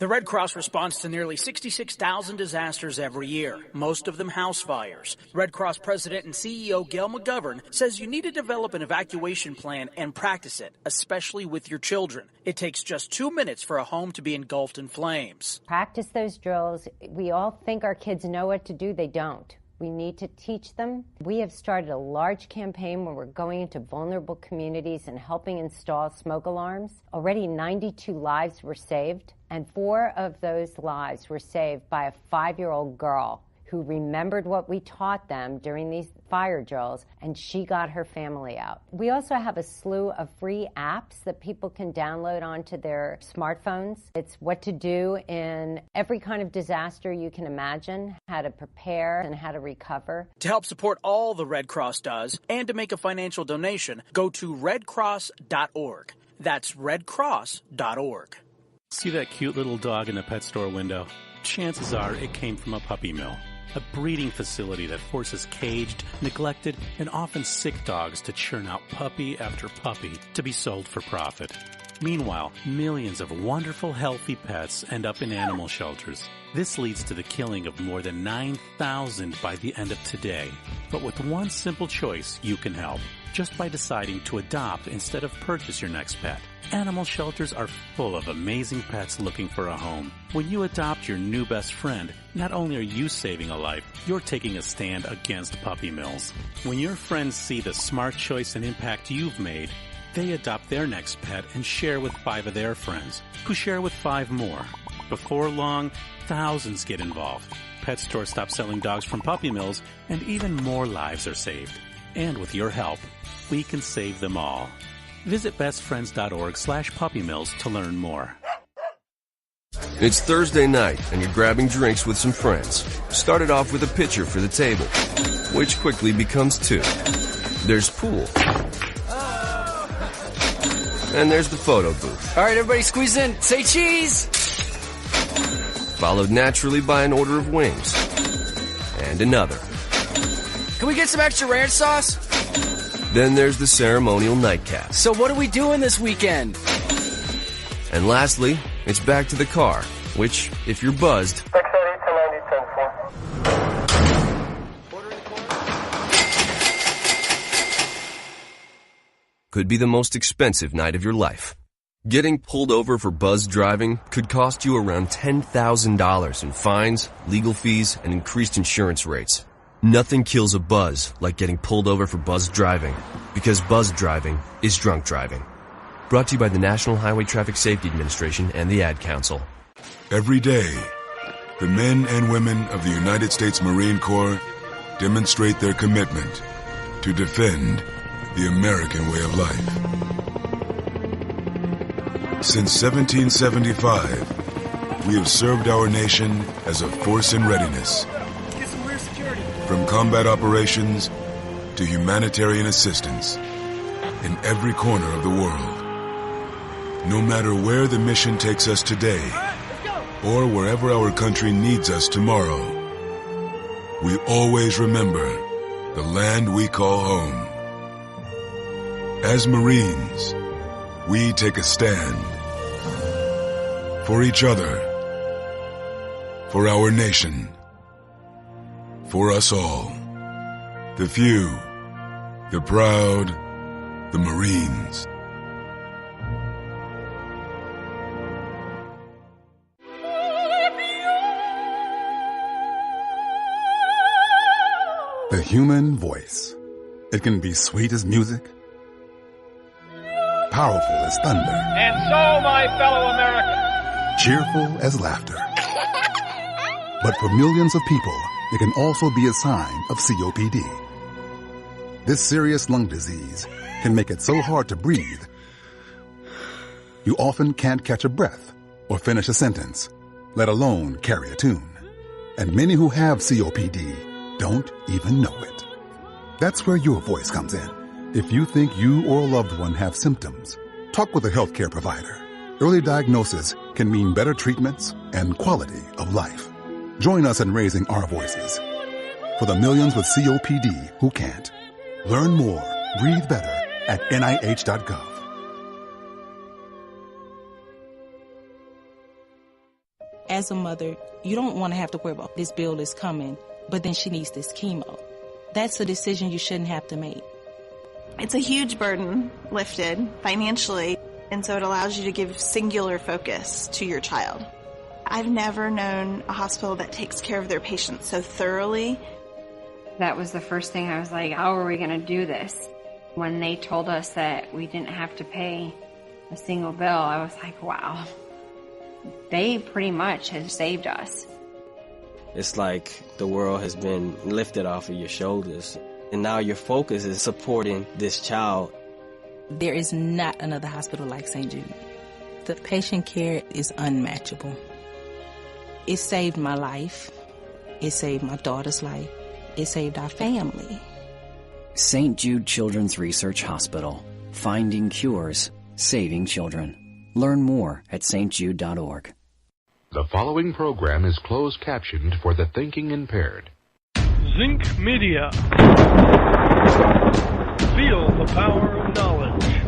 The Red Cross responds to nearly 66,000 disasters every year, most of them house fires. Red Cross President and CEO Gail McGovern says you need to develop an evacuation plan and practice it, especially with your children. It takes just 2 minutes for a home to be engulfed in flames. Practice those drills. We all think our kids know what to do. They don't. We need to teach them. We have started a large campaign where we're going into vulnerable communities and helping install smoke alarms. Already 92 lives were saved, and 4 of those lives were saved by a 5-year-old girl who remembered what we taught them during these fire drills, and she got her family out. We also have a slew of free apps that people can download onto their smartphones. It's what to do in every kind of disaster you can imagine, how to prepare and how to recover. To help support all the Red Cross does and to make a financial donation, go to redcross.org. That's redcross.org. See that cute little dog in the pet store window? Chances are it came from a puppy mill. A breeding facility that forces caged, neglected, and often sick dogs to churn out puppy after puppy to be sold for profit. Meanwhile, millions of wonderful, healthy pets end up in animal shelters. This leads to the killing of more than 9,000 by the end of today. But with one simple choice, you can help. Just by deciding to adopt instead of purchase your next pet. Animal shelters are full of amazing pets looking for a home. When you adopt your new best friend, not only are you saving a life, you're taking a stand against puppy mills. When your friends see the smart choice and impact you've made, they adopt their next pet and share with 5 of their friends, who share with 5 more. Before long, thousands get involved. Pet stores stop selling dogs from puppy mills, and even more lives are saved. And with your help, we can save them all. Visit bestfriends.org/puppymills to learn more. It's Thursday night, and you're grabbing drinks with some friends. Started off with a pitcher for the table, which quickly becomes 2. There's pool. And there's the photo booth. All right, everybody squeeze in. Say cheese! Followed naturally by an order of wings. And another. Can we get some extra ranch sauce? Then there's the ceremonial nightcap. So what are we doing this weekend? And lastly, it's back to the car, which, if you're buzzed, could be the most expensive night of your life. Getting pulled over for buzz driving could cost you around $10,000 in fines, legal fees, and increased insurance rates. Nothing kills a buzz like getting pulled over for buzz driving, because buzz driving is drunk driving. Brought to you by the National Highway Traffic Safety Administration and the Ad Council. Every day, the men and women of the United States Marine Corps demonstrate their commitment to defend the American way of life. Since 1775, we have served our nation as a force in readiness. From combat operations to humanitarian assistance in every corner of the world. No matter where the mission takes us today or wherever our country needs us tomorrow, we always remember the land we call home. As Marines, we take a stand for each other, for our nation, for us all. The few, the proud, the Marines. The human voice. It can be sweet as music, powerful as thunder, and so, my fellow Americans, cheerful as laughter. But for millions of people, it can also be a sign of COPD. This serious lung disease can make it so hard to breathe, you often can't catch a breath or finish a sentence, let alone carry a tune. And many who have COPD don't even know it. That's where your voice comes in. If you think you or a loved one have symptoms, talk with a healthcare provider. Early diagnosis can mean better treatments and quality of life. Join us in raising our voices for the millions with COPD who can't. Learn more, breathe better at NIH.gov. as a mother, you don't want to have to worry about this bill is coming, but then she needs this chemo. That's a decision you shouldn't have to make. It's a huge burden lifted financially, and so it allows you to give singular focus to your child. I've never known a hospital that takes care of their patients so thoroughly. That was the first thing I was like, how are we going to do this? When they told us that we didn't have to pay a single bill, I was like, wow, they pretty much have saved us. It's like the world has been lifted off of your shoulders, and now your focus is supporting this child. There is not another hospital like St. Jude. The patient care is unmatchable. It saved my life. It saved my daughter's life. It saved our family. St. Jude Children's Research Hospital. Finding cures, saving children. Learn more at stjude.org. The following program is closed captioned for the thinking impaired. Zinc Media. Feel the power of knowledge.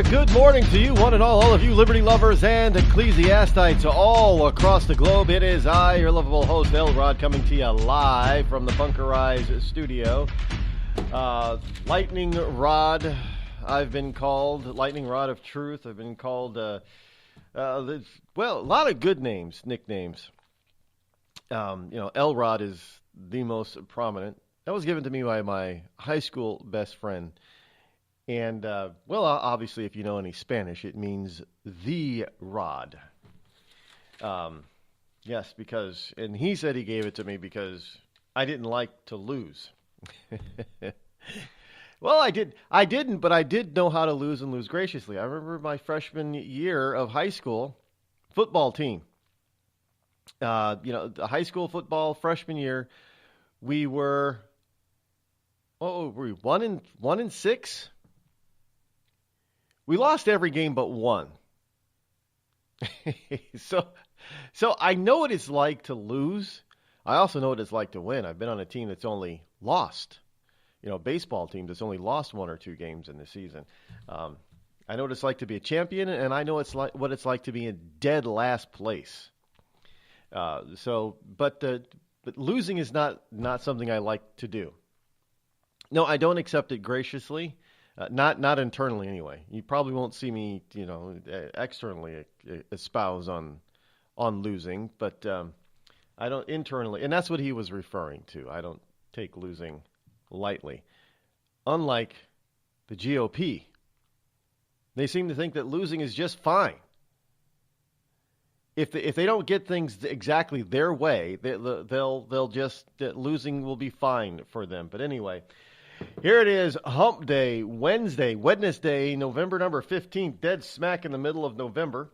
Good morning to you, one and all of you liberty lovers and ecclesiastites all across the globe. It is I, your lovable host, Rod, coming to you live from the Bunkerized studio. Lightning Rod, I've been called. Lightning Rod of Truth. I've been called, a lot of good names, nicknames. L-Rod is the most prominent. That was given to me by my high school best friend. And, obviously, if you know any Spanish, it means the rod. Yes, and he said he gave it to me because I didn't like to lose. Well, I didn't, but I did know how to lose and lose graciously. I remember my freshman year of high school football team. The high school football freshman year, we were, 1-6? We lost every game but one. So I know what it's like to lose. I also know what it's like to win. I've been on a team that's only lost, a baseball team that's only lost 1 or 2 games in the season. I know what it's like to be a champion, and I know what it's like to be in dead last place. But losing is not something I like to do. No, I don't accept it graciously. Not internally anyway. You probably won't see me, externally espouse on losing, but I don't internally, and that's what he was referring to. I don't take losing lightly. Unlike the GOP, they seem to think that losing is just fine. If they don't get things exactly their way, they'll just losing will be fine for them. But anyway. Here it is, Hump Day, Wednesday, November number 15th, dead smack in the middle of November,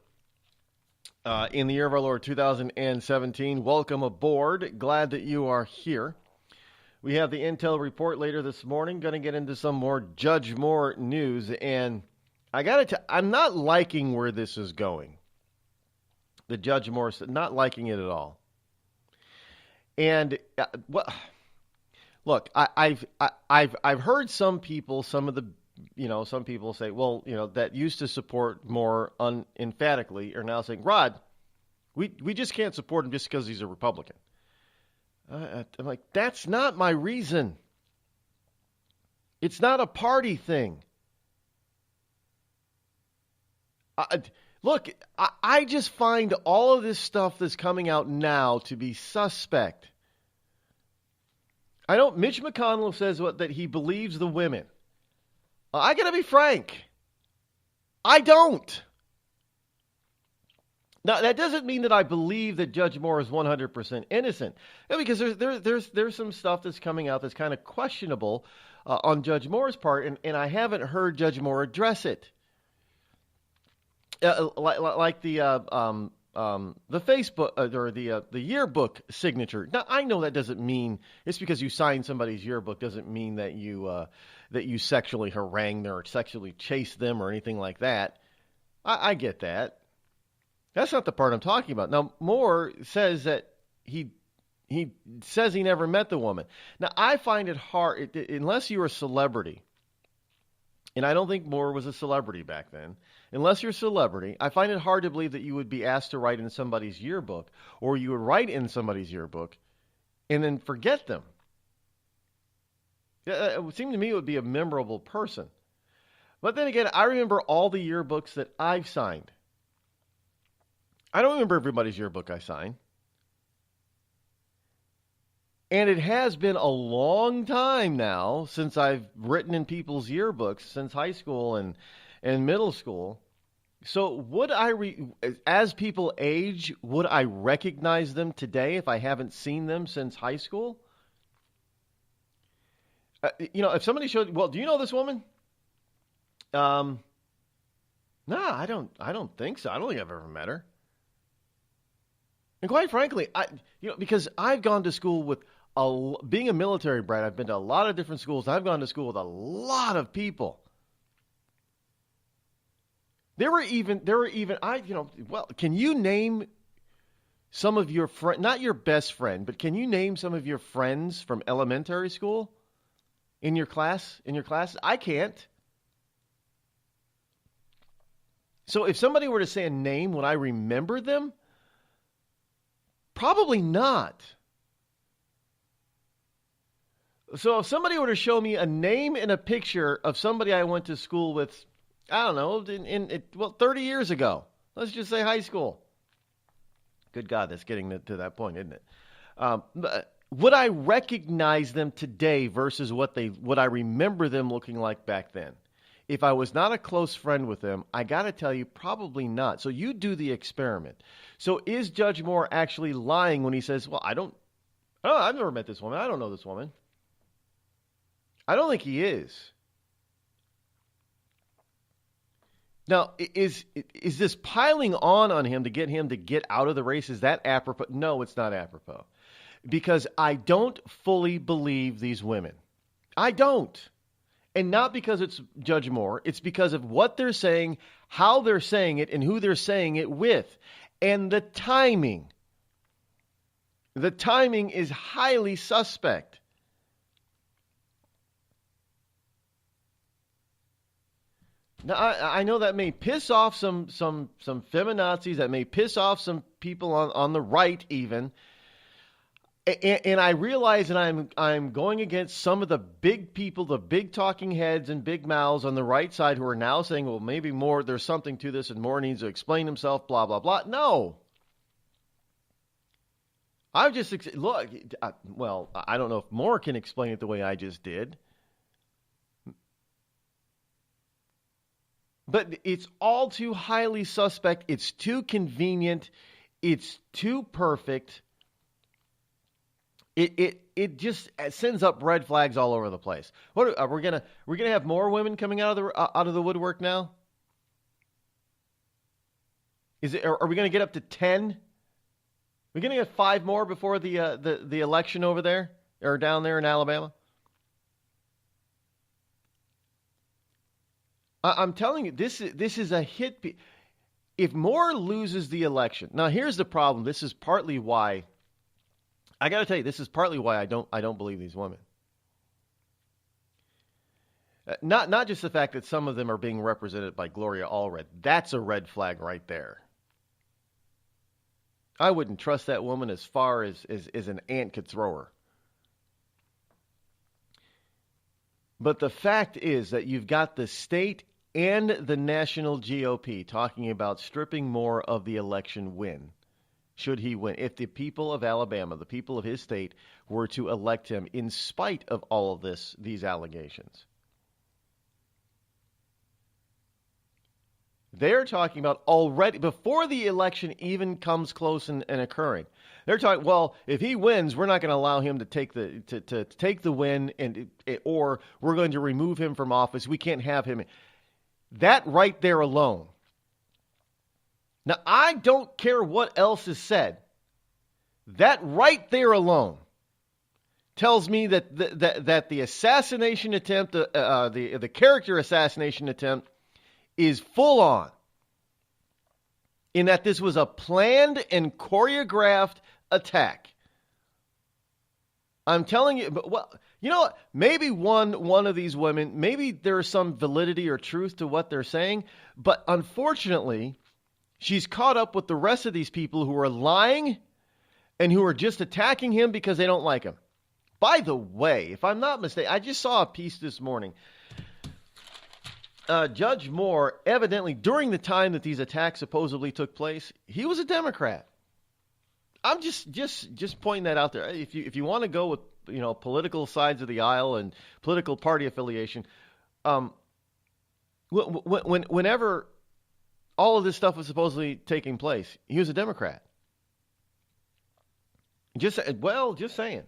in the year of our Lord 2017. Welcome aboard. Glad that you are here. We have the Intel report later this morning. Going to get into some more Judge Moore news, and I'm not liking where this is going. The Judge Moore, not liking it at all. And look, I've heard some people say, well, that used to support more emphatically are now saying, Rod, we just can't support him just because he's a Republican. I'm like, that's not my reason. It's not a party thing. Look, I just find all of this stuff that's coming out now to be suspect. Mitch McConnell says that he believes the women. I got to be frank. I don't. Now, that doesn't mean that I believe that Judge Moore is 100% innocent, because there's some stuff that's coming out that's kind of questionable on Judge Moore's part, and I haven't heard Judge Moore address it. Like the Facebook or the yearbook signature. Now, I know that doesn't mean it's because you signed somebody's yearbook doesn't mean that you sexually harangue them or sexually chase them or anything like that. I get that. That's not the part I'm talking about. Now, Moore says that he says he never met the woman. Now, I find it hard, unless you're a celebrity, and I don't think Moore was a celebrity back then. Unless you're a celebrity, I find it hard to believe that you would be asked to write in somebody's yearbook, or you would write in somebody's yearbook and then forget them. It would seem to me it would be a memorable person. But then again, I remember all the yearbooks that I've signed. I don't remember everybody's yearbook I signed. And it has been a long time now since I've written in people's yearbooks, since high school and middle school. So would as people age, would I recognize them today if I haven't seen them since high school? If somebody showed, well, do you know this woman? No, I don't think so. I don't think I've ever met her. And quite frankly, because I've gone to school with being a military brat, I've been to a lot of different schools. I've gone to school with a lot of people. There were even can you name some of your friends, not your best friend, but can you name some of your friends from elementary school in your class? I can't. So if somebody were to say a name, would I remember them? Probably not. So if somebody were to show me a name and a picture of somebody I went to school with, I don't know, 30 years ago. Let's just say high school. Good God, that's getting to that point, isn't it? Would I recognize them today versus what I remember them looking like back then? If I was not a close friend with them, I got to tell you, probably not. So you do the experiment. So is Judge Moore actually lying when he says, well, I've never met this woman. I don't know this woman. I don't think he is. Now, is this piling on him to get out of the race? Is that apropos? No, it's not apropos. Because I don't fully believe these women. I don't. And not because it's Judge Moore. It's because of what they're saying, how they're saying it, and who they're saying it with. And the timing. The timing is highly suspect. Now, I know that may piss off some feminazis, that may piss off some people on the right even. And I realize that I'm going against some of the big people, the big talking heads and big mouths on the right side who are now saying, well, maybe more, there's something to this and Moore needs to explain himself, blah, blah, blah. No. I don't know if Moore can explain it the way I just did. But it's all too highly suspect. It's too convenient. It's too perfect. It just sends up red flags all over the place. What are we're gonna have more women coming out of the woodwork now? Are we gonna get up to 10? We're gonna get 5 more before the election over there or down there in Alabama? I'm telling you, this is a hit. If Moore loses the election, now here's the problem. This is partly why. I got to tell you, this is partly why I don't believe these women. Not just the fact that some of them are being represented by Gloria Allred. That's a red flag right there. I wouldn't trust that woman as far as an ant could throw her. But the fact is that you've got the state and the national GOP talking about stripping Moore of the election win. Should he win? If the people of Alabama, the people of his state, were to elect him in spite of all of these allegations. They're talking about already, before the election even comes close and occurring. They're talking, well, if he wins, we're not going to allow him to take the win, or we're going to remove him from office. We can't have him. That right there alone. Now, I don't care what else is said. That right there alone tells me that the assassination attempt, the character assassination attempt, is full on. In that this was a planned and choreographed attack. I'm telling you, but well, you know what? Maybe one of these women, maybe there's some validity or truth to what they're saying, but unfortunately, she's caught up with the rest of these people who are lying and who are just attacking him because they don't like him. By the way, if I'm not mistaken, I just saw a piece this morning. Judge Moore, evidently, during the time that these attacks supposedly took place, he was a Democrat. I'm just pointing that out there. If you want to go with political sides of the aisle and political party affiliation, whenever all of this stuff was supposedly taking place, he was a Democrat. Just saying.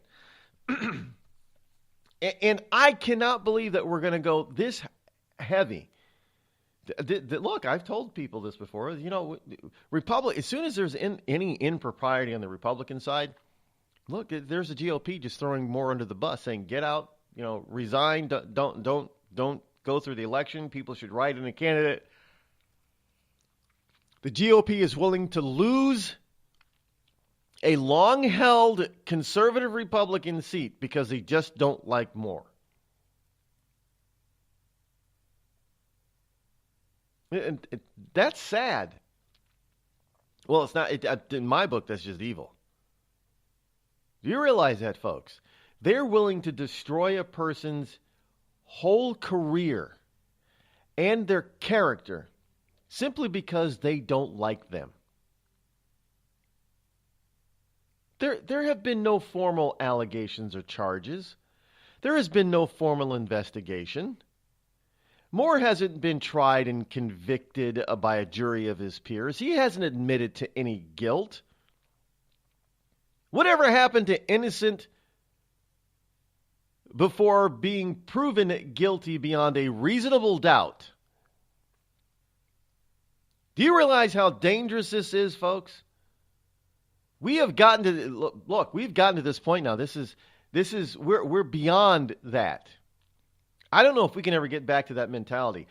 And I cannot believe that we're going to go this heavy. Look, I've told people this before. As soon as there's any impropriety on the Republican side, look, there's the GOP just throwing more under the bus, saying, "Get out, resign, don't go through the election. People should write in a candidate." The GOP is willing to lose a long-held conservative Republican seat because they just don't like Moore. And that's sad. Well, it's not. In my book, that's just evil. Do you realize that, folks? They're willing to destroy a person's whole career and their character simply because they don't like them. There have been no formal allegations or charges. There has been no formal investigation. Moore hasn't been tried and convicted by a jury of his peers. He hasn't admitted to any guilt. Whatever happened to innocent before being proven guilty beyond a reasonable doubt? Do you realize how dangerous this is, folks? We have gotten to we've gotten to this point now. We're beyond that. I don't know if we can ever get back to that mentality.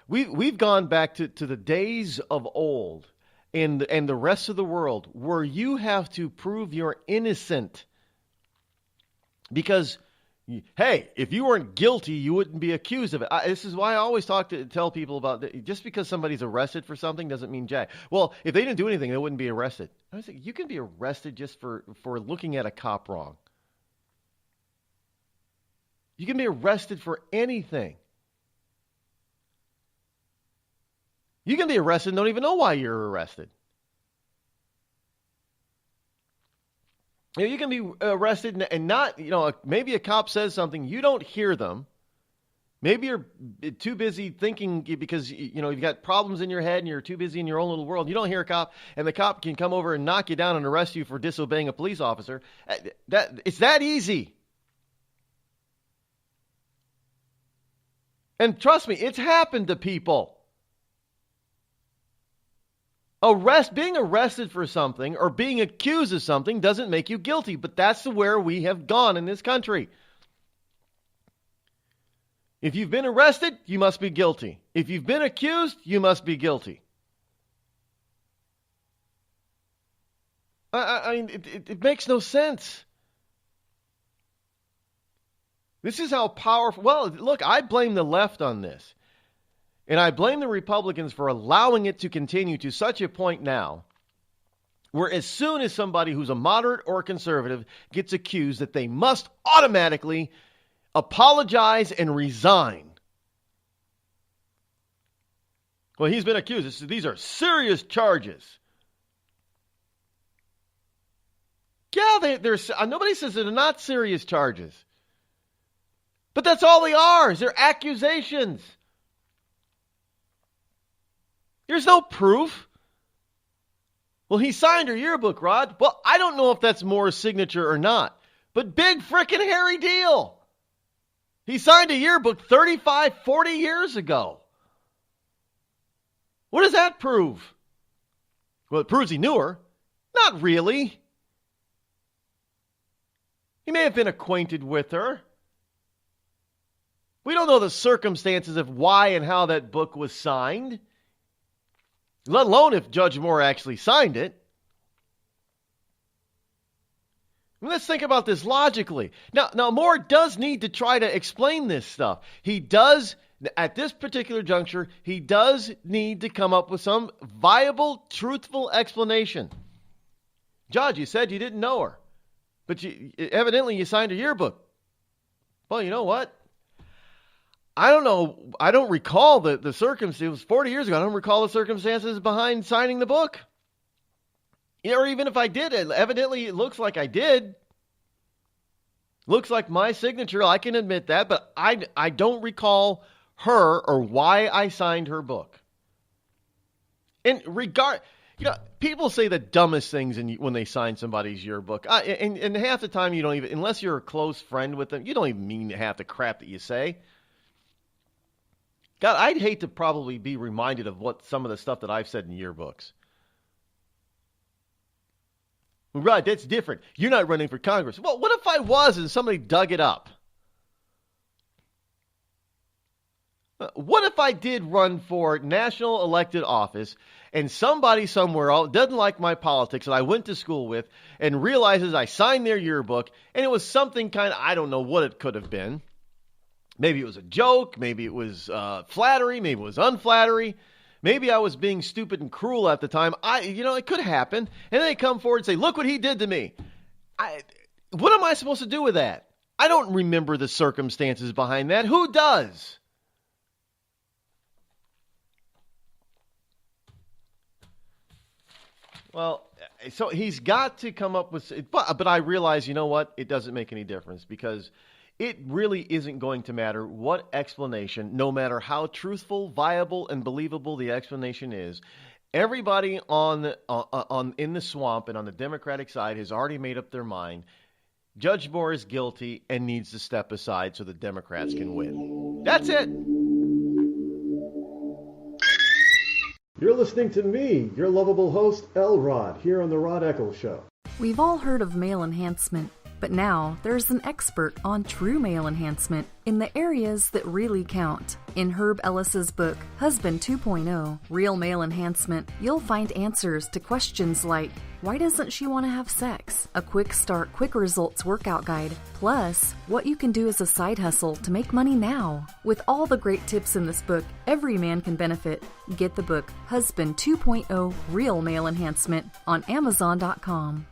We've gone back to the days of old and the rest of the world where you have to prove you're innocent because, hey, if you weren't guilty, you wouldn't be accused of it. This is why I always tell people about that. Just because somebody's arrested for something doesn't mean jack. Well, if they didn't do anything, they wouldn't be arrested. I was thinking, you can be arrested just for looking at a cop wrong. You can be arrested for anything. You can be arrested and don't even know why you're arrested. You can be arrested and not, maybe a cop says something, you don't hear them. Maybe you're too busy thinking because, you've got problems in your head and you're too busy in your own little world. You don't hear a cop, and the cop can come over and knock you down and arrest you for disobeying a police officer. It's that easy. And trust me, it's happened to people. Being arrested for something or being accused of something doesn't make you guilty, but that's where we have gone in this country. If you've been arrested, you must be guilty. If you've been accused, you must be guilty. I mean, it makes no sense. This is how powerful. Well, look, I blame the left on this. And I blame the Republicans for allowing it to continue to such a point now where as soon as somebody who's a moderate or conservative gets accused that they must automatically apologize and resign. Well, he's been accused. These are serious charges. Yeah, nobody says they're not serious charges. But that's all they are. They're accusations. There's no proof. Well, he signed her yearbook, Rod. Well, I don't know if that's more a signature or not, but big frickin' hairy deal. He signed a yearbook 35, 40 years ago. What does that prove? Well, it proves he knew her. Not really. He may have been acquainted with her. We don't know the circumstances of why and how that book was signed, let alone if Judge Moore actually signed it. Let's think about this logically. Now, Moore does need to try to explain this stuff. He does, at this particular juncture, he does need to come up with some viable, truthful explanation. Judge, you said you didn't know her, but evidently you signed a yearbook. Well, you know what? I don't know. I don't recall the circumstances. It was 40 years ago. I don't recall the circumstances behind signing the book. Or even if I did, evidently it looks like I did. Looks like my signature. I can admit that, but I don't recall her or why I signed her book. People say the dumbest things when they sign somebody's yearbook. And half the time you don't even, unless you're a close friend with them, you don't even mean half the crap that you say. God, I'd hate to probably be reminded of what some of the stuff that I've said in yearbooks. Right, that's different. You're not running for Congress. Well, what if I was and somebody dug it up? What if I did run for national elected office and somebody somewhere else doesn't like my politics that I went to school with and realizes I signed their yearbook and it was something kind of, I don't know what it could have been. Maybe it was a joke. Maybe it was flattery. Maybe it was unflattery. Maybe I was being stupid and cruel at the time. It could happen. And then they come forward and say, look what he did to me. What am I supposed to do with that? I don't remember the circumstances behind that. Who does? Well, so he's got to come up with, but I realize, you know what? It doesn't make any difference because it really isn't going to matter what explanation, no matter how truthful, viable, and believable the explanation is. Everybody in the swamp and on the Democratic side has already made up their mind. Judge Moore is guilty and needs to step aside so the Democrats can win. That's it. You're listening to me, your lovable host, L. Rod, here on the Rod Eccles Show. We've all heard of male enhancement. But now, there's an expert on true male enhancement in the areas that really count. In Herb Ellis's book, Husband 2.0, Real Male Enhancement, you'll find answers to questions like, why doesn't she want to have sex? A quick start, quick results workout guide, plus what you can do as a side hustle to make money now. With all the great tips in this book, every man can benefit. Get the book, Husband 2.0, Real Male Enhancement, on Amazon.com.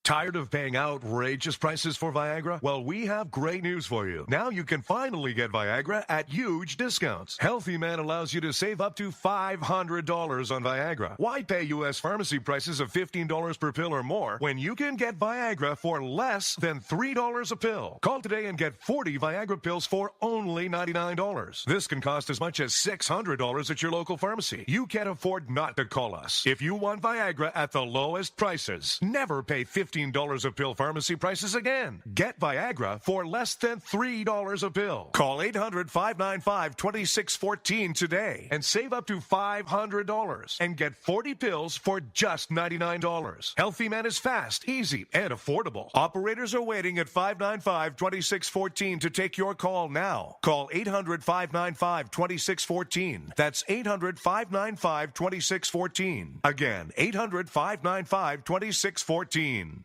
Tired of paying outrageous prices for Viagra? Well, we have great news for you. Now you can finally get Viagra at huge discounts. Healthy Man allows you to save up to $500 on Viagra. Why pay U.S. pharmacy prices of $15 per pill or more when you can get Viagra for less than $3 a pill? Call today and get 40 Viagra pills for only $99. This can cost as much as $600 at your local pharmacy. You can't afford not to call us. If you want Viagra at the lowest prices, never pay $15 a pill pharmacy prices again. Get Viagra for less than $3 a pill. Call 800-595-2614 today and save up to $500 and get 40 pills for just $99. Healthy Man is fast, easy, and affordable. Operators are waiting at 595-2614 to take your call now. Call 800-595-2614. That's 800-595-2614. Again, 800-595-2614.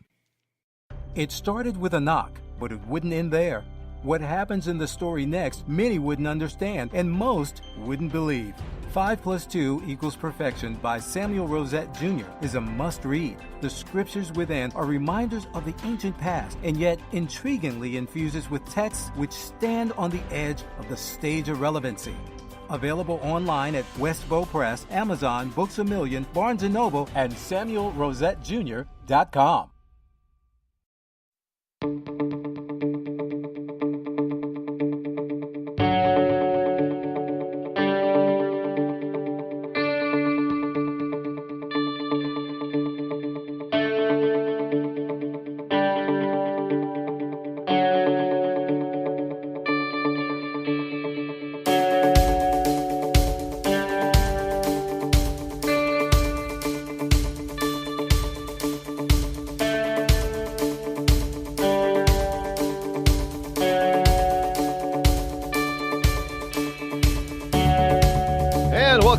It started with a knock, but it wouldn't end there. What happens in the story next, many wouldn't understand, and most wouldn't believe. 5 + 2 = Perfection by Samuel Rosette Jr. is a must-read. The scriptures within are reminders of the ancient past, and yet intriguingly infuses with texts which stand on the edge of the stage of relevancy. Available online at Westbow Press, Amazon, Books A Million, Barnes & Noble, and SamuelRosetteJr.com.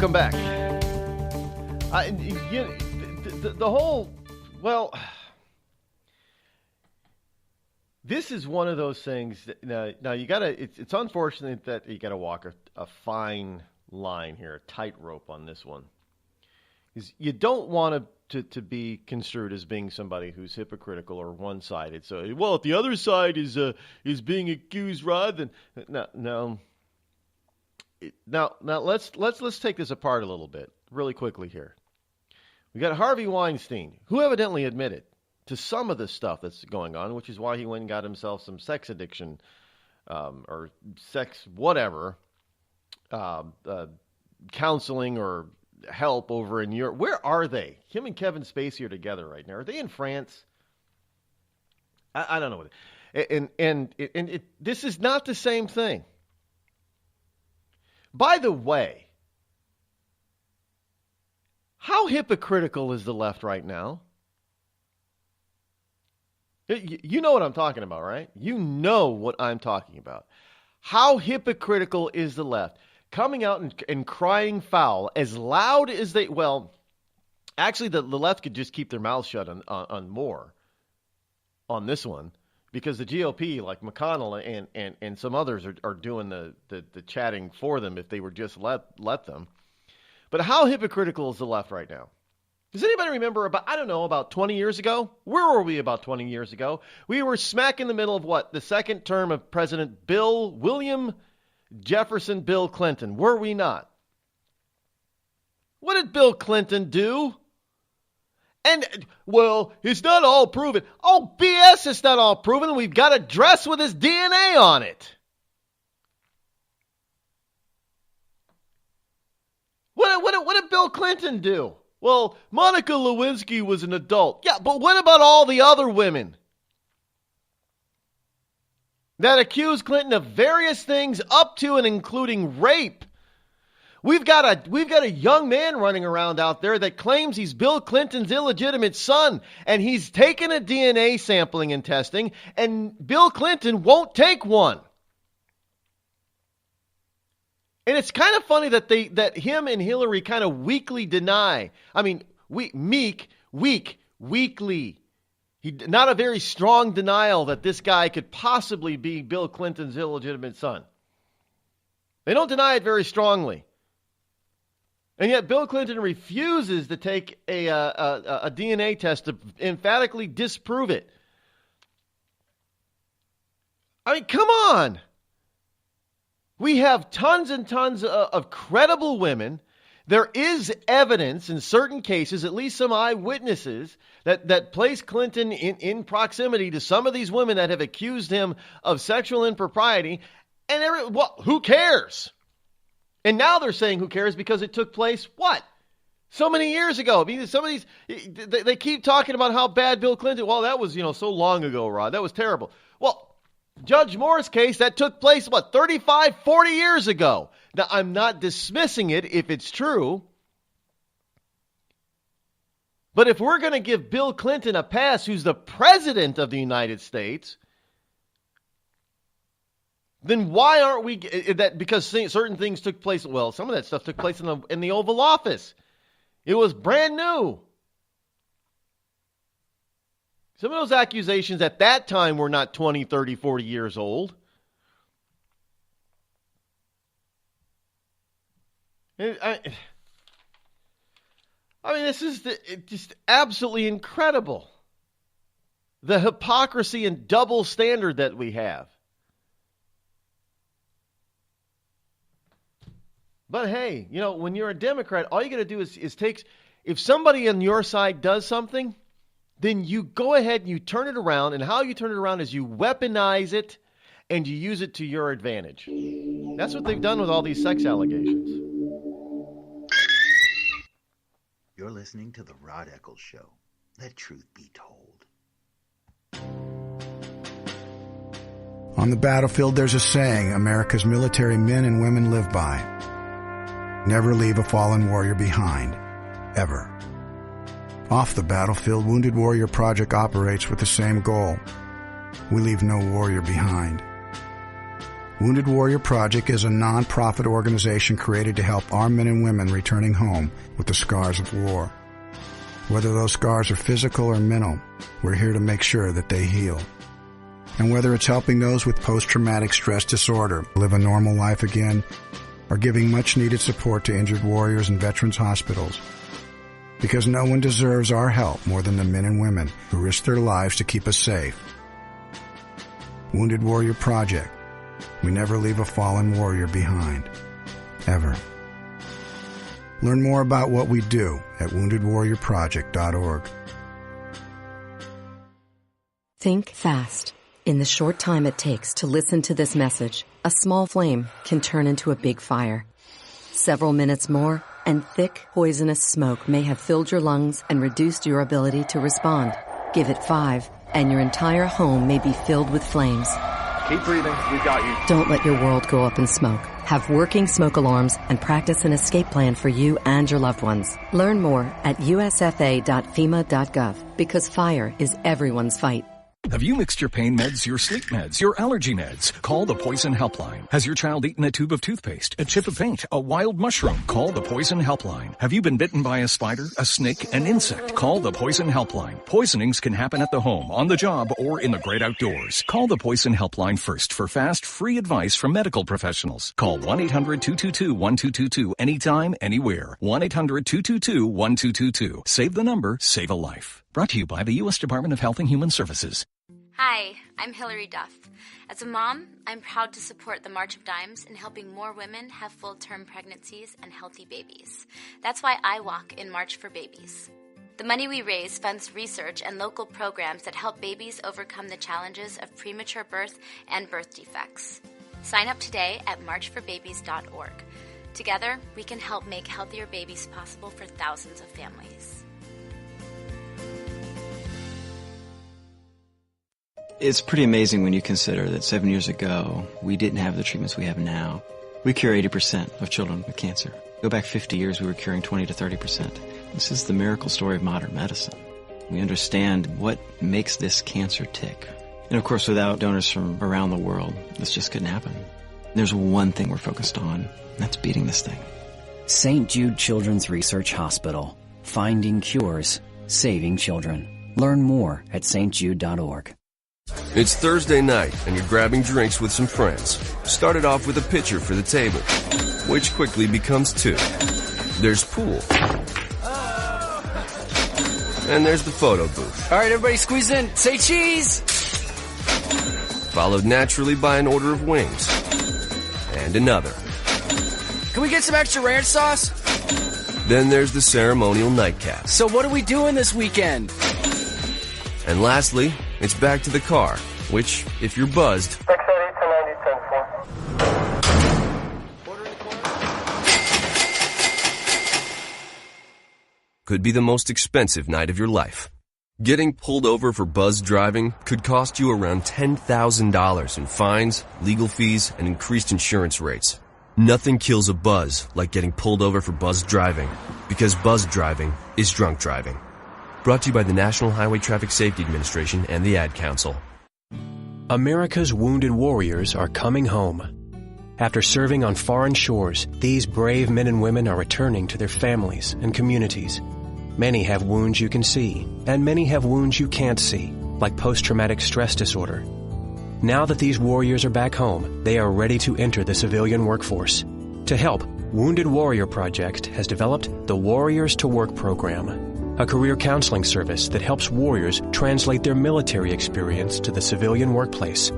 welcome back. The whole, well, this is one of those things that now you gotta. It's unfortunate that you gotta walk a fine line here, a tightrope on this one. Because you don't want to be construed as being somebody who's hypocritical or one-sided. So, well, if the other side is being accused, Rod, then no. Now let's take this apart a little bit, really quickly here. We got Harvey Weinstein, who evidently admitted to some of the stuff that's going on, which is why he went and got himself some sex addiction or sex whatever counseling or help over in Europe. Where are they? Him and Kevin Spacey are together right now. Are they in France? I don't know. And this is not the same thing. By the way, how hypocritical is the left right now? You know what I'm talking about, right? You know what I'm talking about. How hypocritical is the left? Coming out and crying foul as loud as they... Well, actually, the left could just keep their mouths shut on more on this one. Because the GOP, like McConnell and some others, are doing the chatting for them if they were just let them. But how hypocritical is the left right now? Does anybody remember about 20 years ago? Where were we about 20 years ago? We were smack in the middle of what? The second term of President William Jefferson Bill Clinton. Were we not? What did Bill Clinton do? And, well, it's not all proven. Oh, BS, it's not all proven. We've got a dress with his DNA on it. What did Bill Clinton do? Well, Monica Lewinsky was an adult. Yeah, but what about all the other women that accused Clinton of various things up to and including rape? We've got a young man running around out there that claims he's Bill Clinton's illegitimate son, and he's taken a DNA sampling and testing, and Bill Clinton won't take one. And it's kind of funny that him and Hillary kind of weakly deny. I mean, weakly. Not a very strong denial that this guy could possibly be Bill Clinton's illegitimate son. They don't deny it very strongly. And yet Bill Clinton refuses to take a DNA test to emphatically disprove it. I mean, come on. We have tons and tons of credible women. There is evidence in certain cases, at least some eyewitnesses, that place Clinton in proximity to some of these women that have accused him of sexual impropriety. And who cares? And now they're saying who cares because it took place, what? So many years ago. I mean, some of these, they keep talking about how bad Bill Clinton, well, that was, so long ago, Rod. That was terrible. Well, Judge Moore's case, that took place, 35, 40 years ago. Now, I'm not dismissing it if it's true. But if we're going to give Bill Clinton a pass, who's the president of the United States, then why aren't we that? Because certain things took place. Well, some of that stuff took place in the Oval Office. It was brand new. Some of those accusations at that time were not 20, 30, 40 years old. I mean, this is just absolutely incredible. The hypocrisy and double standard that we have. But hey, when you're a Democrat, all you got to do is take, if somebody on your side does something, then you go ahead and you turn it around. And how you turn it around is you weaponize it and you use it to your advantage. That's what they've done with all these sex allegations. You're listening to The Rod Eccles Show. Let truth be told. On the battlefield, there's a saying America's military men and women live by. Never leave a fallen warrior behind, ever. Off the battlefield, Wounded Warrior Project operates with the same goal. We leave no warrior behind. Wounded Warrior Project is a non-profit organization created to help our men and women returning home with the scars of war. Whether those scars are physical or mental, we're here to make sure that they heal. And whether it's helping those with post-traumatic stress disorder live a normal life again, or giving much-needed support to injured warriors in veterans' hospitals. Because no one deserves our help more than the men and women who risk their lives to keep us safe. Wounded Warrior Project. We never leave a fallen warrior behind. Ever. Learn more about what we do at woundedwarriorproject.org. Think fast. In the short time it takes to listen to this message, a small flame can turn into a big fire. Several minutes more, and thick, poisonous smoke may have filled your lungs and reduced your ability to respond. Give it 5, and your entire home may be filled with flames. Keep breathing. We've got you. Don't let your world go up in smoke. Have working smoke alarms and practice an escape plan for you and your loved ones. Learn more at usfa.fema.gov, because fire is everyone's fight. Have you mixed your pain meds, your sleep meds, your allergy meds? Call the Poison Helpline. Has your child eaten a tube of toothpaste, a chip of paint, a wild mushroom? Call the Poison Helpline. Have you been bitten by a spider, a snake, an insect? Call the Poison Helpline. Poisonings can happen at the home, on the job, or in the great outdoors. Call the Poison Helpline first for fast, free advice from medical professionals. Call 1-800-222-1222 anytime, anywhere. 1-800-222-1222. Save the number, save a life. Brought to you by the U.S. Department of Health and Human Services. Hi, I'm Hillary Duff. As a mom, I'm proud to support the March of Dimes in helping more women have full-term pregnancies and healthy babies. That's why I walk in March for Babies. The money we raise funds research and local programs that help babies overcome the challenges of premature birth and birth defects. Sign up today at marchforbabies.org. Together, we can help make healthier babies possible for thousands of families. It's pretty amazing when you consider that 7 years ago, we didn't have the treatments we have now. We cure 80% of children with cancer. Go back 50 years, we were curing 20 to 30%. This is the miracle story of modern medicine. We understand what makes this cancer tick. And of course, without donors from around the world, this just couldn't happen. There's one thing we're focused on, and that's beating this thing. St. Jude Children's Research Hospital. Finding cures, saving children. Learn more at stjude.org. It's Thursday night, and you're grabbing drinks with some friends. Started off with a pitcher for the table, which quickly becomes 2. There's pool. And there's the photo booth. All right, everybody squeeze in. Say cheese! Followed naturally by an order of wings. And another. Can we get some extra ranch sauce? Then there's the ceremonial nightcap. So what are we doing this weekend? And lastly, it's back to the car, which, if you're buzzed, could be the most expensive night of your life. Getting pulled over for buzz driving could cost you around $10,000 in fines, legal fees, and increased insurance rates. Nothing kills a buzz like getting pulled over for buzz driving, because buzz driving is drunk driving. Brought to you by the National Highway Traffic Safety Administration and the Ad Council. America's wounded warriors are coming home. After serving on foreign shores, these brave men and women are returning to their families and communities. Many have wounds you can see, and many have wounds you can't see, like post-traumatic stress disorder. Now that these warriors are back home, they are ready to enter the civilian workforce. To help, Wounded Warrior Project has developed the Warriors to Work program, a career counseling service that helps warriors translate their military experience to the civilian workplace.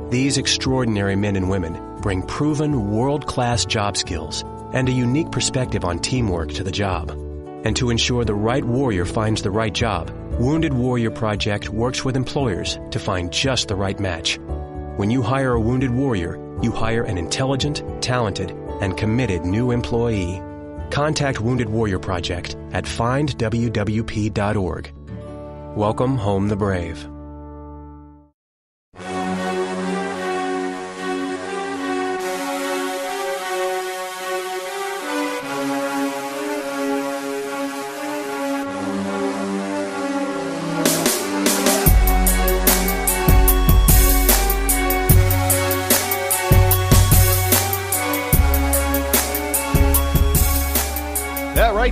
These extraordinary men and women bring proven world-class job skills and a unique perspective on teamwork to the job. And to ensure the right warrior finds the right job, Wounded Warrior Project works with employers to find just the right match. When you hire a wounded warrior, you hire an intelligent, talented, and committed new employee. Contact Wounded Warrior Project at findwwp.org. Welcome home the brave.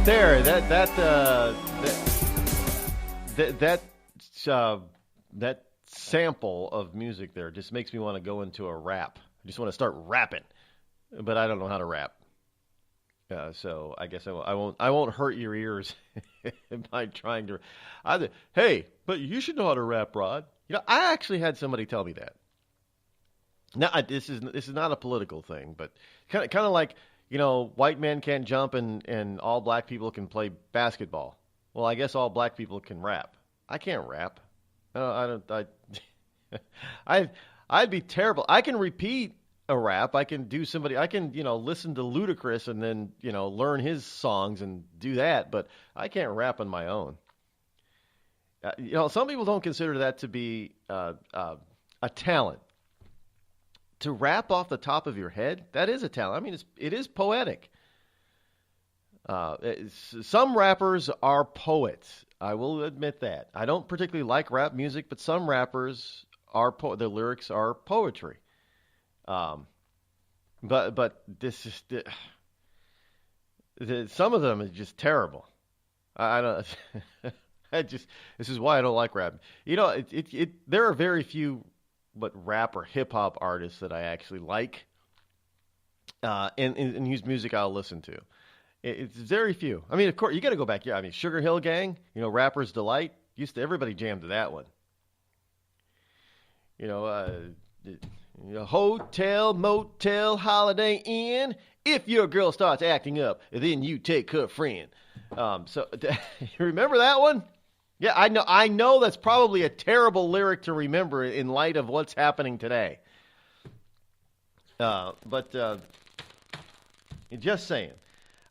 right there. That sample of music there just makes me want to go into a rap. I just want to start rapping, but I don't know how to rap. So I guess I won't hurt your ears by trying to. Hey, but you should know how to rap, Rod. You know, I actually had somebody tell me that. Now, this is not a political thing, but kind of like, you know, white men can't jump and all black people can play basketball. Well, I guess all black people can rap. I can't rap. I'd be terrible. I can repeat a rap. I can listen to Ludacris and then, learn his songs and do that, but I can't rap on my own. Some people don't consider that to be a talent. To rap off the top of your head, that is a talent. I mean, it is poetic. Some rappers are poets. I will admit that. I don't particularly like rap music, but some rappers their lyrics are poetry. But this is some of them is just terrible. I don't. This is why I don't like rap. There are very few rap or hip hop artists that I actually like, and whose music I'll listen to. It's very few. I mean, of course, you got to go back here. I mean, Sugar Hill Gang, Rapper's Delight. Everybody jammed to that one. Hotel, motel, Holiday Inn. If your girl starts acting up, then you take her friend. So you remember that one? Yeah, I know that's probably a terrible lyric to remember in light of what's happening today. But just saying.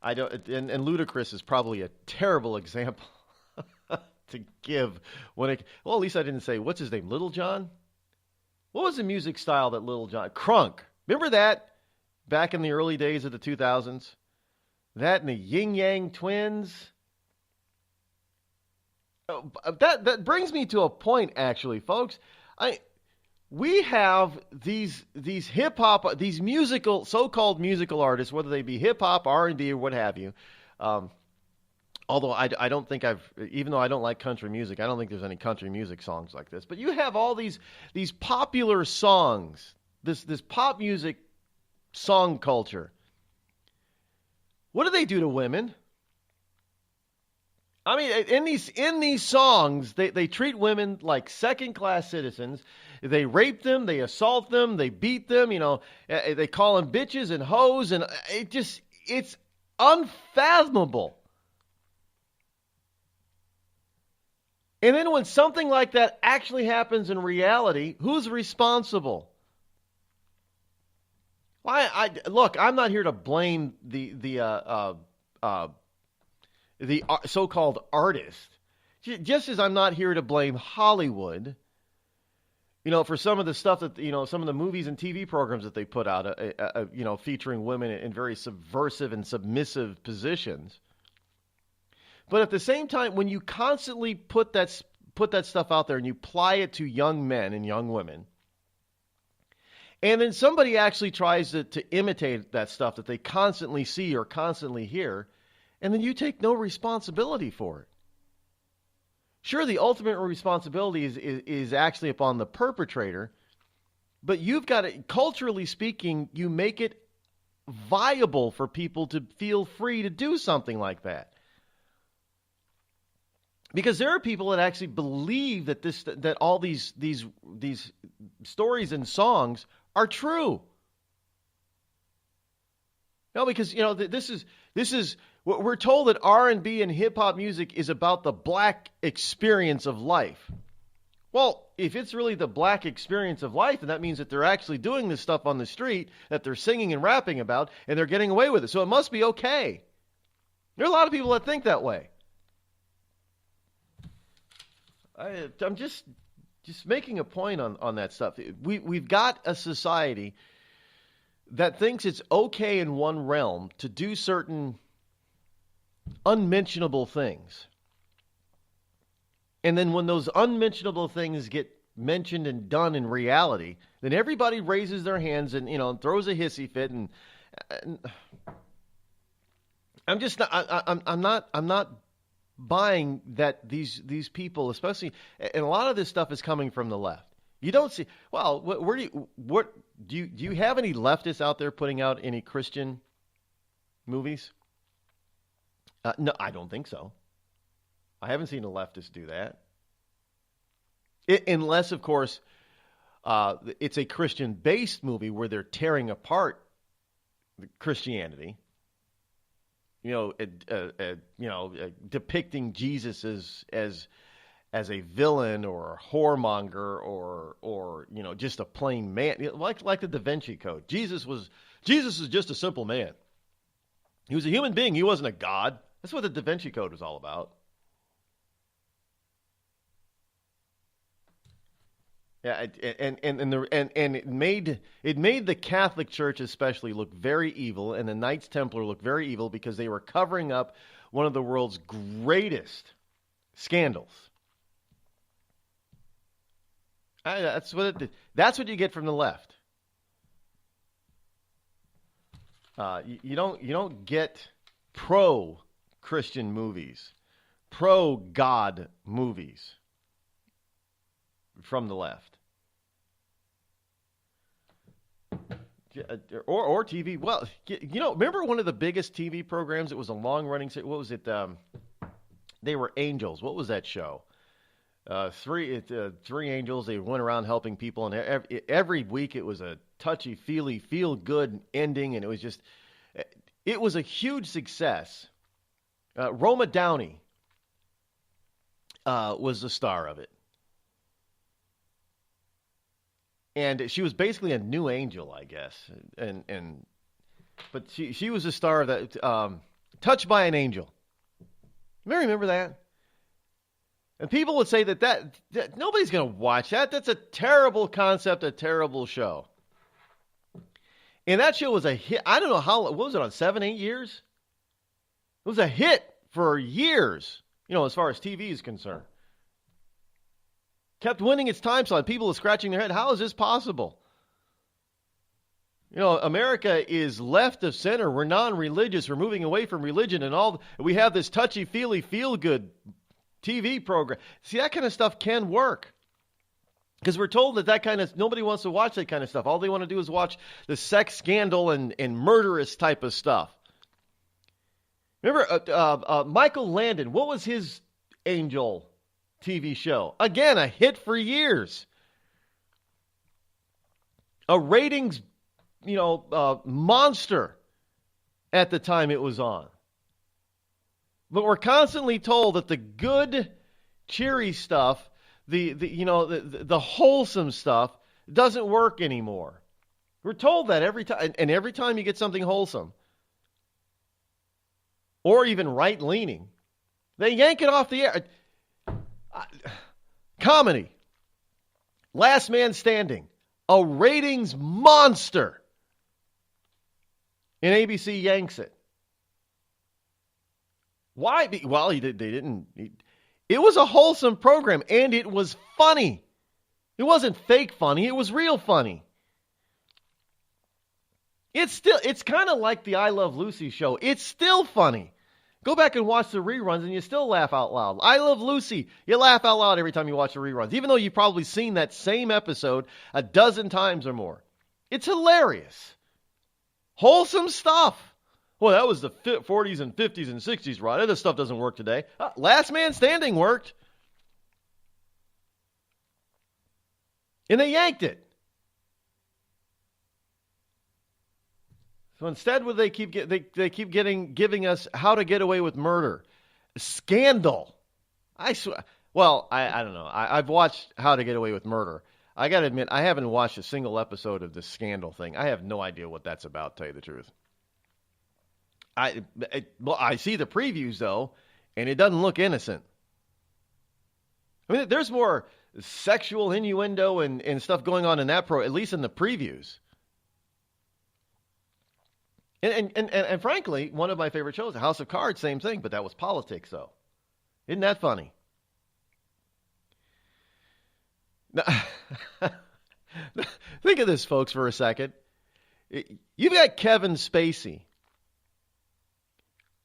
I don't, and Ludacris is probably a terrible example to give well, at least I didn't say, what's his name, Little John? What was the music style that Little John, Crunk, remember that back in the early days of the 2000s? That and the Yin Yang Twins. That brings me to a point, actually, folks. We have these hip hop, these musical, so-called musical artists, whether they be hip hop, R&B, or what have you. Although I don't think even though I don't like country music, I don't think there's any country music songs like this. But you have all these popular songs, this pop music song culture. What do they do to women? I mean, in these songs, they treat women like second-class citizens. They rape them, they assault them, they beat them. They call them bitches and hoes, and it's unfathomable. And then when something like that actually happens in reality, who's responsible? Look, I'm not here to blame the so-called artist, just as I'm not here to blame Hollywood, for some of the stuff that, some of the movies and TV programs that they put out, featuring women in very subversive and submissive positions. But at the same time, when you constantly put that stuff out there and you apply it to young men and young women, and then somebody actually tries to imitate that stuff that they constantly see or constantly hear, and then you take no responsibility for it. Sure, the ultimate responsibility is actually upon the perpetrator, but you've got to, culturally speaking, you make it viable for people to feel free to do something like that. Because there are people that actually believe that all these stories and songs are true. No, because this is we're told that R&B and hip hop music is about the black experience of life. Well, if it's really the black experience of life, then that means that they're actually doing this stuff on the street that they're singing and rapping about, and they're getting away with it. So it must be okay. There are a lot of people that think that way. I'm just making a point on that stuff. We've got a society that thinks it's okay in one realm to do certain unmentionable things. And then when those unmentionable things get mentioned and done in reality, then everybody raises their hands and throws a hissy fit. And I'm just not. I'm not buying that these people, especially, and a lot of this stuff is coming from the left. You don't see. Well, do you have any leftists out there putting out any Christian movies? No, I don't think so. I haven't seen a leftist do that, unless, of course, it's a Christian-based movie where they're tearing apart Christianity. Depicting Jesus as a villain or a whoremonger or just a plain man, like the Da Vinci Code. Jesus is just a simple man. He was a human being. He wasn't a god. That's what the Da Vinci Code was all about. Yeah, and it made the Catholic Church especially look very evil, and the Knights Templar look very evil because they were covering up one of the world's greatest scandals. That's what you get from the left. You don't get pro-Christian movies, pro-God movies from the left. Or TV. Well, remember one of the biggest TV programs? It was a long-running. What was it? They were angels. What was that show? Three angels. They went around helping people, and every week it was a touchy-feely, feel-good ending, and it was a huge success. Roma Downey was the star of it. And she was basically a new angel, I guess. But she was a star of that, Touched by an Angel. You remember that? And people would say that nobody's going to watch that. That's a terrible concept, a terrible show. And that show was a hit. I don't know what was it, on 7, 8 years? It was a hit for years, as far as TV is concerned. Kept winning its time slot. People are scratching their head. How is this possible? America is left of center. We're non-religious. We're moving away from religion and all. We have this touchy-feely, feel-good TV program. See, that kind of stuff can work. Because we're told that kind of, nobody wants to watch that kind of stuff. All they want to do is watch the sex scandal and murderous type of stuff. Remember Michael Landon? What was his angel TV show? Again, a hit for years. A ratings, monster at the time it was on. But we're constantly told that the good, cheery stuff, the wholesome stuff doesn't work anymore. We're told that every time, and every time you get something wholesome or even right-leaning, they yank it off the air. Comedy. Last Man Standing. A ratings monster. And ABC yanks it. Why? Well, they didn't. It was a wholesome program, and it was funny. It wasn't fake funny. It was real funny. It's kind of like the I Love Lucy show. It's still funny. Go back and watch the reruns, and you still laugh out loud. I Love Lucy. You laugh out loud every time you watch the reruns, even though you've probably seen that same episode a dozen times or more. It's hilarious. Wholesome stuff. Well, that was the 40s and 50s and 60s, Rod. That stuff doesn't work today. Last Man Standing worked. And they yanked it. So instead, what they keep giving us How to Get Away with Murder, Scandal. I swear. Well, I don't know. I've watched How to Get Away with Murder. I got to admit, I haven't watched a single episode of the Scandal thing. I have no idea what that's about, to tell you the truth. I see the previews though, and it doesn't look innocent. I mean, there's more sexual innuendo and stuff going on in that at least in the previews. And frankly, one of my favorite shows, House of Cards, same thing, but that was politics, though. Isn't that funny? Now, think of this, folks, for a second. You've got Kevin Spacey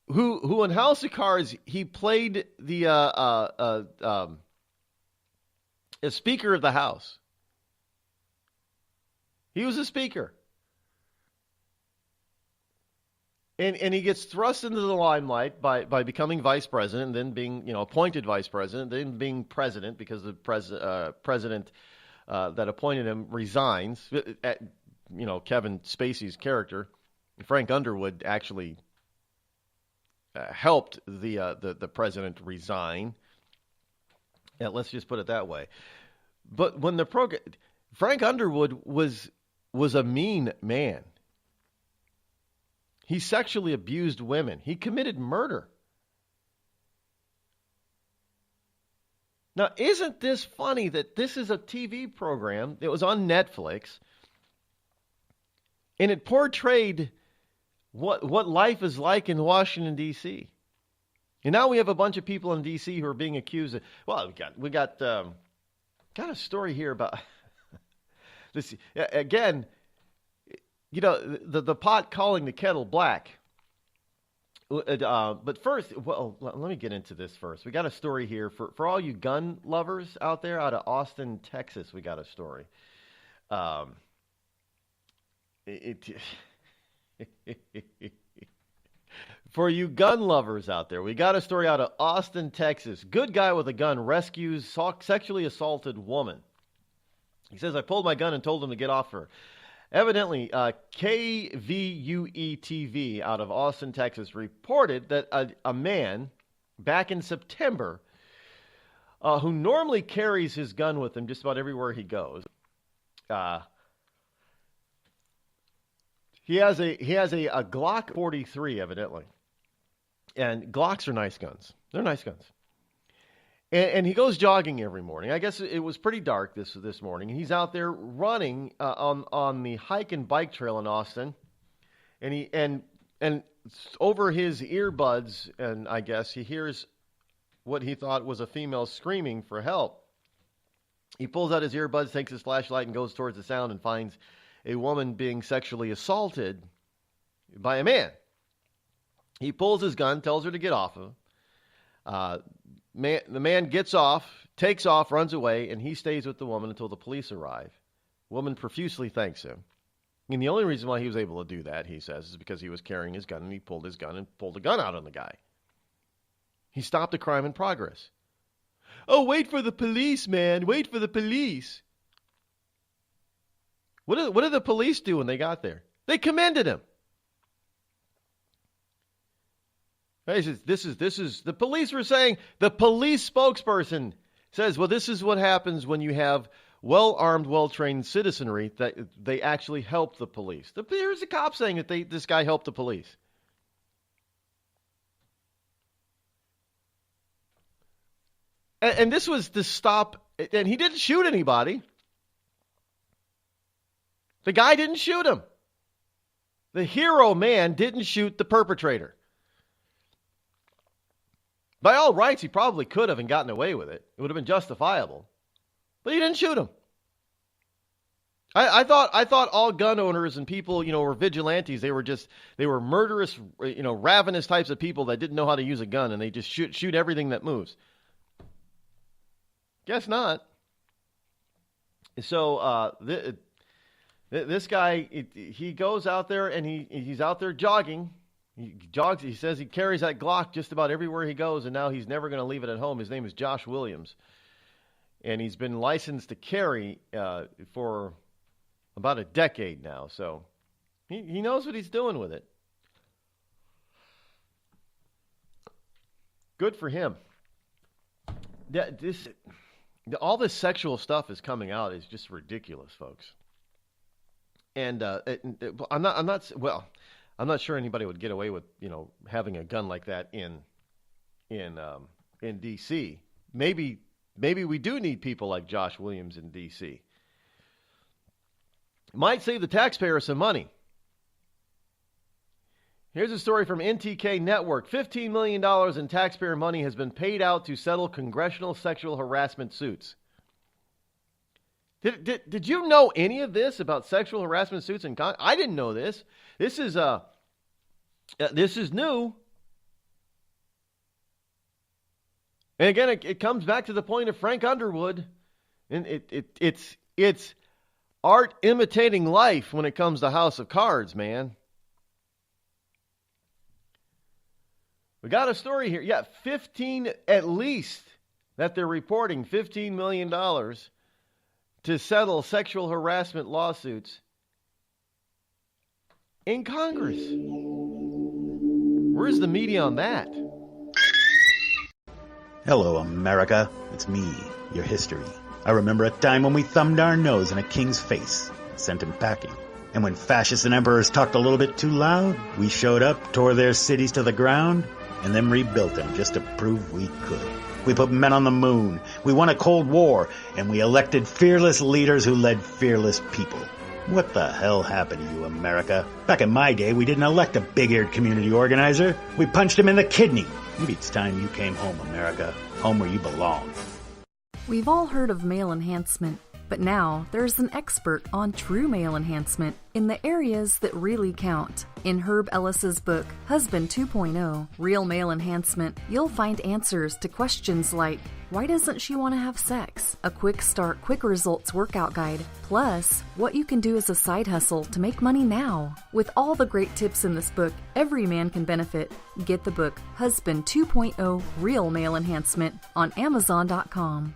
who in House of Cards, he played the Speaker of the House. He was a speaker. And he gets thrust into the limelight by becoming vice president, and then being appointed vice president, then being president because the president that appointed him resigns. Kevin Spacey's character, Frank Underwood, actually helped the president resign. Yeah, let's just put it that way. But when Frank Underwood was a mean man. He sexually abused women. He committed murder. Now, isn't this funny that this is a TV program that was on Netflix, and it portrayed what life is like in Washington, D.C.? And now we have a bunch of people in D.C. who are being accused of, well, we got a story here about this. Again, the pot calling the kettle black. But first, well, let me get into this first. We got a story here for all you gun lovers out there out of Austin, Texas. We got a story. For you gun lovers out there, we got a story out of Austin, Texas. Good guy with a gun rescues sexually assaulted woman. He says, I pulled my gun and told him to get off her. Evidently, KVUE-TV out of Austin, Texas, reported that a man back in September who normally carries his gun with him just about everywhere he goes. He has a Glock 43, evidently. And Glocks are nice guns. They're nice guns. And he goes jogging every morning. I guess it was pretty dark this morning. He's out there running on the hike and bike trail in Austin, and over his earbuds, and I guess he hears what he thought was a female screaming for help. He pulls out his earbuds, takes his flashlight, and goes towards the sound and finds a woman being sexually assaulted by a man. He pulls his gun, tells her to get off of him. The man gets off, takes off, runs away, and he stays with the woman until the police arrive. Woman profusely thanks him. And the only reason why he was able to do that, he says, is because he was carrying his gun, and he pulled his gun and pulled a gun out on the guy. He stopped a crime in progress. Oh, wait for the police, man. Wait for the police. What did the police do when they got there? They commended him. This is the police were saying, the police spokesperson says, well, this is what happens when you have well-armed, well-trained citizenry, that they actually help the police. Here's a cop saying that this guy helped the police. And this was to stop, and he didn't shoot anybody. The guy didn't shoot him. The hero man didn't shoot the perpetrator. By all rights, he probably could have and gotten away with it. It would have been justifiable. But he didn't shoot him. I thought all gun owners and people, were vigilantes. They were murderous, ravenous types of people that didn't know how to use a gun, and they just shoot everything that moves. Guess not. So this guy, he goes out there and he's out there jogging. He jogs. He says he carries that Glock just about everywhere he goes, and now he's never going to leave it at home. His name is Josh Williams, and he's been licensed to carry for about a decade now. So he knows what he's doing with it. Good for him. All this sexual stuff is coming out is just ridiculous, folks. And I'm not sure anybody would get away with, having a gun like that in D.C. Maybe we do need people like Josh Williams in D.C. Might save the taxpayer some money. Here's a story from NTK Network. $15 million in taxpayer money has been paid out to settle congressional sexual harassment suits. Did you know any of this about sexual harassment suits in Congress? I didn't know this. This is new. And again, it comes back to the point of Frank Underwood. And it's art imitating life when it comes to House of Cards, man. We got a story here. Yeah, 15 at least that they're reporting, $15 million to settle sexual harassment lawsuits in Congress. Where's the media on that? Hello, America. It's me, your history. I remember a time when we thumbed our nose in a king's face, sent him packing. And when fascists and emperors talked a little bit too loud, we showed up, tore their cities to the ground, and then rebuilt them just to prove we could. We put men on the moon, we won a Cold War, and we elected fearless leaders who led fearless people. What the hell happened to you, America? Back in my day, we didn't elect a big-eared community organizer. We punched him in the kidney. Maybe it's time you came home, America. Home where you belong. We've all heard of male enhancement, but now there's an expert on true male enhancement in the areas that really count. In Herb Ellis's book, Husband 2.0, Real Male Enhancement, you'll find answers to questions like, why doesn't she want to have sex? A quick start, quick results workout guide, plus what you can do as a side hustle to make money now. With all the great tips in this book, every man can benefit. Get the book, Husband 2.0, Real Male Enhancement, on Amazon.com.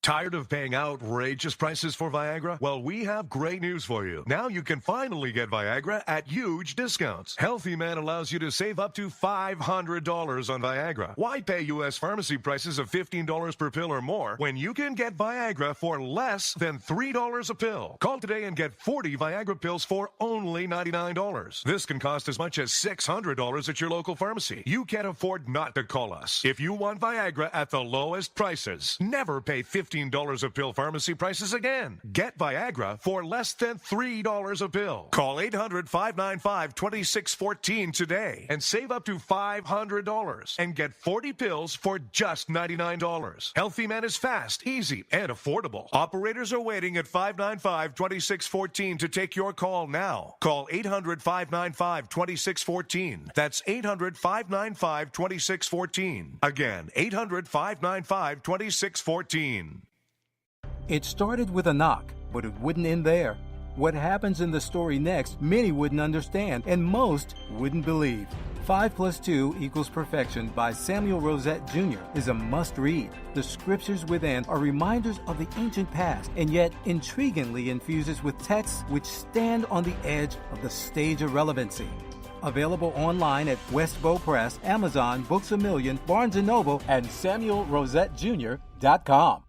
Tired of paying outrageous prices for Viagra? Well, we have great news for you. Now you can finally get Viagra at huge discounts. Healthy Man allows you to save up to $500 on Viagra. Why pay U.S. pharmacy prices of $15 per pill or more when you can get Viagra for less than $3 a pill? Call today and get 40 Viagra pills for only $99. This can cost as much as $600 at your local pharmacy. You can't afford not to call us. If you want Viagra at the lowest prices, never pay $15 a pill pharmacy prices again. Get Viagra for less than $3 a pill. Call 800-595-2614 today and save up to $500 and get 40 pills for just $99. Healthy Man is fast, easy, and affordable. Operators are waiting at 595-2614 to take your call now. Call 800-595-2614. That's 800-595-2614. Again, 800-595-2614. It started with a knock, but it wouldn't end there. What happens in the story next, many wouldn't understand, and most wouldn't believe. 5 + 2 = Perfection by Samuel Rosette Jr. is a must-read. The scriptures within are reminders of the ancient past, and yet intriguingly infuses with texts which stand on the edge of the stage of relevancy. Available online at Westbow Press, Amazon, Books A Million, Barnes & Noble, and SamuelRosetteJr.com.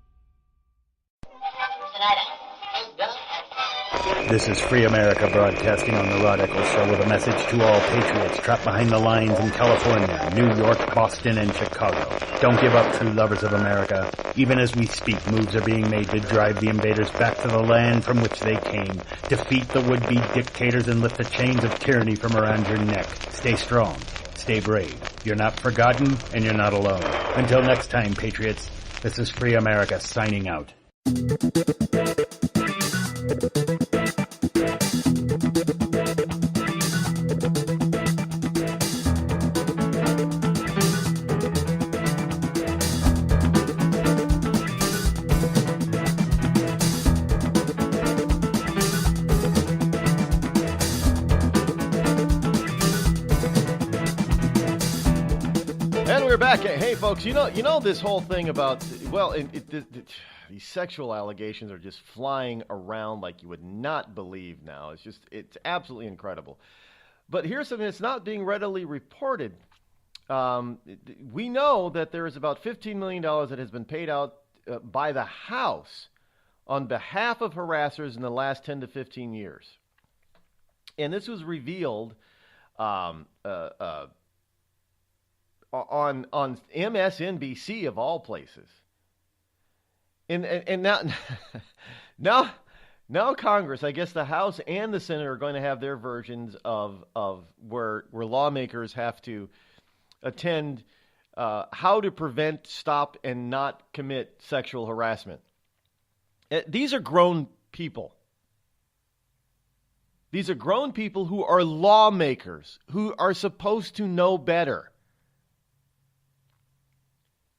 This is Free America broadcasting on the Rod Eccles Show with a message to all patriots trapped behind the lines in California, New York, Boston, and Chicago. Don't give up, true lovers of America. Even as we speak, moves are being made to drive the invaders back to the land from which they came, defeat the would-be dictators, and lift the chains of tyranny from around your neck. Stay strong. Stay brave. You're not forgotten, and you're not alone. Until next time, patriots, this is Free America signing out. And we're back. Hey, folks, you know this whole thing about, well, these sexual allegations are just flying around like you would not believe now. It's absolutely incredible. But here's something that's not being readily reported. We know that there is about $15 million that has been paid out by the House on behalf of harassers in the last 10 to 15 years. And this was revealed on MSNBC of all places. And now Congress, I guess the House and the Senate are going to have their versions of where lawmakers have to attend how to prevent, stop, and not commit sexual harassment. These are grown people. These are grown people who are lawmakers, who are supposed to know better.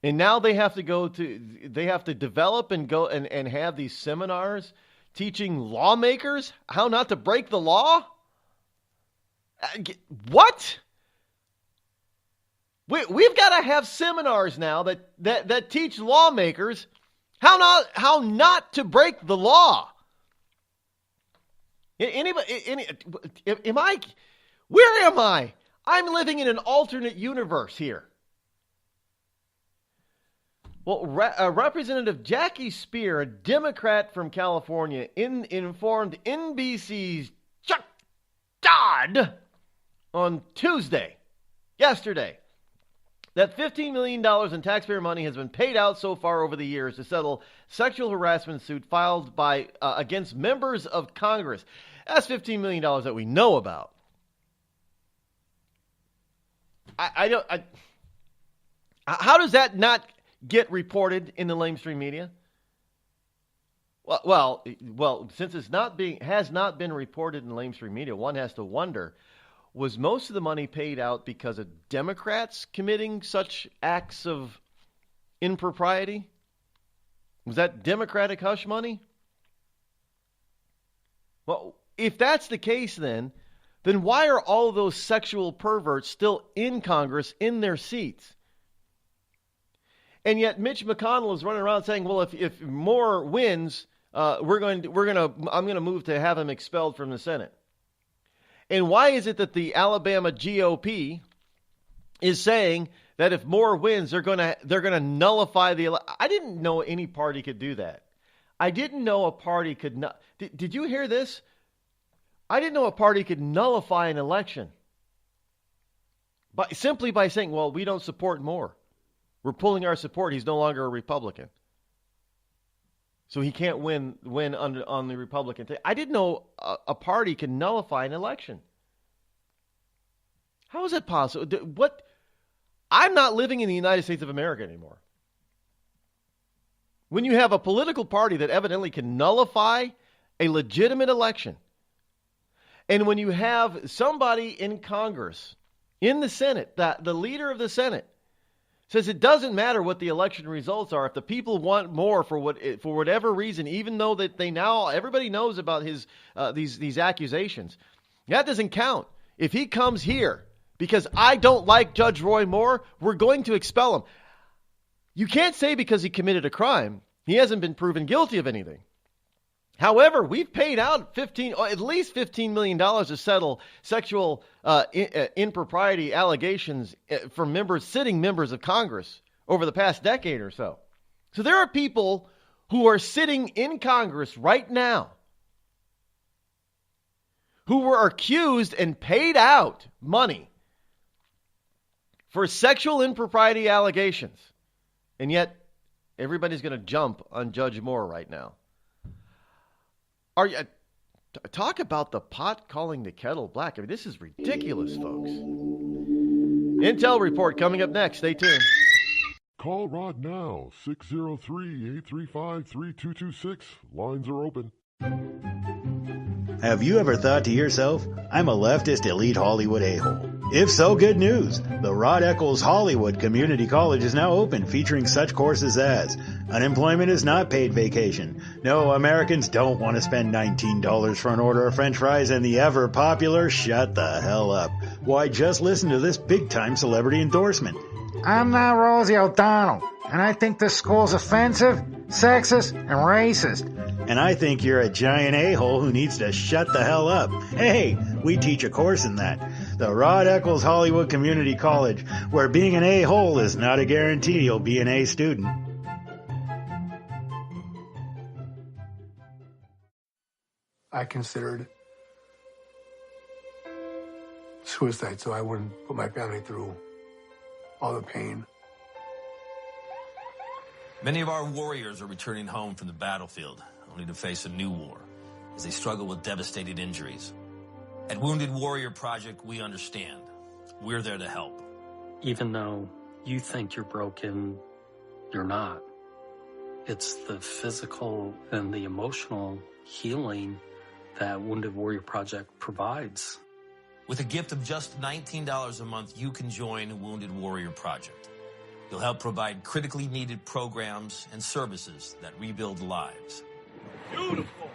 And now they have to develop and go and have these seminars teaching lawmakers how not to break the law? What? We've got to have seminars now that teach lawmakers how not to break the law. Where am I? I'm living in an alternate universe here. Well, Representative Jackie Spear, a Democrat from California, informed NBC's Chuck Todd on yesterday, that $15 million in taxpayer money has been paid out so far over the years to settle sexual harassment suit filed by against members of Congress. That's $15 million that we know about. How does that not get reported in the mainstream media? Well, since has not been reported in the mainstream media, one has to wonder, was most of the money paid out because of Democrats committing such acts of impropriety? Was that Democratic hush money? Well, if that's the case, then why are all of those sexual perverts still in Congress in their seats? And yet Mitch McConnell is running around saying, well, if Moore wins, I'm going to move to have him expelled from the Senate. And why is it that the Alabama GOP is saying that if Moore wins, they're going to nullify the election? I didn't know any party could do that. I didn't know a party could not. Did you hear this? I didn't know a party could nullify an election simply by saying, well, we don't support Moore. We're pulling our support. He's no longer a Republican. So he can't win on the Republican ticket. I didn't know a party could nullify an election. How is that possible? What? I'm not living in the United States of America anymore. When you have a political party that evidently can nullify a legitimate election, and when you have somebody in Congress, in the Senate, the leader of the Senate, says it doesn't matter what the election results are. If the people want more for whatever reason, even though that everybody knows about these accusations, that doesn't count. If he comes here because I don't like Judge Roy Moore, we're going to expel him. You can't say because he committed a crime, he hasn't been proven guilty of anything. However, we've paid out at least $15 million to settle sexual impropriety allegations from sitting members of Congress over the past decade or so. So there are people who are sitting in Congress right now who were accused and paid out money for sexual impropriety allegations. And yet, everybody's going to jump on Judge Moore right now. Talk about the pot calling the kettle black. I mean, this is ridiculous, folks. Intel report coming up next. Stay tuned. Call Rod now, 603-835-3226. Lines are open. Have you ever thought to yourself, I'm a leftist elite Hollywood a-hole? If so, good news. The Rod Eccles Hollywood Community College is now open, featuring such courses as unemployment is not paid vacation. No, Americans don't want to spend $19 for an order of French fries, and the ever popular shut the hell up. Why, just listen to this big-time celebrity endorsement. I'm not Rosie O'Donnell, and I think this school's offensive, sexist, and racist. And I think you're a giant a-hole who needs to shut the hell up. Hey, we teach a course in that. The Rod Eccles Hollywood Community College, where being an a-hole is not a guarantee you'll be an A student. I considered suicide so I wouldn't put my family through all the pain. Many of our warriors are returning home from the battlefield, only to face a new war as they struggle with devastating injuries. At Wounded Warrior Project, we understand. We're there to help. Even though you think you're broken, you're not. It's the physical and the emotional healing that Wounded Warrior Project provides. With a gift of just $19 a month, you can join Wounded Warrior Project. You'll help provide critically needed programs and services that rebuild lives. Beautiful.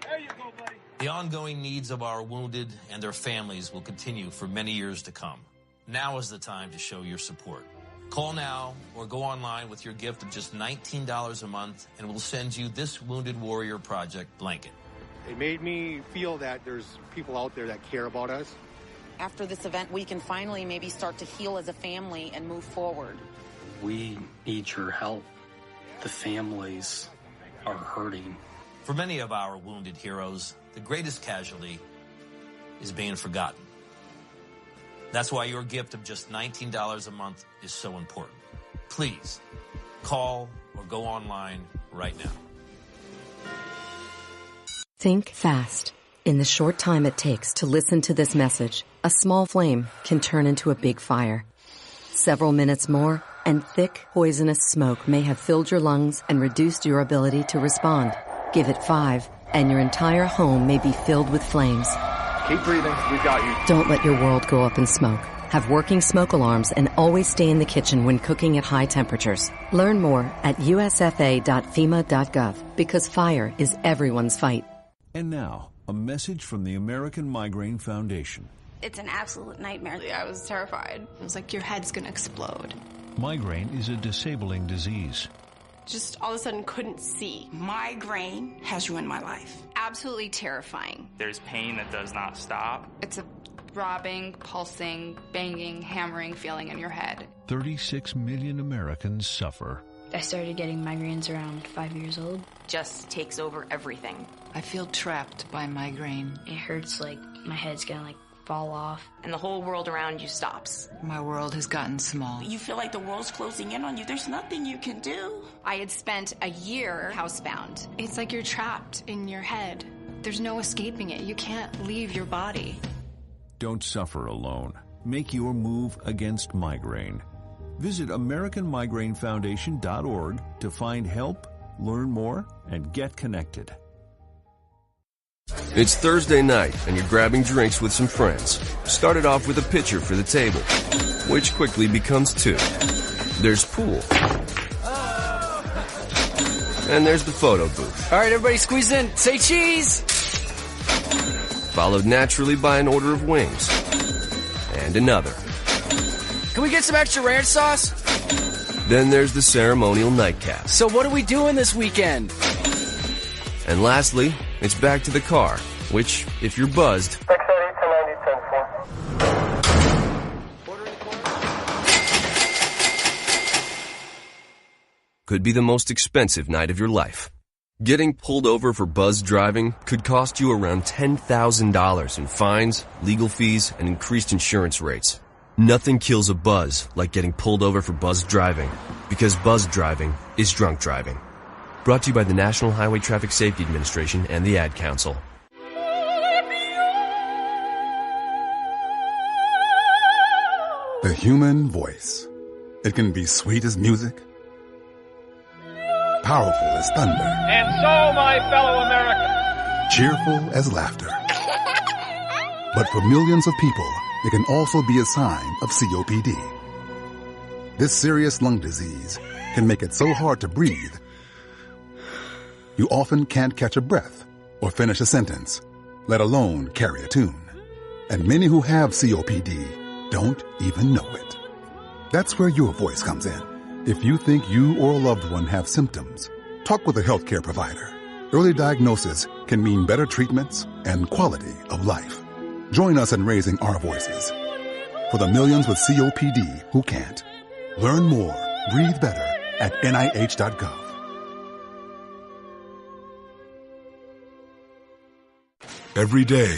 There you go, buddy. The ongoing needs of our wounded and their families will continue for many years to come. Now is the time to show your support. Call now or go online with your gift of just $19 a month, and we'll send you this Wounded Warrior Project blanket. It made me feel that there's people out there that care about us. After this event, we can finally maybe start to heal as a family and move forward. We need your help. The families are hurting. For many of our wounded heroes, the greatest casualty is being forgotten. That's why your gift of just $19 a month is so important. Please, call or go online right now. Think fast. In the short time it takes to listen to this message, a small flame can turn into a big fire. Several minutes more, and thick, poisonous smoke may have filled your lungs and reduced your ability to respond. Give it 5, and your entire home may be filled with flames. Keep breathing. We've got you. Don't let your world go up in smoke. Have working smoke alarms and always stay in the kitchen when cooking at high temperatures. Learn more at usfa.fema.gov, because fire is everyone's fight. And now, a message from the American Migraine Foundation. It's an absolute nightmare. I was terrified. It was like your head's gonna explode. Migraine is a disabling disease. Just all of a sudden couldn't see. Migraine has ruined my life. Absolutely terrifying. There's pain that does not stop. It's a throbbing, pulsing, banging, hammering feeling in your head. 36 million Americans suffer. I started getting migraines around 5 years old. Just takes over everything. I feel trapped by migraine. It hurts like my head's gonna fall off. And the whole world around you stops. My world has gotten small. You feel like the world's closing in on you. There's nothing you can do. I had spent a year housebound. It's like you're trapped in your head. There's no escaping it. You can't leave your body. Don't suffer alone. Make your move against migraine. Visit AmericanMigraineFoundation.org to find help, learn more, and get connected. It's Thursday night, and you're grabbing drinks with some friends. Started off with a pitcher for the table, which quickly becomes 2. There's pool. And there's the photo booth. All right, everybody squeeze in. Say cheese! Followed naturally by an order of wings. And another. Can we get some extra ranch sauce? Then there's the ceremonial nightcap. So what are we doing this weekend? And lastly, it's back to the car, which, if you're buzzed, could be the most expensive night of your life. Getting pulled over for buzz driving could cost you around $10,000 in fines, legal fees, and increased insurance rates. Nothing kills a buzz like getting pulled over for buzz driving, because buzz driving is drunk driving. Brought to you by the National Highway Traffic Safety Administration and the Ad Council. The human voice. It can be sweet as music, powerful as thunder, And so, my fellow Americans, cheerful as laughter. But for millions of people, it can also be a sign of COPD. This serious lung disease can make it so hard to breathe, you often can't catch a breath or finish a sentence, let alone carry a tune. And many who have COPD don't even know it. That's where your voice comes in. If you think you or a loved one have symptoms, talk with a healthcare provider. Early diagnosis can mean better treatments and quality of life. Join us in raising our voices for the millions with COPD who can't. Learn more, breathe better at NIH.gov. Every day,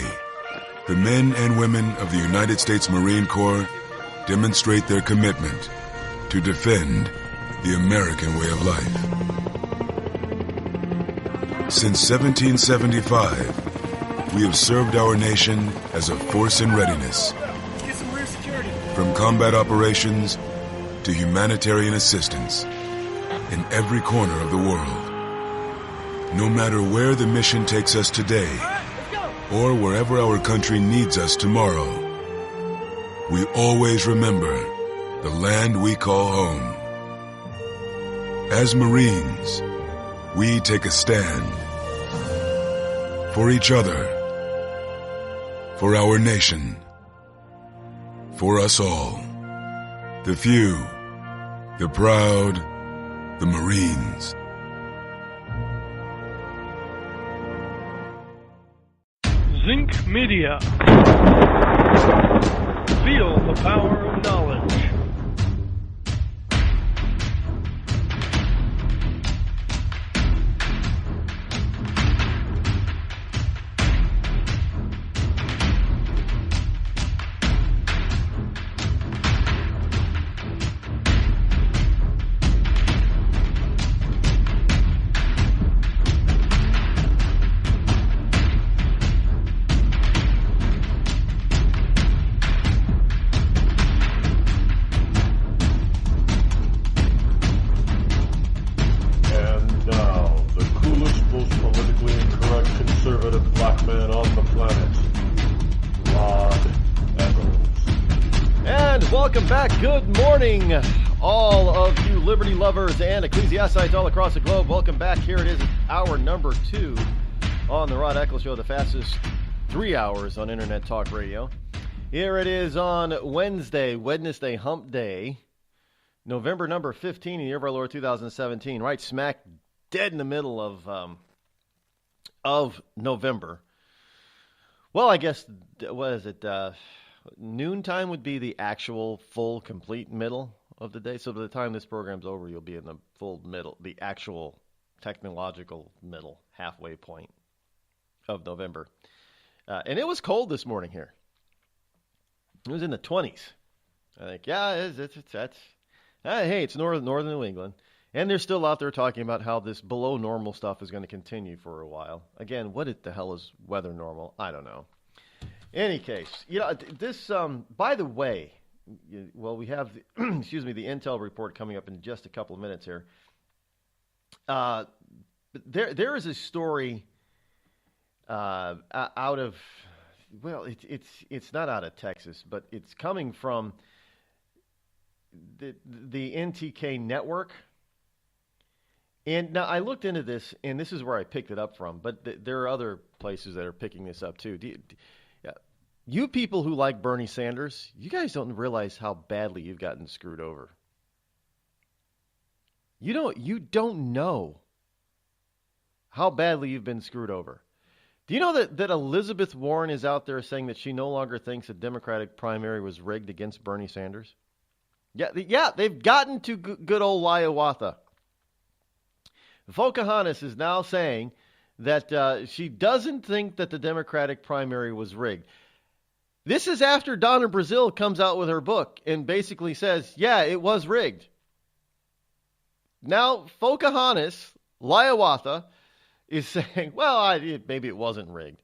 the men and women of the United States Marine Corps demonstrate their commitment to defend the American way of life. Since 1775, we have served our nation as a force in readiness. From combat operations to humanitarian assistance in every corner of the world. No matter where the mission takes us today, or wherever our country needs us tomorrow, we always remember the land we call home. As Marines, we take a stand for each other, for our nation, for us all, the few, the proud, the Marines. Zinc Media. Feel the power of knowledge. Good morning, all of you liberty lovers and ecclesiastics all across the globe. Welcome back. Here it is, hour number 2 on the Rod Eccles Show, the fastest 3 hours on Internet Talk Radio. Here it is on Wednesday Hump Day, November number 15 in the year of our Lord 2017, right smack dead in the middle of November. Well, I guess, what is it, noontime would be the actual full complete middle of the day. So by the time this program's over, you'll be in the full middle, the actual technological middle, halfway point of November. And it was cold this morning here. It was in the 20s. I think, yeah, hey, it's northern New England. And they're still out there talking about how this below normal stuff is going to continue for a while. Again, what the hell is weather normal? I don't know. Any case, this, by the way, well, we have, the Intel report coming up in just a couple of minutes here. There is a story out of, well, it's not out of Texas, but it's coming from the NTK network. And now I looked into this, and this is where I picked it up from, but there are other places that are picking this up too. You people who like Bernie Sanders, you guys don't realize how badly you've gotten screwed over. You don't know how badly you've been screwed over. Do you know that Elizabeth Warren is out there saying that she no longer thinks the Democratic primary was rigged against Bernie Sanders? Yeah, they've gotten to good old Hiawatha. Pocahontas is now saying that she doesn't think that the Democratic primary was rigged. This is after Donna Brazile comes out with her book and basically says, yeah, it was rigged. Now, Pocahontas, Hiawatha, is saying, well, maybe it wasn't rigged.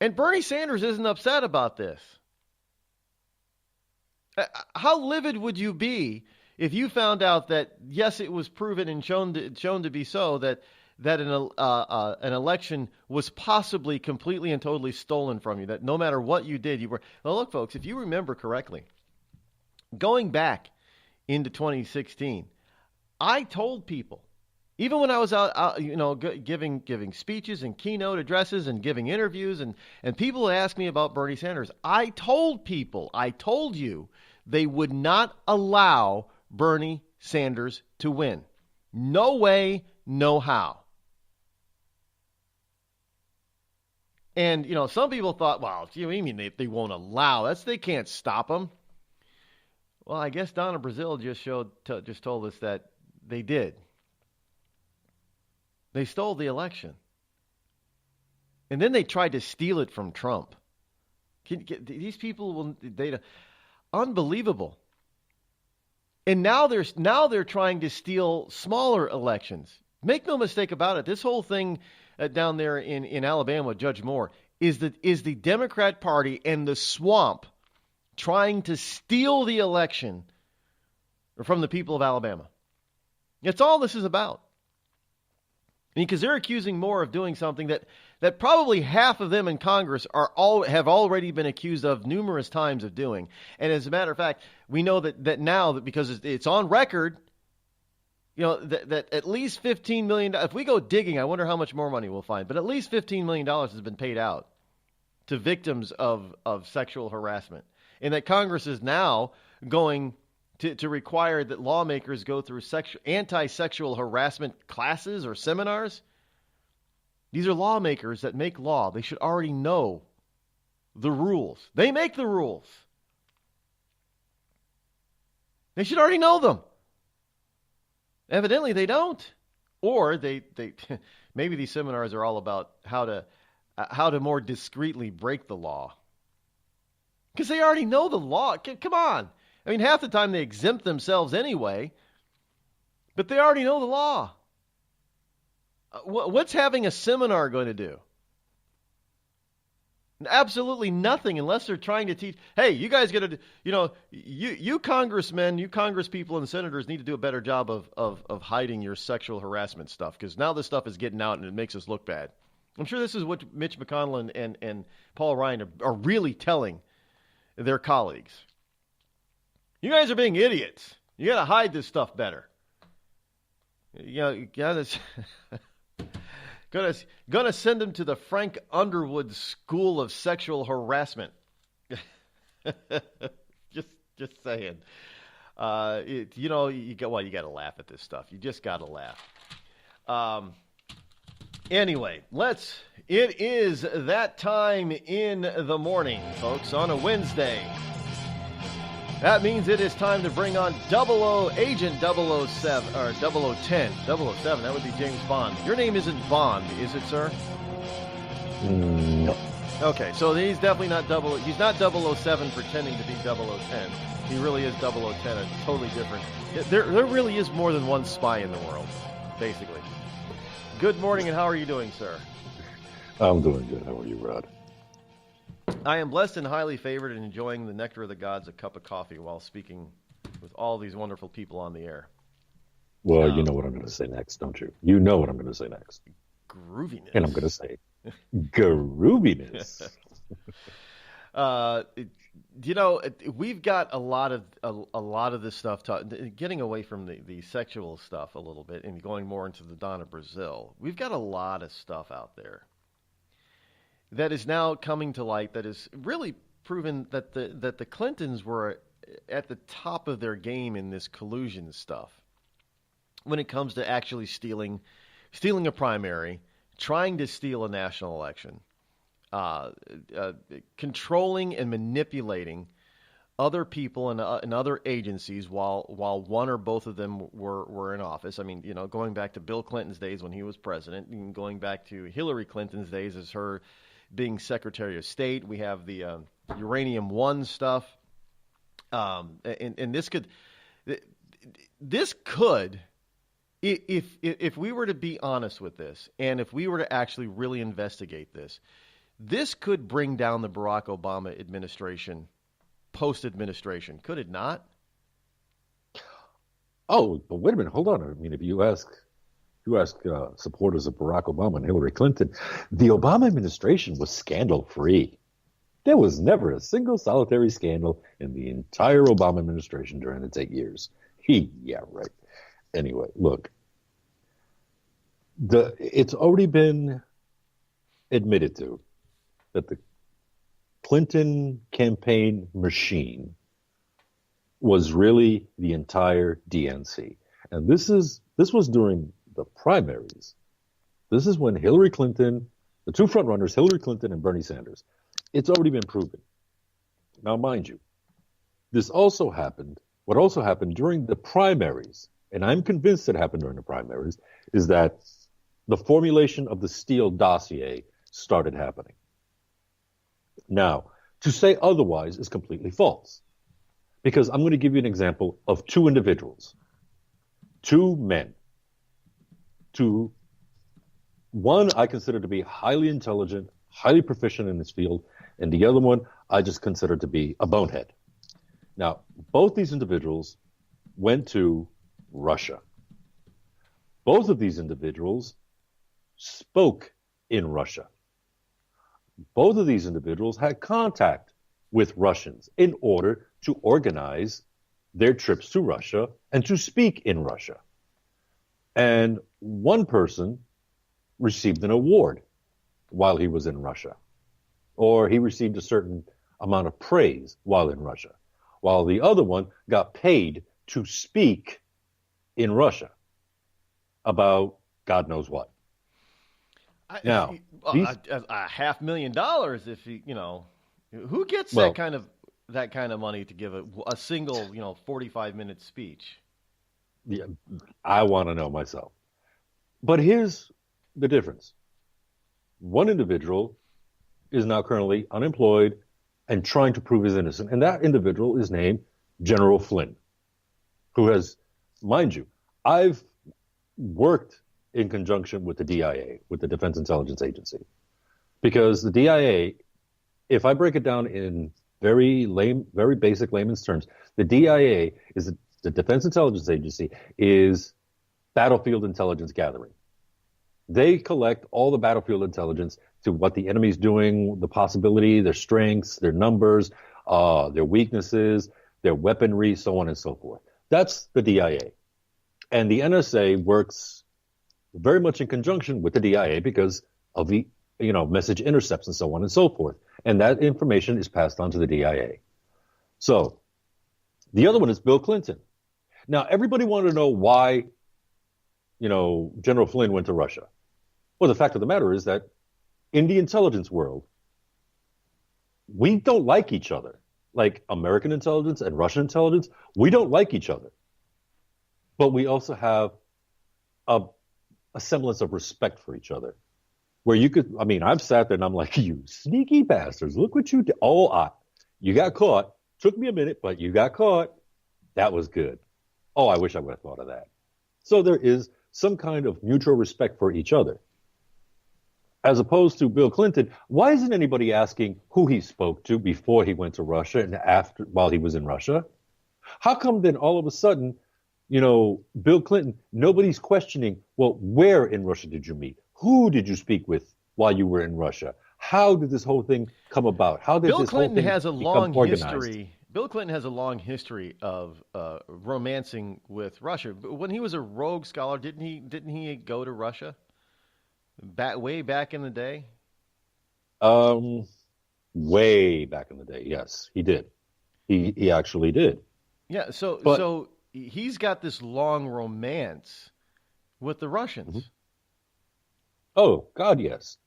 And Bernie Sanders isn't upset about this. How livid would you be if you found out that, yes, it was proven and shown to be so, that an election was possibly completely and totally stolen from you, that no matter what you did, you were... Now, look, folks, if you remember correctly, going back into 2016, I told people, even when I was out giving speeches and keynote addresses and giving interviews, and people would ask me about Bernie Sanders, I told you, they would not allow Bernie Sanders to win. No way, no how. And, some people thought, well, you mean they won't allow? They can't stop him. Well, I guess Donna Brazile just told us that they did. They stole the election. And then they tried to steal it from Trump. These people unbelievable. And now they're trying to steal smaller elections. Make no mistake about it. This whole thing down there in Alabama, Judge Moore, is the Democrat Party and the swamp trying to steal the election from the people of Alabama. That's all this is about. Because they're accusing Moore of doing something that probably half of them in Congress have already been accused of numerous times of doing. And as a matter of fact, we know that now that because it's on record, that at least $15 million. If we go digging, I wonder how much more money we'll find. But at least $15 million has been paid out to victims of sexual harassment, and that Congress is now going to require that lawmakers go through anti-sexual harassment classes or seminars. These are lawmakers that make law. They should already know the rules. They make the rules. They should already know them. Evidently, they don't. Or they maybe these seminars are all about how to more discreetly break the law. Because they already know the law. Come on. I mean, half the time they exempt themselves anyway, but they already know the law. What's having a seminar going to do? Absolutely nothing, unless they're trying to teach. Hey, you guys got to, you congressmen, you congresspeople and senators need to do a better job of hiding your sexual harassment stuff, because now this stuff is getting out and it makes us look bad. I'm sure this is what Mitch McConnell and Paul Ryan are really telling their colleagues. You guys are being idiots. You got to hide this stuff better. You got to gonna send them to the Frank Underwood School of Sexual Harassment. just saying. You got to laugh at this stuff. You just got to laugh. Anyway, it is that time in the morning, folks, on a Wednesday. That means it is time to bring on Agent 007, or 0010. 007, that would be James Bond. Your name isn't Bond, is it, sir? No. Okay, so he's definitely not he's not 007 pretending to be 0010. He really is 0010, a totally different. There really is more than one spy in the world, basically. Good morning, and how are you doing, sir? I'm doing good. How are you, Rod? I am blessed and highly favored and enjoying the nectar of the gods, a cup of coffee, while speaking with all these wonderful people on the air. Well, you know what I'm going to say next, don't you? You know what I'm going to say next. Grooviness. And I'm going to say grooviness. We've got a lot of this stuff, getting away from the sexual stuff a little bit and going more into the Dawn of Brazil. We've got a lot of stuff out there that is now coming to light, that is really proven that the Clintons were at the top of their game in this collusion stuff when it comes to actually stealing a primary, trying to steal a national election, controlling and manipulating other people and other agencies while one or both of them were in office. I mean, going back to Bill Clinton's days when he was president, and going back to Hillary Clinton's days as her being Secretary of State. We have the Uranium One stuff, and this could, if we were to be honest with this, and if we were to actually really investigate this could bring down the Barack Obama administration, post-administration. Could it not? Oh, but wait a minute. Hold on. I mean, if you ask supporters of Barack Obama and Hillary Clinton, the Obama administration was scandal-free. There was never a single solitary scandal in the entire Obama administration during its 8 years. Yeah, right. Anyway, look, it's already been admitted to that the Clinton campaign machine was really the entire DNC. And this was during the primaries. This is when Hillary Clinton, the two frontrunners, Hillary Clinton and Bernie Sanders, it's already been proven. Now, mind you, what also happened during the primaries, and I'm convinced it happened during the primaries, is that the formulation of the Steele dossier started happening. Now, to say otherwise is completely false, because I'm going to give you an example of two individuals, two men. One I consider to be highly intelligent, highly proficient in his field, and the other one I just consider to be a bonehead. Now, both these individuals went to Russia. Both of these individuals spoke in Russia. both of these individuals had contact with Russians in order to organize their trips to Russia and to speak in Russia. And one person received an award while he was in Russia, or he received a certain amount of praise while in Russia, while the other one got paid to speak in Russia about God knows what. Now, $500,000 if he, who gets that kind of money to give a single, 45-minute speech? Yeah, I want to know myself. But here's the difference. One individual is now currently unemployed and trying to prove his innocence, and that individual is named General Flynn, who has, mind you, I've worked in conjunction with the DIA, with the Defense Intelligence Agency, because the DIA, if I break it down in very basic layman's terms, the DIA is the Defense Intelligence Agency is battlefield intelligence gathering. They collect all the battlefield intelligence to what the enemy's doing, the possibility, their strengths, their numbers, their weaknesses, their weaponry, so on and so forth. That's the DIA. And the NSA works very much in conjunction with the DIA because of the, message intercepts and so on and so forth. And that information is passed on to the DIA. So the other one is Bill Clinton. Now, everybody wanted to know why, General Flynn went to Russia. Well, the fact of the matter is that in the intelligence world, we don't like each other. Like American intelligence and Russian intelligence, we don't like each other. But we also have a semblance of respect for each other. Where you could, I've sat there and I'm like, you sneaky bastards, look what you did. Oh, you got caught. Took me a minute, but you got caught. That was good. Oh, I wish I would have thought of that. So there is some kind of mutual respect for each other. As opposed to Bill Clinton, why isn't anybody asking who he spoke to before he went to Russia and after, while he was in Russia? How come then all of a sudden, Bill Clinton, nobody's questioning, well, where in Russia did you meet? Who did you speak with while you were in Russia? How did this whole thing come about? How did Bill this Clinton whole thing has a become long organized? history. Bill Clinton has a long history of romancing with Russia. When he was a rogue scholar, didn't he go to Russia? Way back in the day? Way back in the day, yes, he did. He actually did. Yeah, so he's got this long romance with the Russians. Mm-hmm. Oh, God, yes.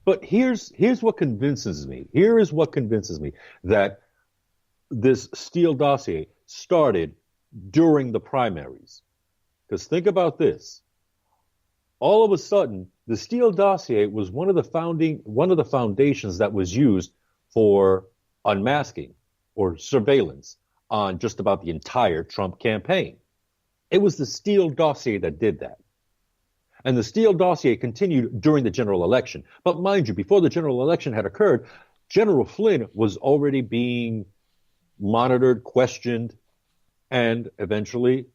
But here's what convinces me. Here is what convinces me that this Steele dossier started during the primaries. Because think about this. All of a sudden, the Steele dossier was one of the foundations that was used for unmasking or surveillance on just about the entire Trump campaign. It was the Steele dossier that did that. And the Steele dossier continued during the general election. But mind you, before the general election had occurred, General Flynn was already being monitored, questioned, and eventually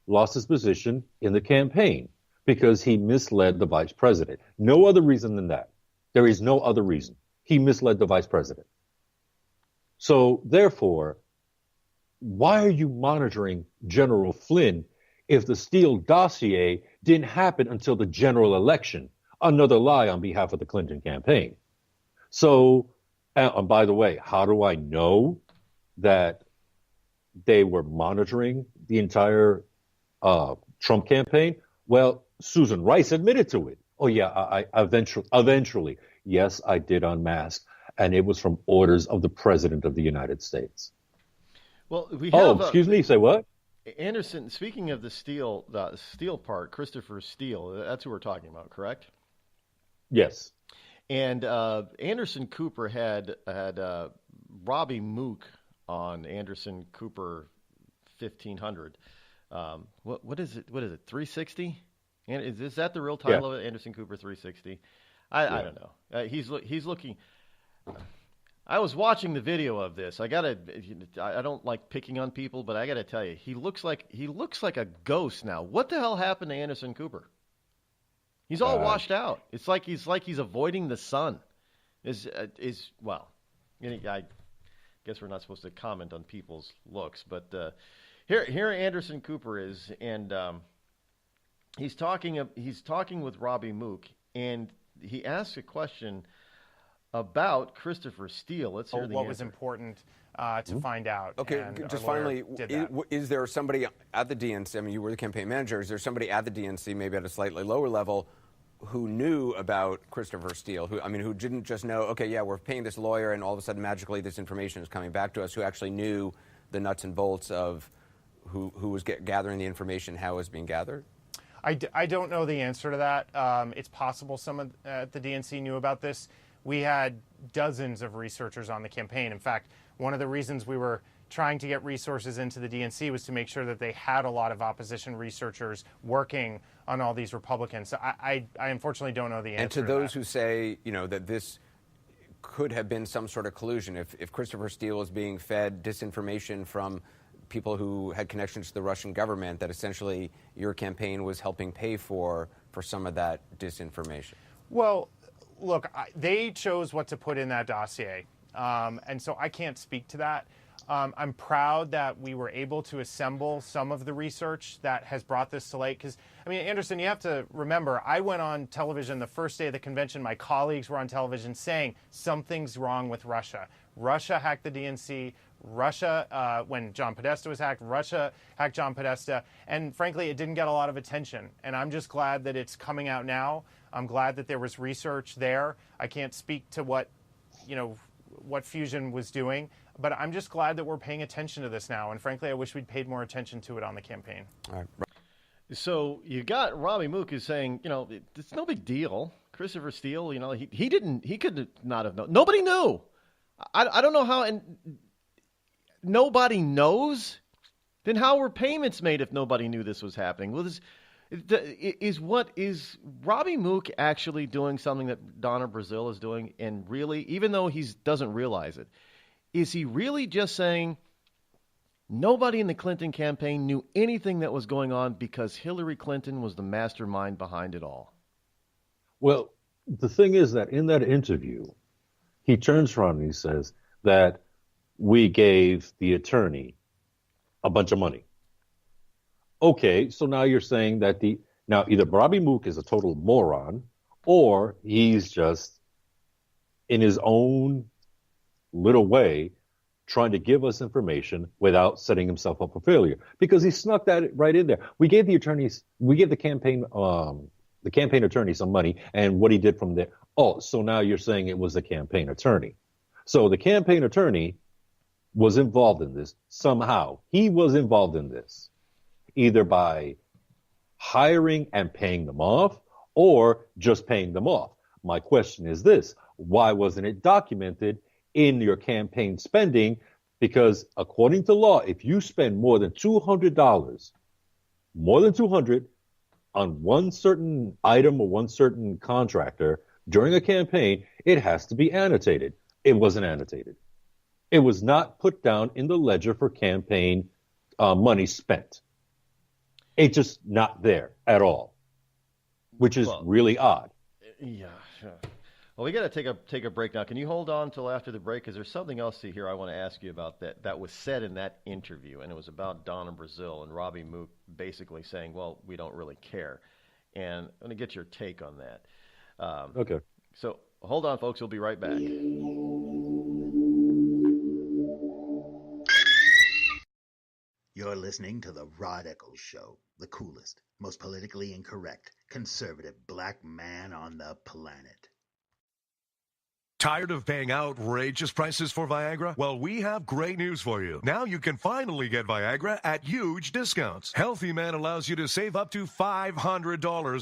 lost his position in the campaign because he misled the vice president. No other reason than that. There is no other reason. He misled the vice president. So therefore, why are you monitoring General Flynn if the Steele dossier didn't happen until the general election? Another lie on behalf of the Clinton campaign. So, and by the way, how do I know that they were monitoring the entire Trump campaign? Well, Susan Rice admitted to it. Oh yeah, I eventually, yes, I did unmask, and it was from orders of the President of the United States. Well, we have. Excuse me. Say what? Anderson. Speaking of the Steele part, Christopher Steele. That's who we're talking about, correct? Yes. And Anderson Cooper had Robbie Mook on Anderson Cooper 1500. What is it? What is it? 360? And is that the real title of it? Anderson Cooper 360. I don't know. He's looking. I was watching the video of this. I don't like picking on people, but I gotta tell you, he looks like a ghost now. What the hell happened to Anderson Cooper? He's all washed out. It's like he's avoiding the sun. is well, I guess we're not supposed to comment on people's looks, but here Anderson Cooper is, and he's talking with Robbie Mook, and he asks a question about Christopher Steele. Let's hear the what answer. Was important to find out. Okay, just finally, is there somebody at the DNC, I mean, you were the campaign manager, is there somebody at the DNC, maybe at a slightly lower level, who knew about Christopher Steele, who didn't just know, okay, yeah, we're paying this lawyer and all of a sudden magically this information is coming back to us, who actually knew the nuts and bolts of who was gathering the information, how it was being gathered? I don't know the answer to that. It's possible someone at the DNC knew about this. We had dozens of researchers on the campaign. In fact, one of the reasons we were trying to get resources into the DNC was to make sure that they had a lot of opposition researchers working on all these Republicans. So I unfortunately don't know the answer. And to those who say, that this could have been some sort of collusion, if Christopher Steele is being fed disinformation from people who had connections to the Russian government, that essentially your campaign was helping pay for some of that disinformation. Well, look, they chose what to put in that dossier, and so I can't speak to that. I'm proud that we were able to assemble some of the research that has brought this to light. Because, Anderson, you have to remember, I went on television the first day of the convention. My colleagues were on television saying something's wrong with Russia. Russia hacked the DNC. Russia, when John Podesta was hacked, Russia hacked John Podesta. And frankly, it didn't get a lot of attention. And I'm just glad that it's coming out now. I'm glad that there was research there. I can't speak to what Fusion was doing, but I'm just glad that we're paying attention to this now. And frankly, I wish we'd paid more attention to it on the campaign. All right. So you got Robbie Mook who's saying, it's no big deal. Christopher Steele, he could not have known. Nobody knew. I don't know how, and nobody knows. Then how were payments made if nobody knew this was happening? Well, is Robbie Mook actually doing something that Donna Brazile is doing? And really, even though he doesn't realize it, is he really just saying nobody in the Clinton campaign knew anything that was going on because Hillary Clinton was the mastermind behind it all? Well, the thing is that in that interview, he turns around and he says that we gave the attorney a bunch of money. Okay, so now you're saying that either Robbie Mook is a total moron or he's just in his own little way trying to give us information without setting himself up for failure, because he snuck that right in there. We gave the campaign attorney some money, and what he did from there. Oh, so now you're saying it was the campaign attorney. So the campaign attorney was involved in this somehow. He was involved in this, either by hiring and paying them off or just paying them off. My question is this: why wasn't it documented in your campaign spending? Because according to law, if you spend more than $200 on one certain item or one certain contractor during a campaign, it has to be annotated. It wasn't annotated. It was not put down in the ledger for campaign money spent. It's just not there at all, which is really odd. Yeah, sure. Well, we got to take a break now. Can you hold on till after the break? Because there's something else here I want to ask you about that was said in that interview, and it was about Donna Brazile and Robbie Mook basically saying, well, we don't really care. And I'm going to get your take on that. Okay. So hold on, folks. We'll be right back. You're listening to the Rod Eccles Show, the coolest, most politically incorrect, conservative black man on the planet. Tired of paying outrageous prices for Viagra? Well, we have great news for you. Now you can finally get Viagra at huge discounts. Healthy Man allows you to save up to $500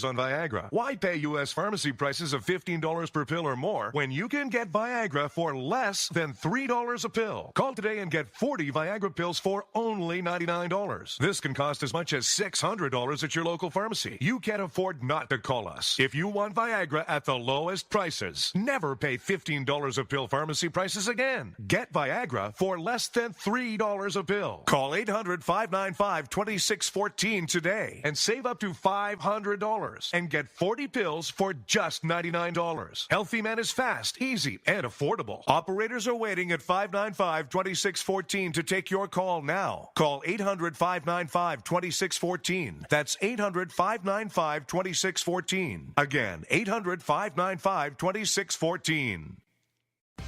on Viagra. Why pay U.S. pharmacy prices of $15 per pill or more when you can get Viagra for less than $3 a pill? Call today and get 40 Viagra pills for only $99. This can cost as much as $600 at your local pharmacy. You can't afford not to call us. If you want Viagra at the lowest prices, never pay $15 $15 a pill pharmacy prices again. Get Viagra for less than $3 a pill. Call 800-595-2614 today and save up to $500 and get 40 pills for just $99. Healthy Man is fast, easy, and affordable. Operators are waiting at 595-2614 to take your call now. Call 800-595-2614. That's 800-595-2614. Again, 800-595-2614.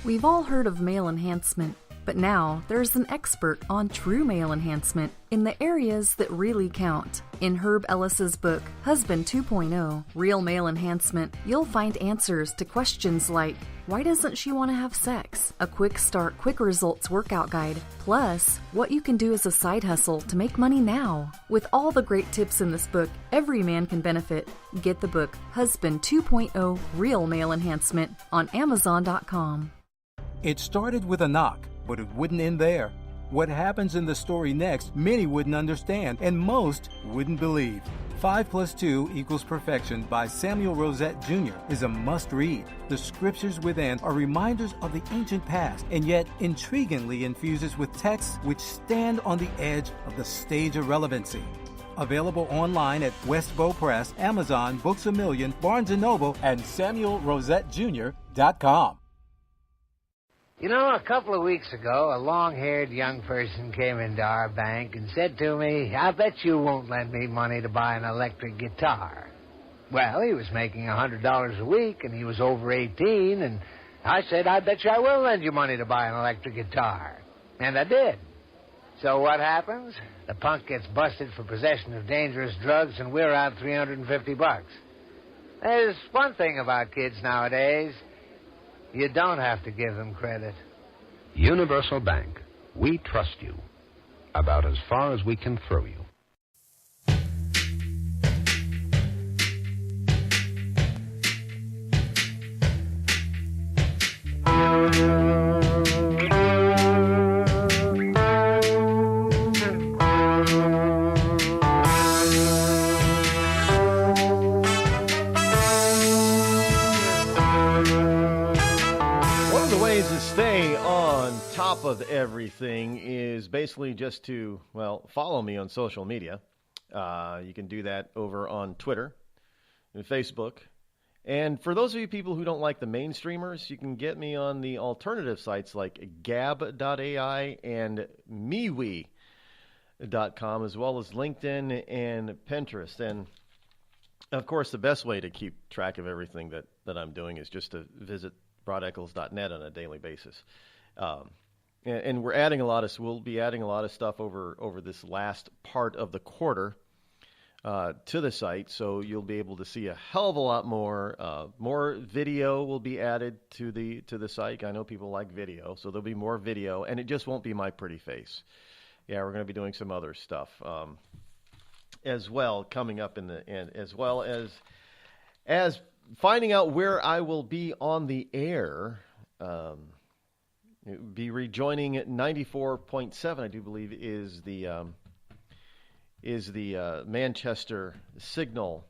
We've all heard of male enhancement, but now there's an expert on true male enhancement in the areas that really count. In Herb Ellis's book, Husband 2.0, Real Male Enhancement, you'll find answers to questions like, why doesn't she want to have sex? A quick start, quick results workout guide. Plus, what you can do as a side hustle to make money now. With all the great tips in this book, every man can benefit. Get the book, Husband 2.0, Real Male Enhancement, on Amazon.com. It started with a knock, but it wouldn't end there. What happens in the story next, many wouldn't understand, and most wouldn't believe. 5 + 2 = Perfection by Samuel Rosette Jr. is a must-read. The scriptures within are reminders of the ancient past, and yet intriguingly infuses with texts which stand on the edge of the stage of relevancy. Available online at Westbow Press, Amazon, Books A Million, Barnes & Noble, and SamuelRosetteJr.com. You know, a couple of weeks ago, a long-haired young person came into our bank and said to me, I bet you won't lend me money to buy an electric guitar. Well, he was making $100 a week, and he was over 18, and I said, I bet you I will lend you money to buy an electric guitar. And I did. So what happens? The punk gets busted for possession of dangerous drugs, and we're out $350. There's one thing about kids nowadays. You don't have to give them credit. Universal Bank. We trust you. About as far as we can throw you. Of everything is basically just to, well, follow me on social media. You can do that over on Twitter and Facebook. And for those of you people who don't like the mainstreamers, you can get me on the alternative sites like gab.ai and MeWe.com, as well as LinkedIn and Pinterest. And, of course, the best way to keep track of everything that I'm doing is just to visit rodeccles.net on a daily basis. And we're adding we'll be adding a lot of stuff over this last part of the quarter to the site, so you'll be able to see a hell of a lot more. More video will be added to the site. I know people like video, so there'll be more video, and it just won't be my pretty face. Yeah, we're going to be doing some other stuff as well coming up in the end, as well as finding out where I will be on the air. Be rejoining at 94.7, I do believe, is the Manchester signal,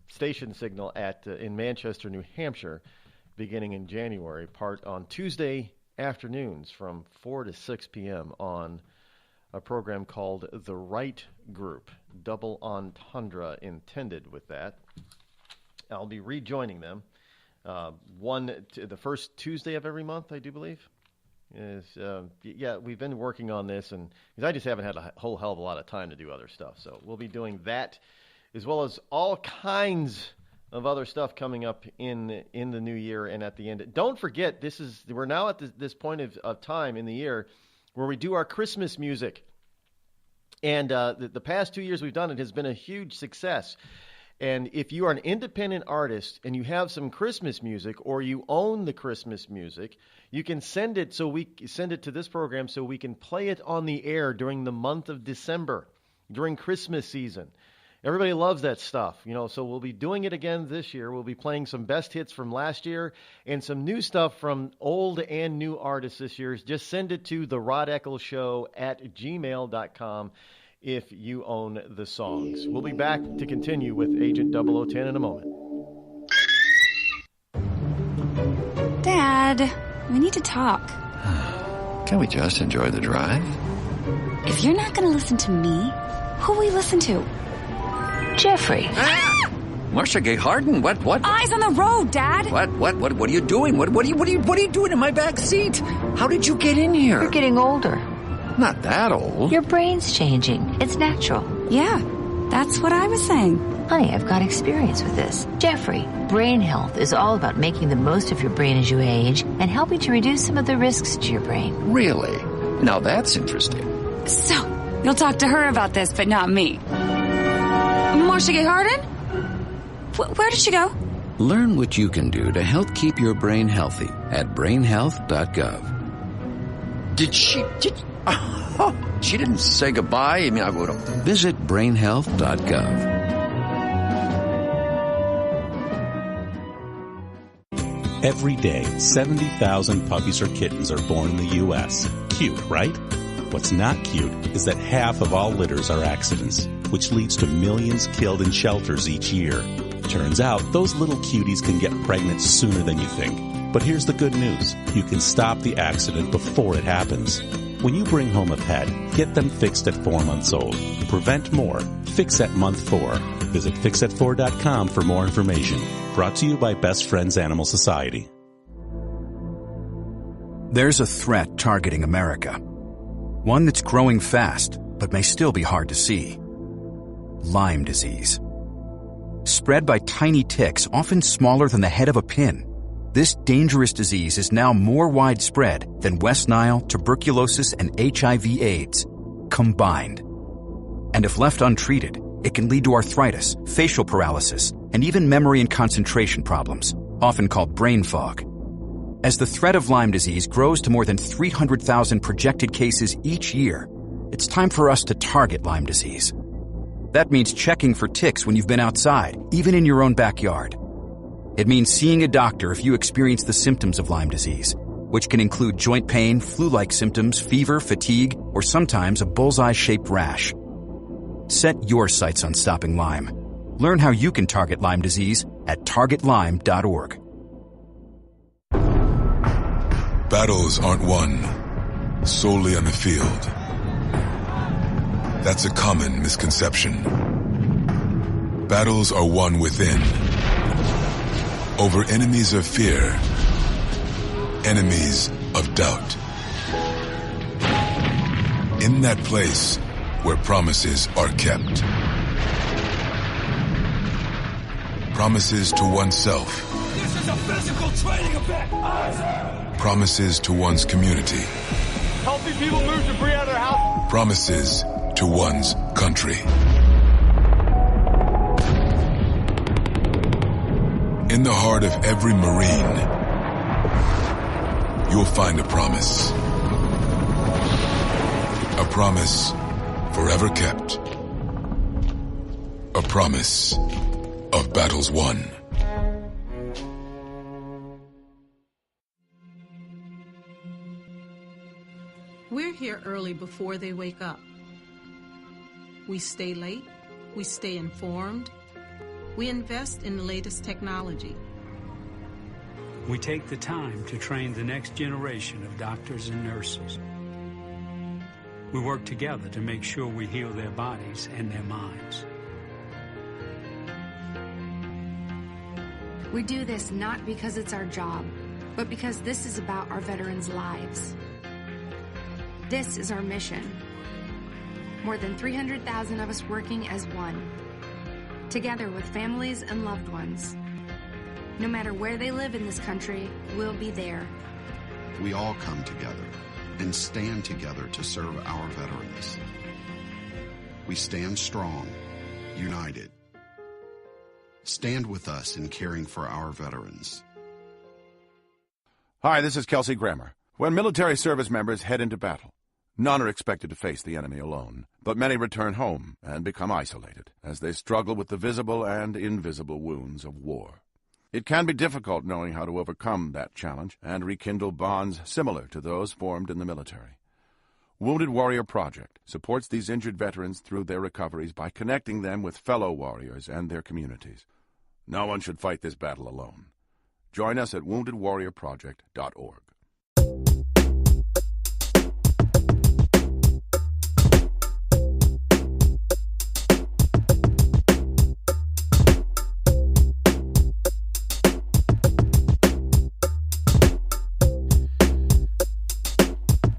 station signal in Manchester, New Hampshire, beginning in January. Part on Tuesday afternoons from 4 to 6 p.m. on a program called The Right Group. Double entendre intended with that. I'll be rejoining them. The first Tuesday of every month, I do believe. We've been working on this, and because I just haven't had a whole hell of a lot of time to do other stuff. So we'll be doing that, as well as all kinds of other stuff coming up in the new year and at the end. Don't forget, we're now at this point of time in the year where we do our Christmas music, and the past 2 years we've done it has been a huge success. And if you are an independent artist and you have some Christmas music, or you own the Christmas music, you can send it to this program so we can play it on the air during the month of December, during Christmas season. Everybody loves that stuff, so we'll be doing it again this year. We'll be playing some best hits from last year and some new stuff from old and new artists this year. Just send it to the Rod Eccles Show at gmail.com. if you own the songs. We'll be back to continue with Agent 0010 in a moment. Dad, we need to talk. Can we just enjoy the drive? If you're not going to listen to me, who will we listen to? Jeffrey. Marcia Gay Harden, what? Eyes on the road, Dad. What are you doing? What are you doing in my back seat? How did you get in here? You're getting older. Not that old. Your brain's changing. It's natural. Yeah, that's what I was saying. Honey, I've got experience with this. Jeffrey, brain health is all about making the most of your brain as you age and helping to reduce some of the risks to your brain. Really? Now that's interesting. So, you'll talk to her about this, but not me. Marcia Gay Harden? Where did she go? Learn what you can do to help keep your brain healthy at brainhealth.gov. She didn't say goodbye? I mean, I would have. Visit brainhealth.gov. Every day, 70,000 puppies or kittens are born in the U.S. Cute, right? What's not cute is that half of all litters are accidents, which leads to millions killed in shelters each year. Turns out, those little cuties can get pregnant sooner than you think. But here's the good news. You can stop the accident before it happens. When you bring home a pet, get them fixed at 4 months old. Prevent more. Fix at month 4. Visit fixat4.com for more information. Brought to you by Best Friends Animal Society. There's a threat targeting America. One that's growing fast, but may still be hard to see. Lyme disease. Spread by tiny ticks, often smaller than the head of a pin. This dangerous disease is now more widespread than West Nile, tuberculosis, and HIV/AIDS combined. And if left untreated, it can lead to arthritis, facial paralysis, and even memory and concentration problems, often called brain fog. As the threat of Lyme disease grows to more than 300,000 projected cases each year, it's time for us to target Lyme disease. That means checking for ticks when you've been outside, even in your own backyard. It means seeing a doctor if you experience the symptoms of Lyme disease, which can include joint pain, flu-like symptoms, fever, fatigue, or sometimes a bullseye-shaped rash. Set your sights on stopping Lyme. Learn how you can target Lyme disease at targetlyme.org. Battles aren't won solely on the field. That's a common misconception. Battles are won within, over enemies of fear, enemies of doubt. In that place where promises are kept. Promises to oneself. This is a physical training event! Promises to one's community. Healthy people move debris out of their house. Promises to one's country. In the heart of every Marine, you'll find a promise. A promise forever kept. A promise of battles won. We're here early before they wake up. We stay late, we stay informed, we invest in the latest technology. We take the time to train the next generation of doctors and nurses. We work together to make sure we heal their bodies and their minds. We do this not because it's our job, but because this is about our veterans' lives. This is our mission. More than 300,000 of us working as one, together with families and loved ones. No matter where they live in this country, we'll be there. We all come together and stand together to serve our veterans. We stand strong, united. Stand with us in caring for our veterans. Hi, this is Kelsey Grammer. When military service members head into battle, none are expected to face the enemy alone, but many return home and become isolated as they struggle with the visible and invisible wounds of war. It can be difficult knowing how to overcome that challenge and rekindle bonds similar to those formed in the military. Wounded Warrior Project supports these injured veterans through their recoveries by connecting them with fellow warriors and their communities. No one should fight this battle alone. Join us at woundedwarriorproject.org.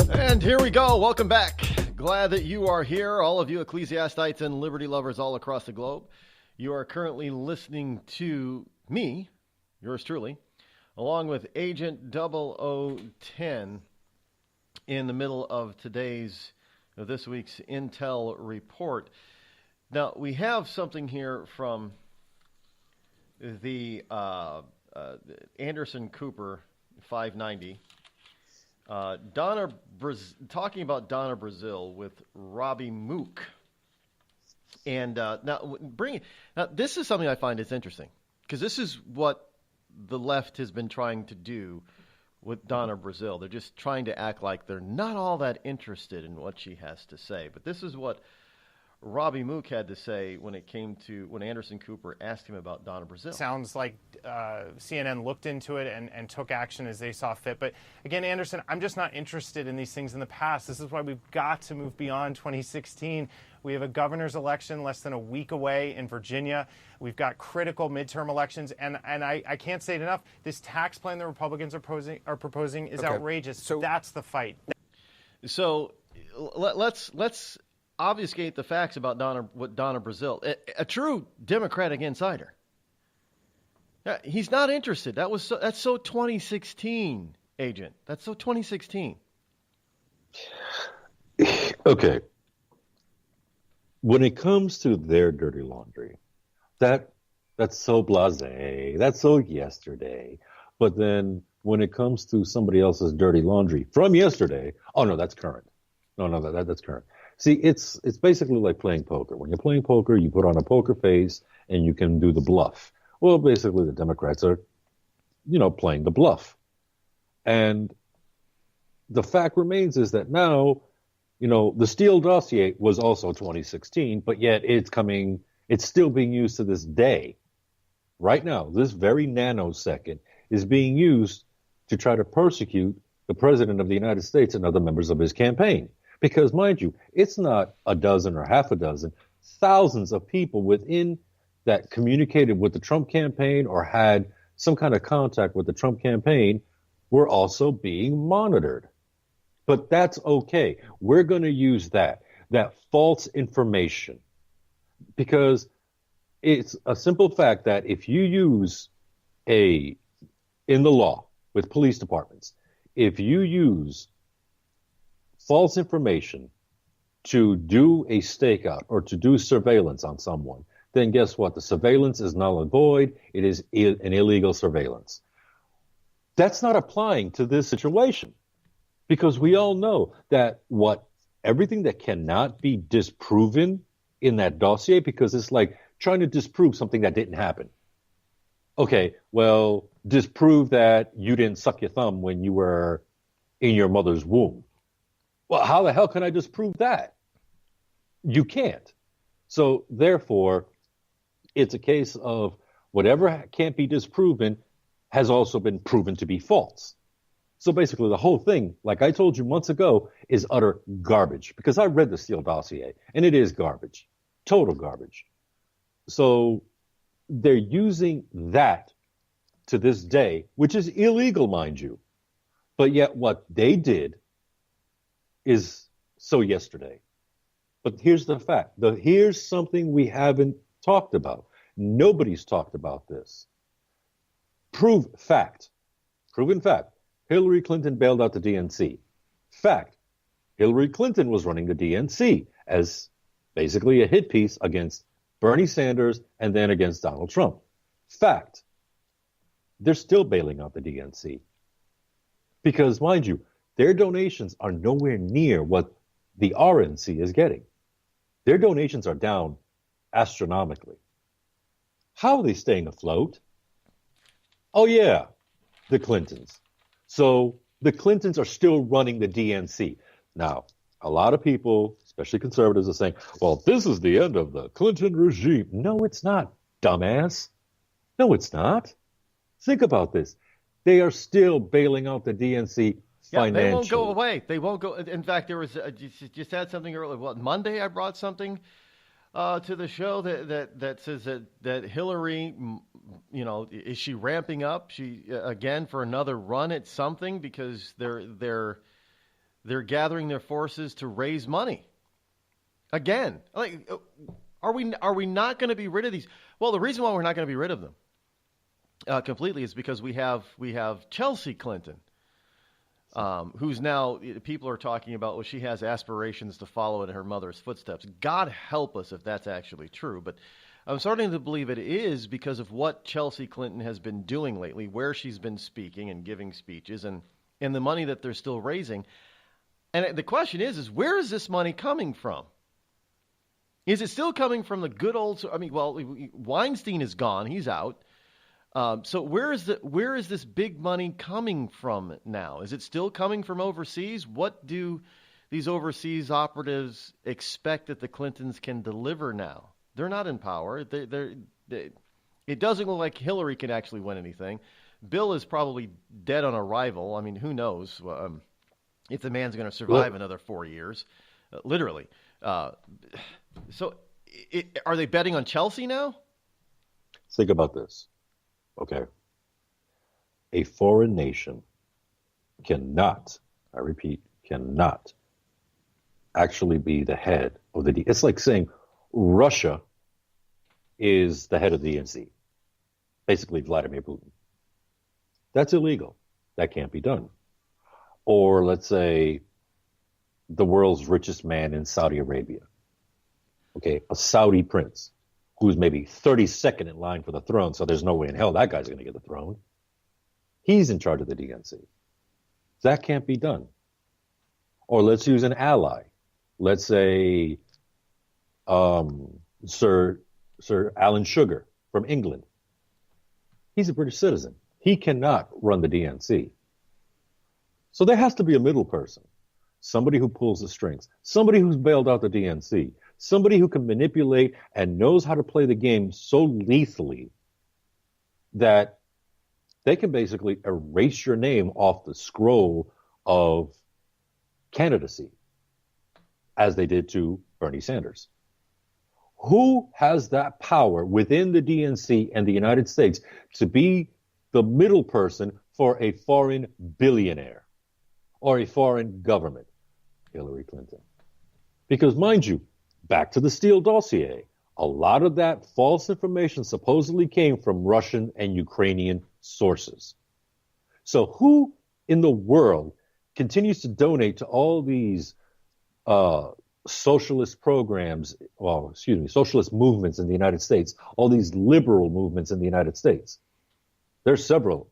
And here we go. Welcome back. Glad that you are here, all of you ecclesiastites and liberty lovers all across the globe. You are currently listening to me, yours truly, along with Agent 0010 in the middle of this week's Intel report. Now, we have something here from the Anderson Cooper 590. Talking about Donna Brazil with Robbie Mook. And now this is something I find is interesting, because this is what the left has been trying to do with Donna Brazil. They're just trying to act like they're not all that interested in what she has to say. But this is what Robbie Mook had to say when Anderson Cooper asked him about Donna Brazil. Sounds like CNN looked into it and took action as they saw fit. But again, Anderson, I'm just not interested in these things in the past. This is why we've got to move beyond 2016. We have a governor's election less than a week away in Virginia. We've got critical midterm elections. And I can't say it enough. This tax plan the Republicans are proposing is outrageous. So that's the fight. So let's obfuscate the facts about Donna Brazil. A true Democratic insider. He's not interested. That's so 2016, Agent. That's so 2016. Okay. When it comes to their dirty laundry, that's so blasé. That's so yesterday. But then when it comes to somebody else's dirty laundry from yesterday, oh no, that's current. No, that's current. See, it's basically like playing poker. When you're playing poker, you put on a poker face and you can do the bluff. Well, basically the Democrats are, playing the bluff. And the fact remains is that now, the Steele dossier was also 2016, but yet it's still being used to this day. Right now, this very nanosecond is being used to try to persecute the President of the United States and other members of his campaign. Because, mind you, it's not a dozen or half a dozen. Thousands of people within that communicated with the Trump campaign or had some kind of contact with the Trump campaign were also being monitored. But that's okay. We're going to use that false information, because it's a simple fact that if you use in the law with police departments, if you use false information to do a stakeout or to do surveillance on someone, then guess what? The surveillance is null and void. It is an illegal surveillance. That's not applying to this situation, because we all know that everything that cannot be disproven in that dossier, because it's like trying to disprove something that didn't happen. Okay, well, disprove that you didn't suck your thumb when you were in your mother's womb. Well, how the hell can I disprove that? You can't. So therefore, it's a case of whatever can't be disproven has also been proven to be false. So basically the whole thing, like I told you months ago, is utter garbage, because I read the Steele dossier and it is garbage, total garbage. So they're using that to this day, which is illegal, mind you. But yet what they did is so yesterday. But here's the fact. Here's something we haven't talked about. Nobody's talked about this. Proven fact. Hillary Clinton bailed out the DNC. Fact. Hillary Clinton was running the DNC as basically a hit piece against Bernie Sanders and then against Donald Trump. Fact. They're still bailing out the DNC. Because, mind you, their donations are nowhere near what the RNC is getting. Their donations are down astronomically. How are they staying afloat? Oh, yeah, the Clintons. So the Clintons are still running the DNC. Now, a lot of people, especially conservatives, are saying, well, this is the end of the Clinton regime. No, it's not, dumbass. No, it's not. Think about this. They are still bailing out the DNC financially. They won't go away. They won't go. In fact, there was just had something earlier. What, Monday? I brought something to the show that says that Hillary, is she ramping up? She again for another run at something because they're gathering their forces to raise money again. Like, are we not going to be rid of these? Well, the reason why we're not going to be rid of them completely is because we have Chelsea Clinton. Who's now, people are talking about, well, she has aspirations to follow in her mother's footsteps. God help us if that's actually true. But I'm starting to believe it is because of what Chelsea Clinton has been doing lately, where she's been speaking and giving speeches and the money that they're still raising. And the question is where is this money coming from? Is it still coming from the good old, Weinstein is gone. He's out. So where is this big money coming from now? Is it still coming from overseas? What do these overseas operatives expect that the Clintons can deliver now? They're not in power. It doesn't look like Hillary can actually win anything. Bill is probably dead on arrival. I mean, who knows if the man's going to survive another 4 years, literally. So are they betting on Chelsea now? Think about this. Okay. A foreign nation cannot, I repeat, cannot actually be the head of the DNC. It's like saying Russia is the head of the DNC. Basically, Vladimir Putin. That's illegal. That can't be done. Or let's say the world's richest man in Saudi Arabia. Okay, a Saudi prince who's maybe 32nd in line for the throne, so there's no way in hell that guy's going to get the throne. He's in charge of the DNC. That can't be done. Or let's use an ally. Let's say Sir Alan Sugar from England. He's a British citizen. He cannot run the DNC. So there has to be a middle person, somebody who pulls the strings, somebody who's bailed out the DNC, somebody who can manipulate and knows how to play the game so lethally that they can basically erase your name off the scroll of candidacy, as they did to Bernie Sanders. Who has that power within the DNC and the United States to be the middle person for a foreign billionaire or a foreign government? Hillary Clinton. Because mind you, back to the Steele dossier, a lot of that false information supposedly came from Russian and Ukrainian sources. So who in the world continues to donate to all these socialist programs, socialist movements in the United States, all these liberal movements in the United States? There's several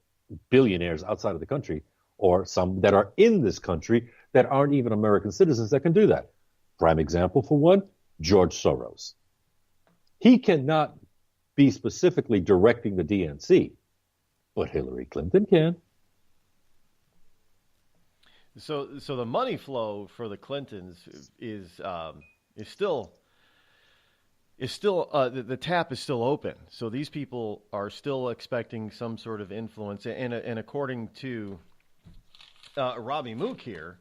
billionaires outside of the country, or some that are in this country that aren't even American citizens that can do that. Prime example for one, George Soros. He cannot be specifically directing the DNC, but Hillary Clinton can. So the money flow for the Clintons is still the tap is still open. So these people are still expecting some sort of influence, and according to Robbie Mook here,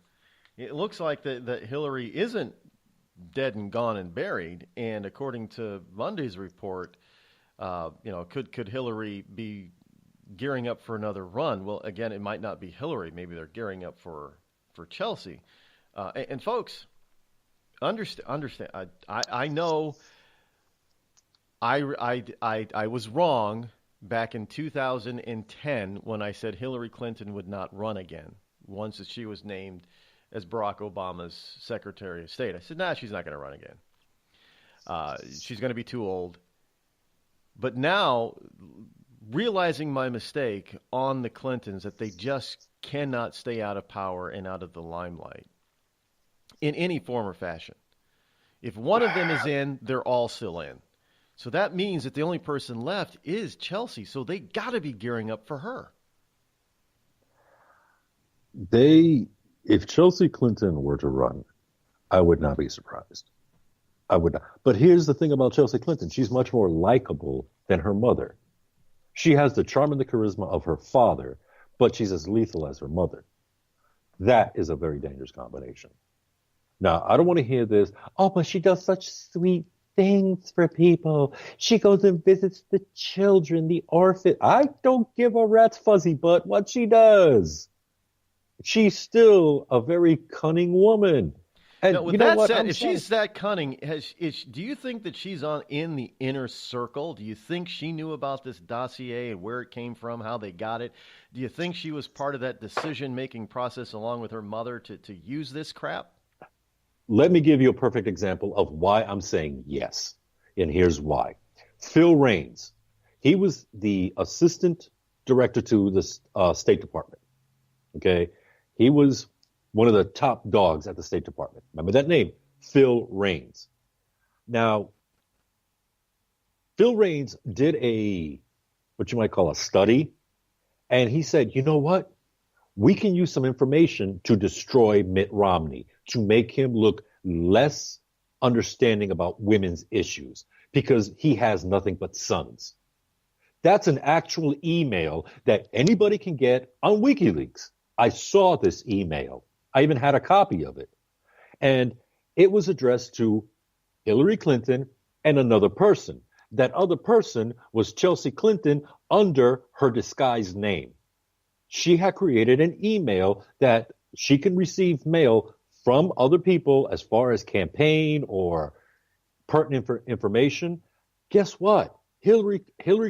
it looks like that Hillary isn't dead and gone and buried. And according to Monday's report, could Hillary be gearing up for another run? Well, again, it might not be Hillary. Maybe they're gearing up for Chelsea. And folks, understand. I know I was wrong back in 2010 when I said Hillary Clinton would not run again once that she was named as Barack Obama's Secretary of State. I said, she's not going to run again. She's going to be too old. But now, realizing my mistake on the Clintons, that they just cannot stay out of power and out of the limelight in any form or fashion. If one of them is in, they're all still in. So that means that the only person left is Chelsea. So they got to be gearing up for her. If Chelsea Clinton were to run, I would not be surprised. I would not. But here's the thing about Chelsea Clinton. She's much more likable than her mother. She has the charm and the charisma of her father, but she's as lethal as her mother. That is a very dangerous combination. Now, I don't want to hear this, oh, but she does such sweet things for people. She goes and visits the children, the orphan. I don't give a rat's fuzzy butt what she does. She's still a very cunning woman. And now, with you know that what? said, if she's that cunning, do you think that she's in the inner circle? Do you think she knew about this dossier and where it came from, how they got it? Do you think she was part of that decision-making process along with her mother to use this crap? Let me give you a perfect example of why I'm saying yes. And here's why. Phil Raines, he was the assistant director to the State Department. Okay? He was one of the top dogs at the State Department. Remember that name? Phil Raines. Now, Phil Raines did what you might call a study, and he said, you know what? We can use some information to destroy Mitt Romney, to make him look less understanding about women's issues, because he has nothing but sons. That's an actual email that anybody can get on WikiLeaks. I saw this email. I even had a copy of it. And it was addressed to Hillary Clinton and another person. That other person was Chelsea Clinton under her disguised name. She had created an email that she can receive mail from other people as far as campaign or pertinent information. Guess what? Hillary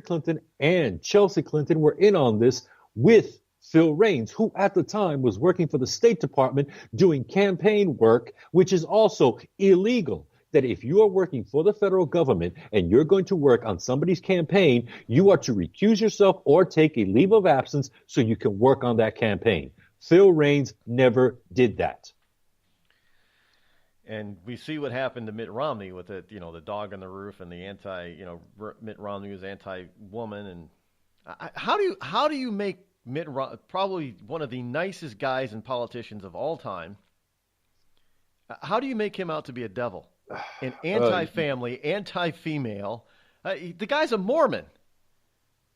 Clinton and Chelsea Clinton were in on this with Phil Raines, who at the time was working for the State Department doing campaign work, which is also illegal. That if you are working for the federal government and you're going to work on somebody's campaign, you are to recuse yourself or take a leave of absence so you can work on that campaign. Phil Raines never did that. And we see what happened to Mitt Romney with it, the dog on the roof and the Mitt Romney was anti-woman. And how do you make Mitt Romney, probably one of the nicest guys and politicians of all time, how do you make him out to be a devil? An anti-family, anti-female. The guy's a Mormon.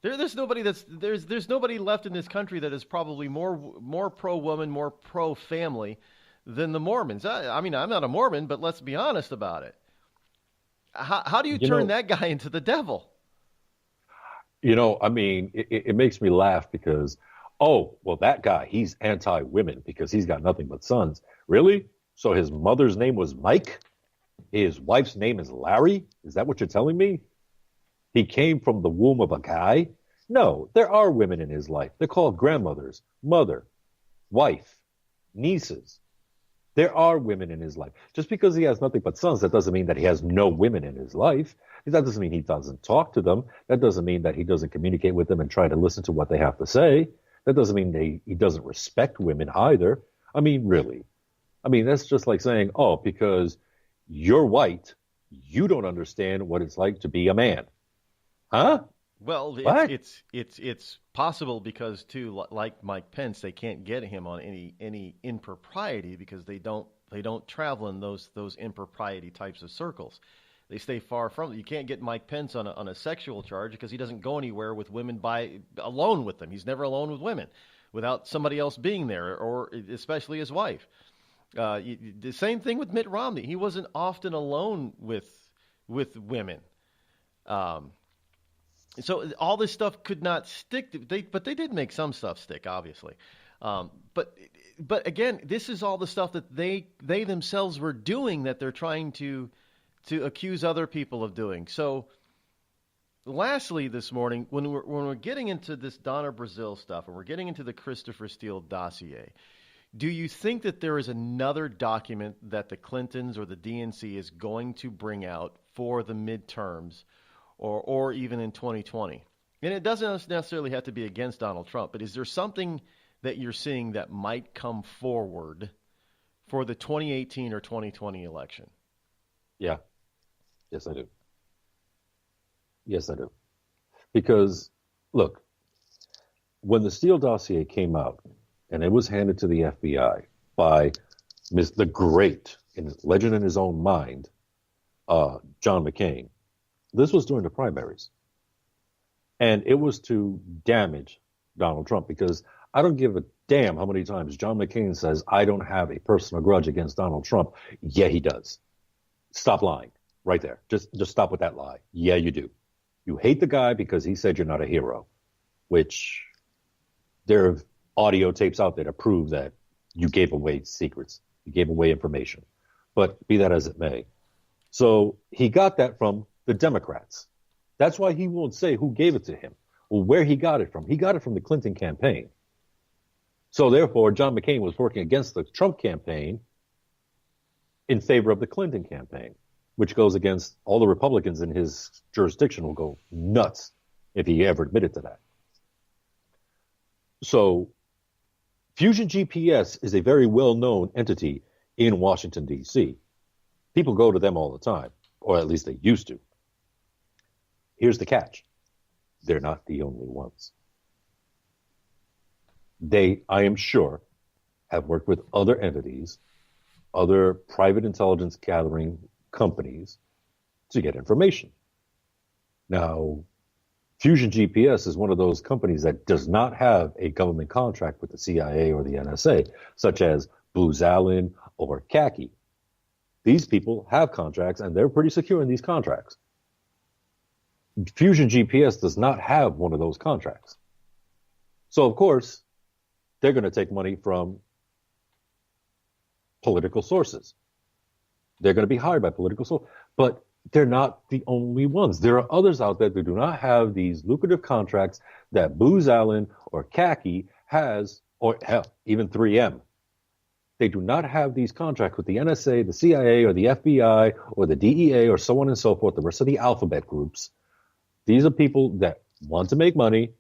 There's nobody there's nobody left in this country that is probably more pro-woman, more pro-family than the Mormons. I mean, I'm not a Mormon, but let's be honest about it. How do you turn that guy into the devil? I mean, it makes me laugh because, that guy, he's anti-women because he's got nothing but sons. Really? So his mother's name was Mike? His wife's name is Larry? Is that what you're telling me? He came from the womb of a guy? No, there are women in his life. They're called grandmothers, mother, wife, nieces. There are women in his life. Just because he has nothing but sons, that doesn't mean that he has no women in his life. That doesn't mean he doesn't talk to them. That doesn't mean that he doesn't communicate with them and try to listen to what they have to say. That doesn't mean he doesn't respect women either. I mean, really. I mean, that's just like saying, because you're white, you don't understand what it's like to be a man. Huh? Well, it's possible because, too, like Mike Pence, they can't get him on any impropriety because they don't travel in those impropriety types of circles. They stay far from it. You can't get Mike Pence on a sexual charge because he doesn't go anywhere with women alone with them. He's never alone with women without somebody else being there, or especially his wife. The same thing with Mitt Romney. He wasn't often alone with women. So all this stuff could not stick. But they did make some stuff stick, obviously. But again, this is all the stuff that they themselves were doing that they're trying to accuse other people of doing. So lastly this morning, when we're getting into this Donna Brazile stuff and we're getting into the Christopher Steele dossier, do you think that there is another document that the Clintons or the DNC is going to bring out for the midterms or even in 2020? And it doesn't necessarily have to be against Donald Trump, but is there something that you're seeing that might come forward for the 2018 or 2020 election? Yeah. Yes, I do. Yes, I do. Because, look, when the Steele dossier came out and it was handed to the FBI by the great, legend in his own mind, John McCain, this was during the primaries. And it was to damage Donald Trump because I don't give a damn how many times John McCain says, I don't have a personal grudge against Donald Trump. Yeah, he does. Stop lying right there. Just stop with that lie. Yeah, you do. You hate the guy because he said you're not a hero, which there are audio tapes out there to prove that you gave away secrets. You gave away information. But be that as it may. So he got that from the Democrats. That's why he won't say who gave it to him or where he got it from. He got it from the Clinton campaign. So therefore, John McCain was working against the Trump campaign in favor of the Clinton campaign, which goes against all the Republicans in his jurisdiction will go nuts if he ever admitted to that. So Fusion GPS is a very well-known entity in Washington, D.C. People go to them all the time, or at least they used to. Here's the catch. They're not the only ones. They, I am sure, have worked with other entities, other private intelligence gathering companies to get information. Now, Fusion GPS is one of those companies that does not have a government contract with the CIA or the NSA, such as Booz Allen or CACI. These people have contracts, and they're pretty secure in these contracts. Fusion GPS does not have one of those contracts. So, of course, they're going to take money from political sources. They're going to be hired by political sources. But they're not the only ones. There are others out there that do not have these lucrative contracts that Booz Allen or CACI has, or hell, even 3M. They do not have these contracts with the NSA, the CIA, or the FBI, or the DEA, or so on and so forth, the rest of the alphabet groups. These are people that want to make money,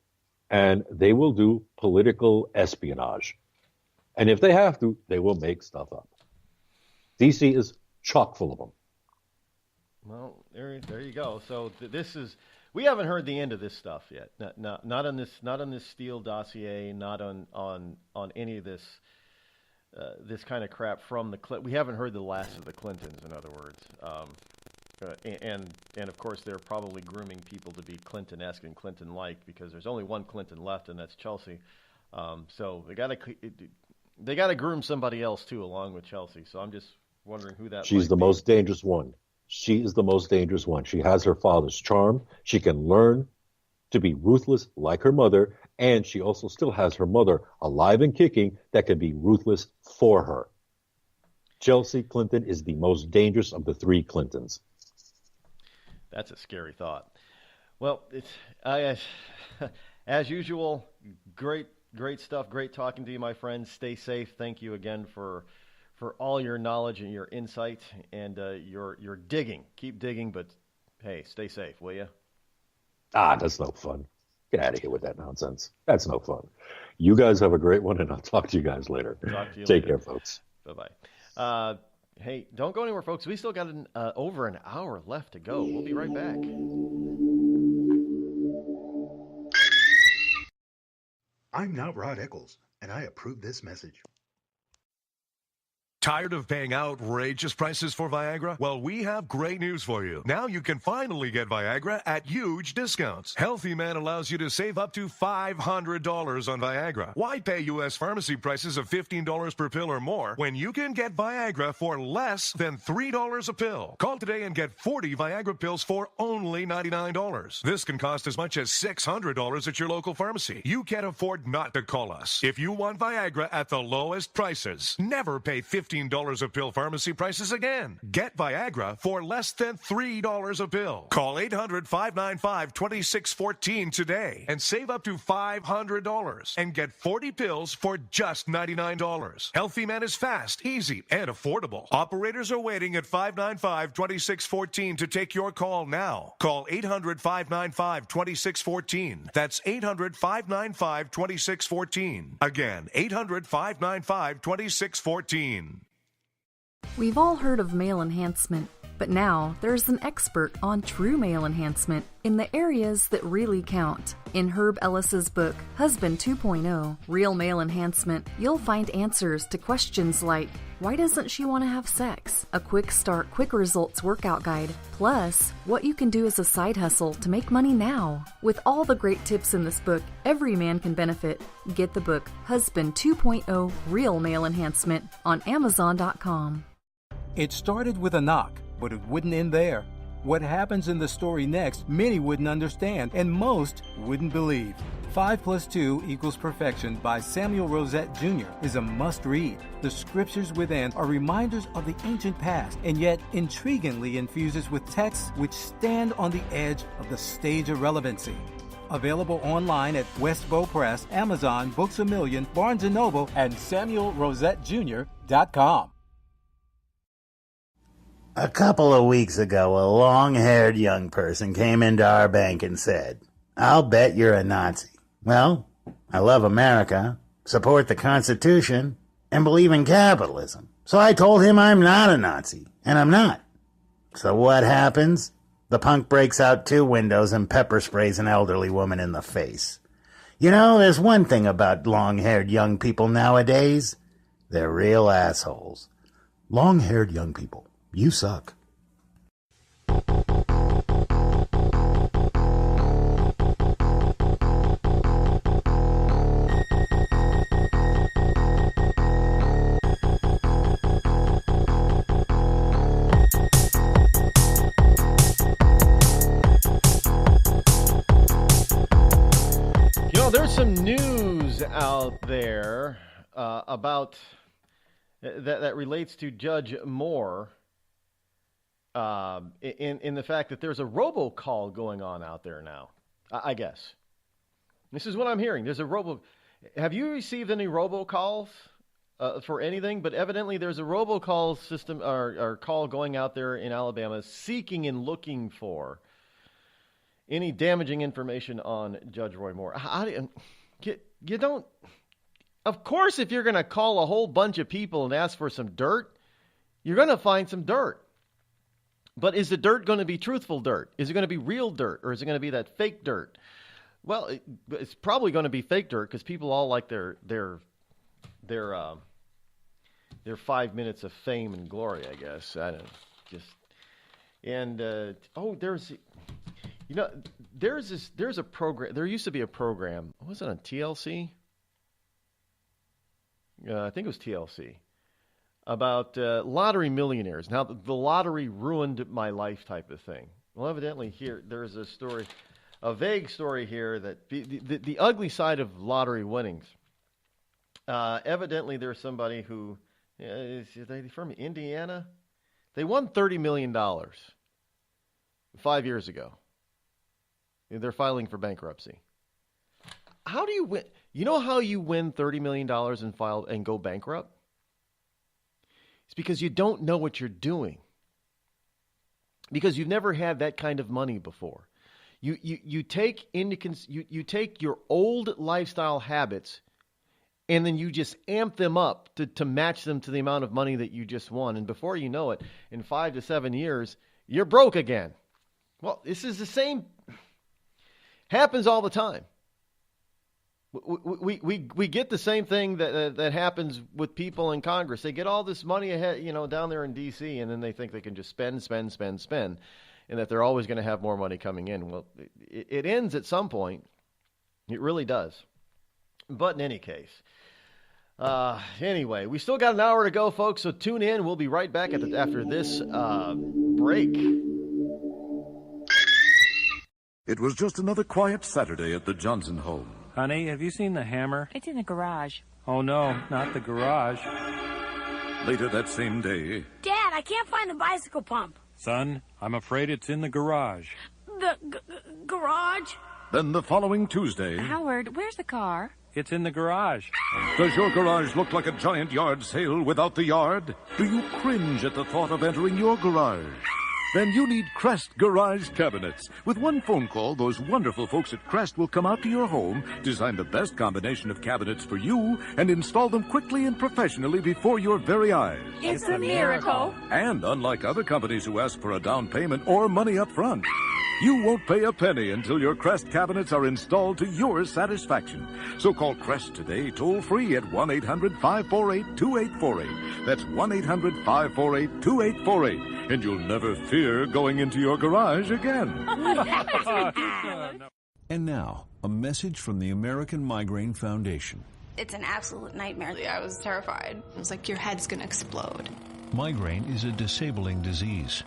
and they will do political espionage. And if they have to, they will make stuff up. DC is chock full of them. Well, there you go. So this is, we haven't heard the end of this stuff yet. Not on this Steele dossier. Not on any of this this kind of crap from the we haven't heard the last of the Clintons. In other words, and of course they're probably grooming people to be Clinton-esque and Clinton-like because there's only one Clinton left, and that's Chelsea. So they got to groom somebody else too, along with Chelsea. So I'm just wondering who that. She's the most dangerous one. She is the most dangerous one. She has her father's charm. She can learn to be ruthless like her mother, and she also still has her mother alive and kicking that can be ruthless for her. Chelsea Clinton is the most dangerous of the three Clintons. That's a scary thought. Well, it's as usual, great stuff. Great talking to you, my friends. Stay safe. Thank you again for all your knowledge and your insight and your digging. Keep digging, but hey, stay safe, will you? That's no fun. Get out of here with that nonsense. That's no fun. You guys have a great one, and I'll talk to you guys later. Talk to you Take later. care, folks. Bye-bye. Hey, don't go anywhere, folks. We still got over an hour left to go. We'll be right back. I'm not Rod Eccles, and I approve this message. Tired of paying outrageous prices for Viagra? Well, we have great news for you. Now you can finally get Viagra at huge discounts. Healthy Man allows you to save up to $500 on Viagra. Why pay U.S. pharmacy prices of $15 per pill or more when you can get Viagra for less than $3 a pill? Call today and get 40 Viagra pills for only $99. This can cost as much as $600 at your local pharmacy. You can't afford not to call us. If you want Viagra at the lowest prices, never pay $15 a pill pharmacy prices again. Get Viagra for less than $3 a pill. Call 800-595-2614 today and save up to $500 and get 40 pills for just $99. Healthy Man is fast, easy, and affordable. Operators are waiting at 595-2614 to take your call now. Call 800-595-2614. That's 800-595-2614. Again, 800-595-2614. We've all heard of male enhancement, but now there's an expert on true male enhancement in the areas that really count. In Herb Ellis's book, Husband 2.0, Real Male Enhancement, you'll find answers to questions like, why doesn't she want to have sex? A quick start, quick results workout guide. Plus, what you can do as a side hustle to make money now. With all the great tips in this book, every man can benefit. Get the book, Husband 2.0, Real Male Enhancement, on Amazon.com. It started with a knock, but it wouldn't end there. What happens in the story next, many wouldn't understand, and most wouldn't believe. 5 + 2 = Perfection by Samuel Rosette Jr. is a must-read. The scriptures within are reminders of the ancient past, and yet intriguingly infuses with texts which stand on the edge of the stage of relevancy. Available online at Westbow Press, Amazon, Books A Million, Barnes & Noble, and SamuelRosetteJr.com. A couple of weeks ago, a long-haired young person came into our bank and said, "I'll bet you're a Nazi." Well, I love America, support the Constitution, and believe in capitalism. So I told him I'm not a Nazi, and I'm not. So what happens? The punk breaks out 2 windows and pepper sprays an elderly woman in the face. You know, there's one thing about long-haired young people nowadays. They're real assholes. Long-haired young people, you suck. There's some news out there about that relates to Judge Moore in the fact that there's a robocall going on out there now, I guess. This is what I'm hearing. There's a Have you received any robocalls for anything? But evidently there's a robocall system or call going out there in Alabama seeking and looking for any damaging information on Judge Roy Moore. You don't... Of course, if you're going to call a whole bunch of people and ask for some dirt, you're going to find some dirt. But is the dirt going to be truthful dirt? Is it going to be real dirt? Or is it going to be that fake dirt? Well, it's probably going to be fake dirt because people all like their 5 minutes of fame and glory, I guess. I don't know. There's... You know, there's a program. There used to be a program. Was it on TLC? I think it was TLC about lottery millionaires. Now the lottery ruined my life type of thing. Well, evidently here there's a story, a vague story here that the ugly side of lottery winnings. Evidently there's somebody who is they from Indiana. They won $30 million 5 years ago. They're filing for bankruptcy. How do you win? You know how you win $30 million and go bankrupt? It's because you don't know what you're doing. Because you've never had that kind of money before. You take your old lifestyle habits and then you just amp them up to match them to the amount of money that you just won. And before you know it, in 5 to 7 years, you're broke again. Well, this is the same... Happens all the time. We get the same thing that happens with people in Congress. They get all this money ahead, down there in D.C., and then they think they can just spend, and that they're always going to have more money coming in. Well, it ends at some point. It really does. But in any case, anyway, we still got an hour to go, folks. So tune in. We'll be right back after this break. It was just another quiet Saturday at the Johnson home. Honey, have you seen the hammer? It's in the garage. Oh, no, not the garage. Later that same day... Dad, I can't find the bicycle pump. Son, I'm afraid it's in the garage. The garage? Then the following Tuesday... Howard, where's the car? It's in the garage. Does your garage look like a giant yard sale without the yard? Do you cringe at the thought of entering your garage? Then you need Crest Garage Cabinets. With one phone call, those wonderful folks at Crest will come out to your home, design the best combination of cabinets for you, and install them quickly and professionally before your very eyes. It's a miracle. And unlike other companies who ask for a down payment or money up front, You won't pay a penny until your Crest cabinets are installed to your satisfaction. So call Crest today, toll-free at 1-800-548-2848. That's 1-800-548-2848. And you'll never fear going into your garage again. And now, a message from the American Migraine Foundation. It's an absolute nightmare. I was terrified. It was like your head's gonna explode. Migraine is a disabling disease.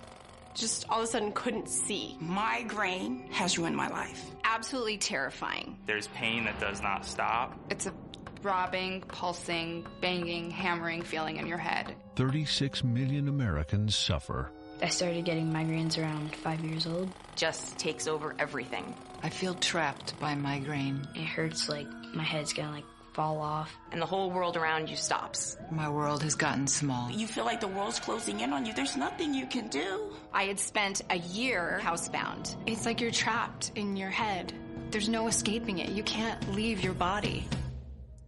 Just all of a sudden couldn't see. Migraine has ruined my life. Absolutely terrifying. There's pain that does not stop. It's a throbbing, pulsing, banging, hammering feeling in your head. 36 million Americans suffer. I started getting migraines around 5 years old. Just takes over everything. I feel trapped by migraine. It hurts like my head's gonna fall off. And the whole world around you stops. My world has gotten small. You feel like the world's closing in on you. There's nothing you can do. I had spent a year housebound. It's like you're trapped in your head. There's no escaping it. You can't leave your body.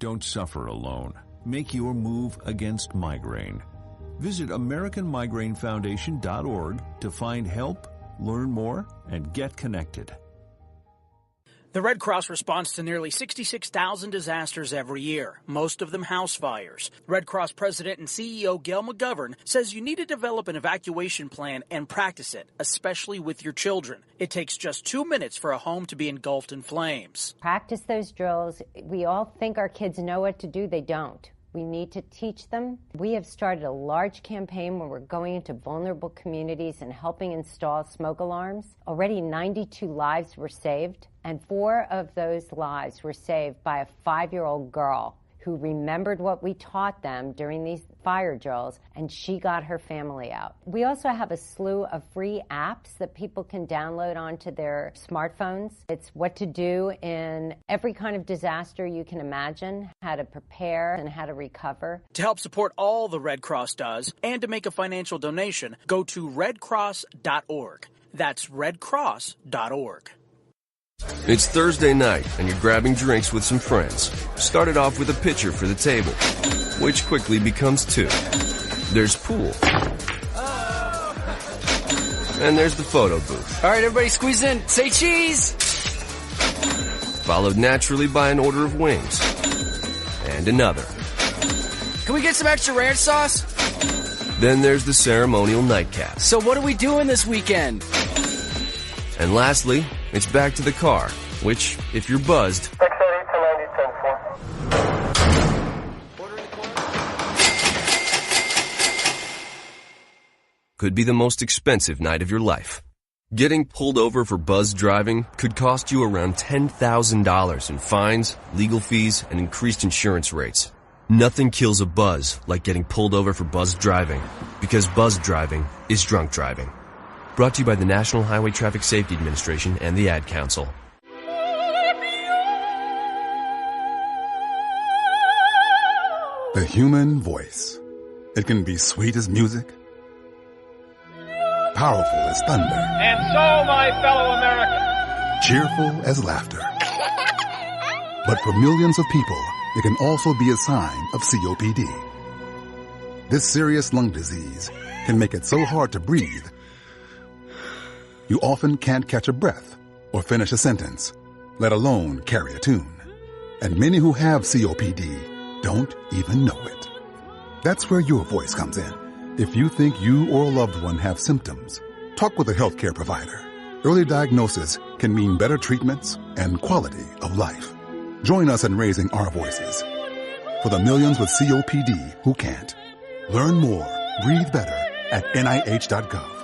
Don't suffer alone. Make your move against migraine. Visit AmericanMigraineFoundation.org to find help, learn more, and get connected. The Red Cross responds to nearly 66,000 disasters every year, most of them house fires. Red Cross President and CEO Gail McGovern says you need to develop an evacuation plan and practice it, especially with your children. It takes just 2 minutes for a home to be engulfed in flames. Practice those drills. We all think our kids know what to do. They don't. We need to teach them. We have started a large campaign where we're going into vulnerable communities and helping install smoke alarms. Already 92 lives were saved, and 4 of those lives were saved by a 5-year-old girl who remembered what we taught them during these fire drills, and she got her family out. We also have a slew of free apps that people can download onto their smartphones. It's what to do in every kind of disaster you can imagine, how to prepare and how to recover. To help support all the Red Cross does and to make a financial donation, go to redcross.org. That's redcross.org. It's Thursday night, and you're grabbing drinks with some friends. Started off with a pitcher for the table, which quickly becomes 2. There's pool. And there's the photo booth. All right, everybody squeeze in. Say cheese! Followed naturally by an order of wings. And another. Can we get some extra ranch sauce? Then there's the ceremonial nightcap. So what are we doing this weekend? And lastly, it's back to the car, which, if you're buzzed, could be the most expensive night of your life. Getting pulled over for buzzed driving could cost you around $10,000 in fines, legal fees, and increased insurance rates. Nothing kills a buzz like getting pulled over for buzzed driving, because buzzed driving is drunk driving. Brought to you by the National Highway Traffic Safety Administration and the Ad Council. The human voice. It can be sweet as music, powerful as thunder, And so, my fellow Americans, cheerful as laughter. But for millions of people, it can also be a sign of COPD. This serious lung disease can make it so hard to breathe, you often can't catch a breath or finish a sentence, let alone carry a tune. And many who have COPD don't even know it. That's where your voice comes in. If you think you or a loved one have symptoms, talk with a healthcare provider. Early diagnosis can mean better treatments and quality of life. Join us in raising our voices for the millions with COPD who can't. Learn more, breathe better at NIH.gov.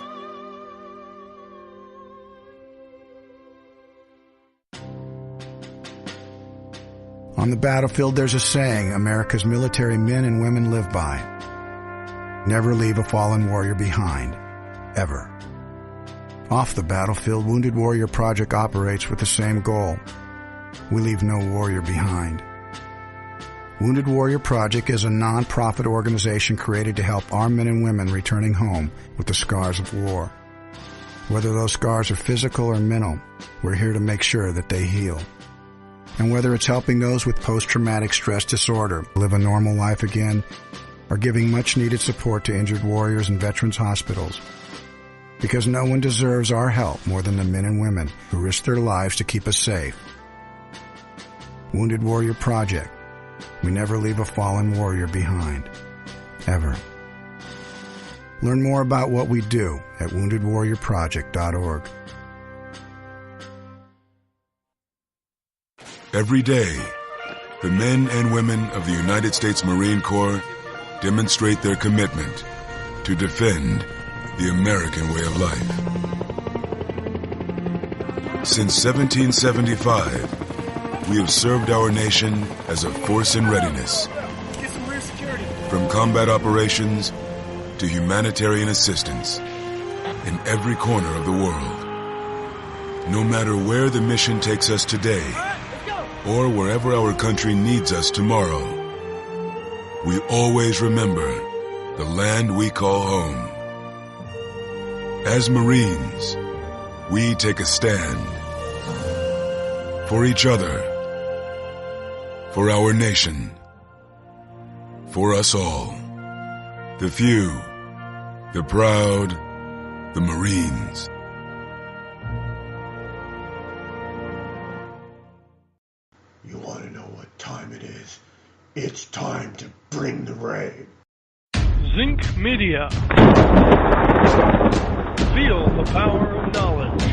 On the battlefield, there's a saying America's military men and women live by. Never leave a fallen warrior behind. Ever. Off the battlefield, Wounded Warrior Project operates with the same goal. We leave no warrior behind. Wounded Warrior Project is a non-profit organization created to help our men and women returning home with the scars of war. Whether those scars are physical or mental, we're here to make sure that they heal. And whether it's helping those with post-traumatic stress disorder live a normal life again, or giving much-needed support to injured warriors in veterans' hospitals, Because no one deserves our help more than the men and women who risk their lives to keep us safe. Wounded Warrior Project. We never leave a fallen warrior behind. Ever. Learn more about what we do at woundedwarriorproject.org. Every day, the men and women of the United States Marine Corps demonstrate their commitment to defend the American way of life. Since 1775, we have served our nation as a force in readiness. From combat operations to humanitarian assistance in every corner of the world. No matter where the mission takes us today, or wherever our country needs us tomorrow, we always remember the land we call home. As Marines, we take a stand for each other, for our nation, for us all. The few, the proud, the Marines. You want to know what time it is? It's time to bring the rain. Zinc Media. Feel the power of knowledge.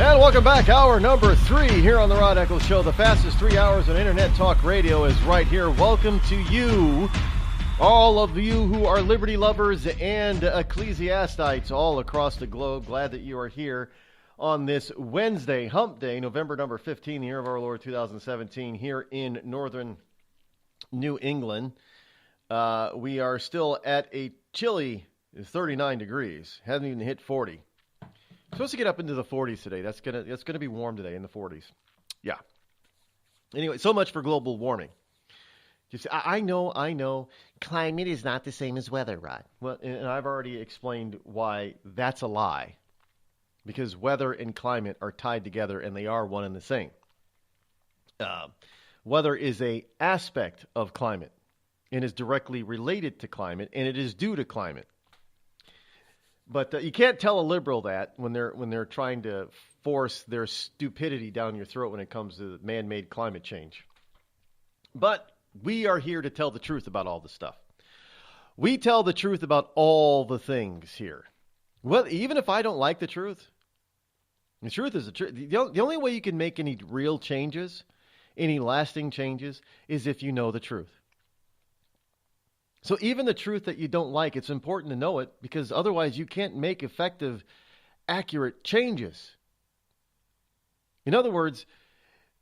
Welcome back. Hour number 3 here on the Rod Eccles Show. The fastest 3 hours on Internet Talk Radio is right here. Welcome to you, all of you who are liberty lovers and ecclesiastites all across the globe. Glad that you are here on this Wednesday, Hump Day, November number 15, the year of our Lord 2017, here in northern New England. We are still at a chilly 39 degrees. Haven't even hit 40. Supposed to get up into the 40s today. That's gonna be warm today in the 40s. Yeah. Anyway, so much for global warming. Just, I know. Climate is not the same as weather, Rod. Well, and I've already explained why that's a lie. Because weather and climate are tied together, and they are one and the same. Weather is an aspect of climate, and is directly related to climate, and it is due to climate. But you can't tell a liberal that when they're trying to force their stupidity down your throat when it comes to man-made climate change. But we are here to tell the truth about all this stuff. We tell the truth about all the things here. Well, even if I don't like the truth is the truth. The only way you can make any real changes, any lasting changes, is if you know the truth. So even the truth that you don't like, it's important to know it, because otherwise you can't make effective, accurate changes. In other words,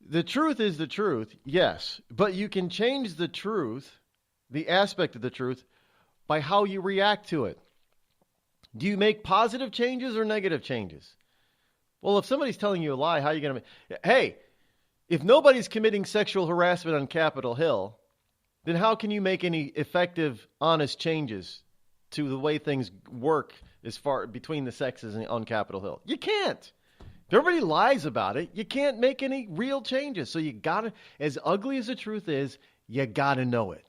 the truth is the truth, yes, but you can change the truth, the aspect of the truth, by how you react to it. Do you make positive changes or negative changes? Well, if somebody's telling you a lie, how are you going to make... Hey, if nobody's committing sexual harassment on Capitol Hill, then how can you make any effective, honest changes to the way things work as far between the sexes on Capitol Hill? You can't. If everybody lies about it, you can't make any real changes. So you gotta, as ugly as the truth is, you gotta know it.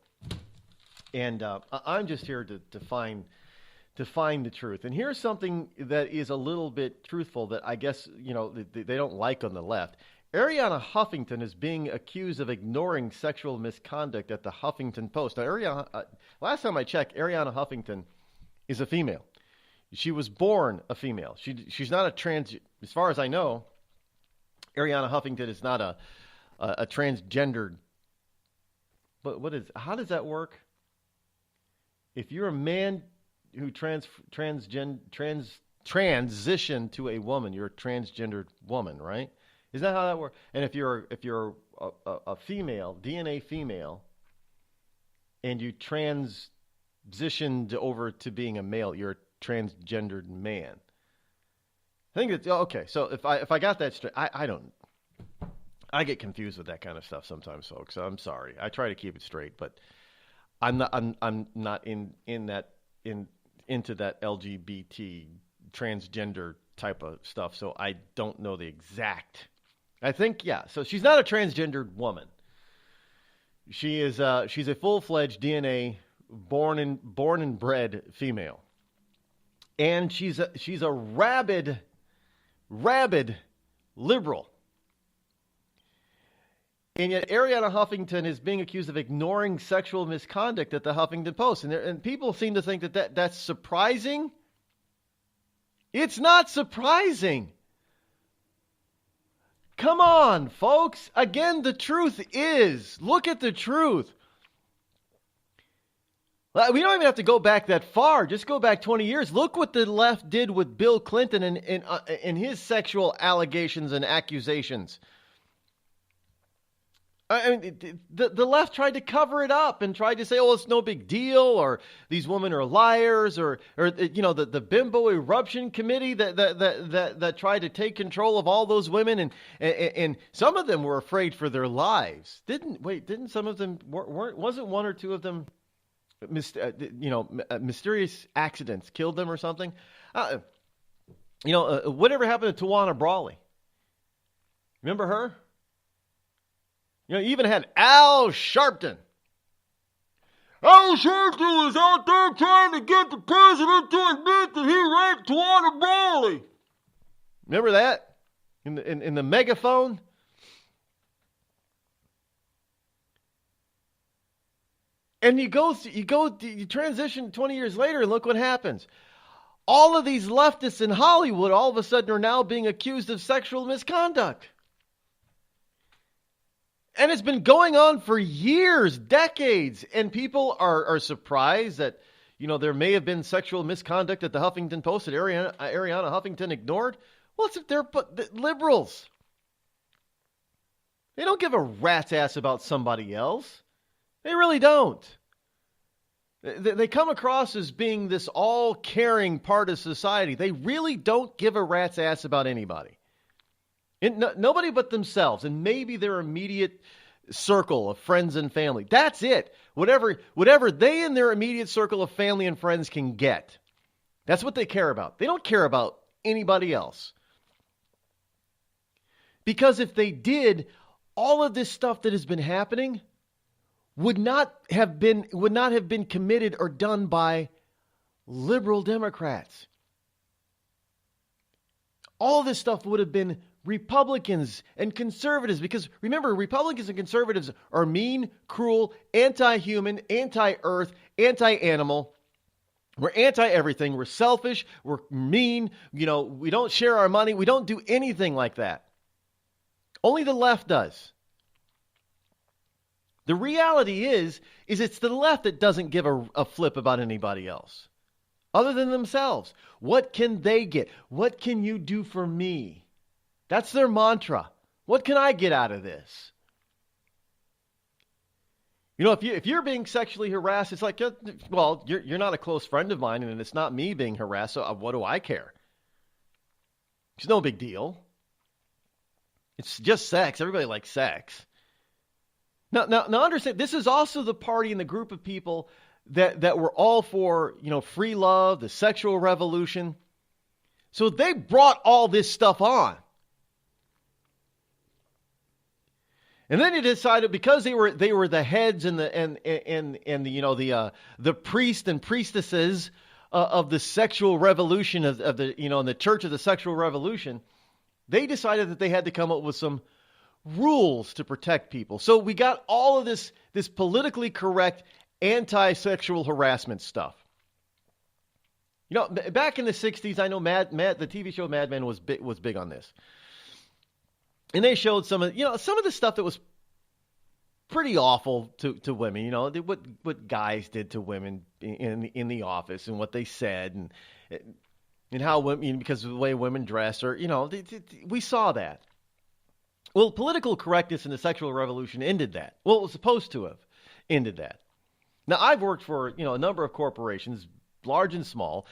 And I'm just here to find the truth. And here's something that is a little bit truthful that I guess they don't like on the left. Arianna Huffington is being accused of ignoring sexual misconduct at the Huffington Post. Now, last time I checked, Arianna Huffington is a female. She was born a female. She's not a trans. As far as I know, Arianna Huffington is not a transgendered. But how does that work? If you're a man who transition to a woman. You're a transgendered woman, right? Isn't that how that works? And if you're a female, DNA female, and you transitioned over to being a male, you're a transgendered man. I think it's okay. So if I got that straight, I get confused with that kind of stuff sometimes, folks. So I'm sorry. I try to keep it straight, but I'm not into that LGBT transgender type of stuff. So I don't know the exact. I think so she's not a transgendered woman. She is she's a full-fledged DNA born and bred female. And she's a rabid liberal. And yet Ariana Huffington is being accused of ignoring sexual misconduct at the Huffington Post. And people seem to think that's surprising. It's not surprising. Come on, folks. Again, the truth is, look at the truth. We don't even have to go back that far. Just go back 20 years. Look what the left did with Bill Clinton and his sexual allegations and accusations. I mean, the left tried to cover it up and tried to say, oh, it's no big deal, or these women are liars, or the Bimbo Eruption Committee that tried to take control of all those women, and some of them were afraid for their lives. Didn't some of them, wasn't one or two of them, mysterious accidents killed them or something? Whatever happened to Tawana Brawley? Remember her? You even had Al Sharpton. Al Sharpton was out there trying to get the president to admit that he raped Tawana Brawley. Remember that? In the megaphone? And you transition 20 years later and look what happens. All of these leftists in Hollywood all of a sudden are now being accused of sexual misconduct. And it's been going on for years, decades, and people are surprised that, there may have been sexual misconduct at the Huffington Post that Ariana Huffington ignored. Well, it's they're liberals. They don't give a rat's ass about somebody else. They really don't. They come across as being this all-caring part of society. They really don't give a rat's ass about anybody. Nobody but themselves, and maybe their immediate circle of friends and family. That's it. Whatever they and their immediate circle of family and friends can get. That's what they care about. They don't care about anybody else. Because if they did, all of this stuff that has been happening would not have been committed or done by liberal Democrats. All this stuff would have been Republicans and conservatives, because remember, Republicans and conservatives are mean, cruel, anti-human, anti-earth, anti-animal. We're anti-everything. We're selfish. We're mean. We don't share our money. We don't do anything like that. Only the left does. The reality is it's the left that doesn't give a flip about anybody else other than themselves. What can they get? What can you do for me? That's their mantra. What can I get out of this? If you're being sexually harassed, it's like, well, you're not a close friend of mine, and it's not me being harassed, so what do I care? It's no big deal. It's just sex. Everybody likes sex. Now understand, this is also the party and the group of people that were all for, free love, the sexual revolution. So they brought all this stuff on. And then he decided, because they were the heads and the priests and priestesses of the sexual revolution of the in the Church of the Sexual Revolution, they decided that they had to come up with some rules to protect people. So we got all of this politically correct anti-sexual harassment stuff. Back in the 60s, I know the TV show Mad Men was big on this. And they showed some of the stuff that was pretty awful to women. What guys did to women in the office and what they said, and and how women, because of the way women dress, or, we saw that. Well, political correctness in the sexual revolution ended that. Well, it was supposed to have ended that. Now, I've worked for, a number of corporations, large and small,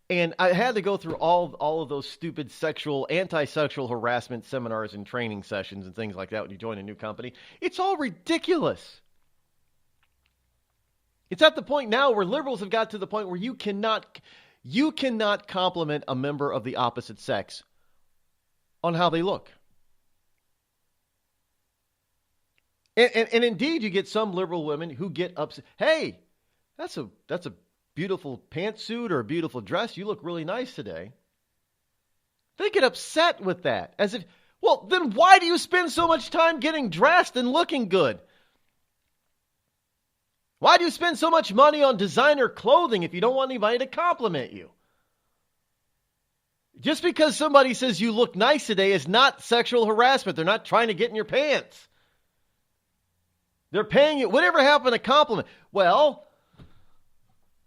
and I had to go through all of those stupid anti-sexual harassment seminars and training sessions and things like that when you join a new company. It's all ridiculous. It's at the point now where liberals have got to the point where you cannot compliment a member of the opposite sex on how they look. And indeed, you get some liberal women who get upset. Hey, that's a beautiful pantsuit or a beautiful dress. You look really nice today. They get upset with that. As if, well, then why do you spend so much time getting dressed and looking good? Why do you spend so much money on designer clothing if you don't want anybody to compliment you? Just because somebody says you look nice today is not sexual harassment. They're not trying to get in your pants. They're paying you. Whatever happened to compliment? Well,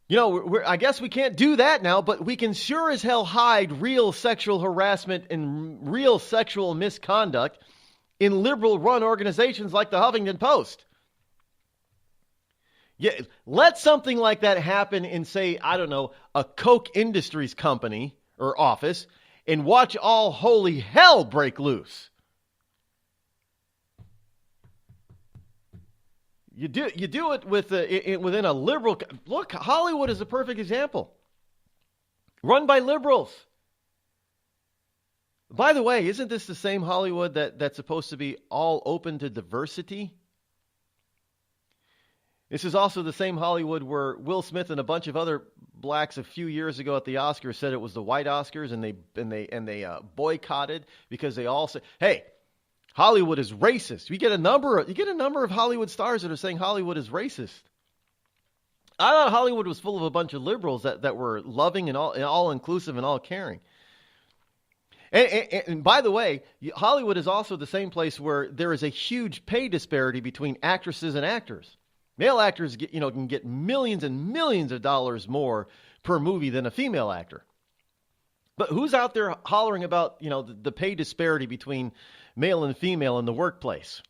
I guess we can't do that now, but we can sure as hell hide real sexual harassment and real sexual misconduct in liberal-run organizations like the Huffington Post. Yeah, let something like that happen in, say, I don't know, a Koch Industries company or office, and watch all holy hell break loose. You do it with within a liberal. Look, Hollywood is a perfect example. Run by liberals. By the way, isn't this the same Hollywood that's supposed to be all open to diversity? This is also the same Hollywood where Will Smith and a bunch of other blacks a few years ago at the Oscars said it was the white Oscars, and they boycotted because they all said, "Hey, Hollywood is racist." You get a number of Hollywood stars that are saying Hollywood is racist. I thought Hollywood was full of a bunch of liberals that were loving and all inclusive and all caring. And by the way, Hollywood is also the same place where there is a huge pay disparity between actresses and actors. Male actors can get millions and millions of dollars more per movie than a female actor. But who's out there hollering about, the pay disparity between male and female in the workplace?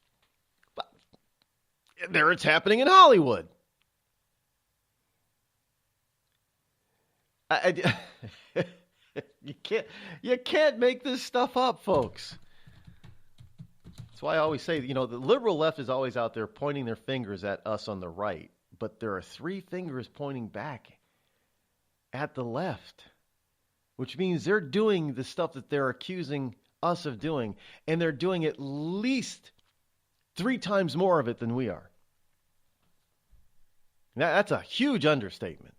There it's happening in Hollywood. You can't make this stuff up, folks. That's why I always say, the liberal left is always out there pointing their fingers at us on the right, but there are three fingers pointing back at the left, which means they're doing the stuff that they're accusing us of doing, and they're doing at least 3 times more of it than we are. Now, that's a huge understatement.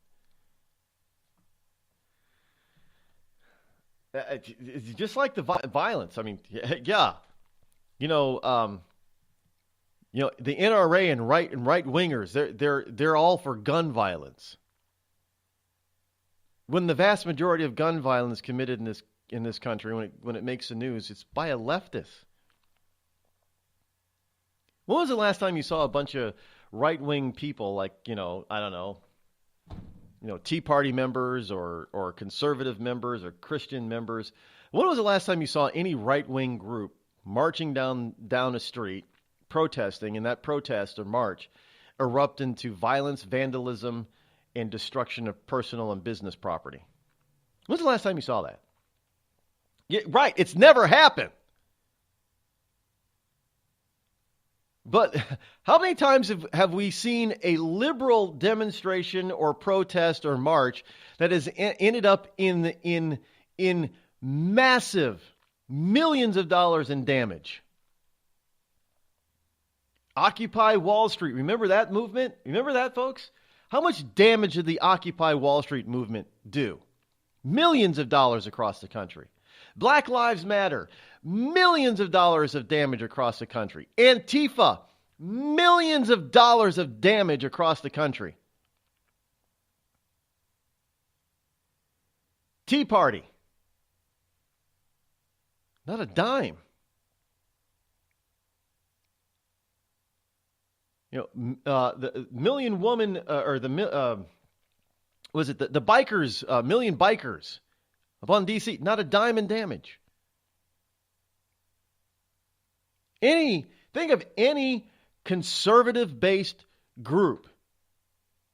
It's just like the violence. I mean, yeah. The NRA and right wingers, they're all for gun violence. When the vast majority of gun violence committed in this country, when it makes the news, it's by a leftist. When was the last time you saw a bunch of right wing people like, I don't know, Tea Party members or conservative members or Christian members? When was the last time you saw any right wing group marching down a street, protesting, and that protest or march erupt into violence, vandalism, and destruction of personal and business property? When's the last time you saw that? Yeah, right, it's never happened. But how many times have we seen a liberal demonstration or protest or march that has ended up in massive millions of dollars in damage? Occupy Wall Street. Remember that movement? Remember that, folks? How much damage did the Occupy Wall Street movement do? Millions of dollars across the country. Black Lives Matter. Millions of dollars of damage across the country. Antifa. Millions of dollars of damage across the country. Tea Party. Not a dime. The Million Woman, or the bikers, Million Bikers, upon D.C. Not a dime in damage. Think of any conservative-based group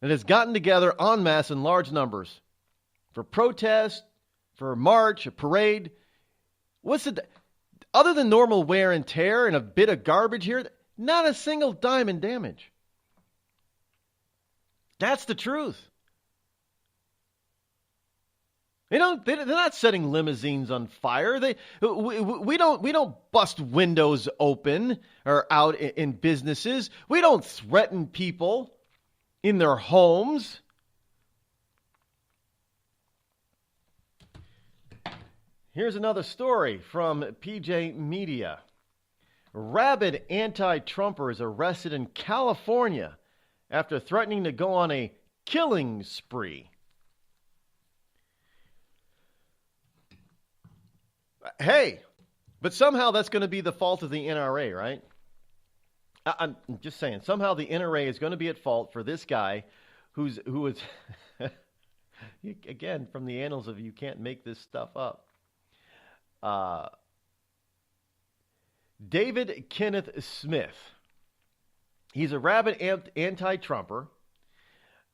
that has gotten together en masse in large numbers for protest, for a march, a parade. Other than normal wear and tear and a bit of garbage here, not a single dime in damage. That's the truth. They're not setting limousines on fire. We don't bust windows open or out in businesses. We don't threaten people in their homes. Here's another story from PJ Media. Rabid anti-Trumper is arrested in California after threatening to go on a killing spree. Hey, but somehow that's going to be the fault of the NRA, right? I'm just saying, somehow the NRA is going to be at fault for this guy who is, again, from the annals of you can't make this stuff up. David Kenneth Smith. He's a rabid anti-Trumper,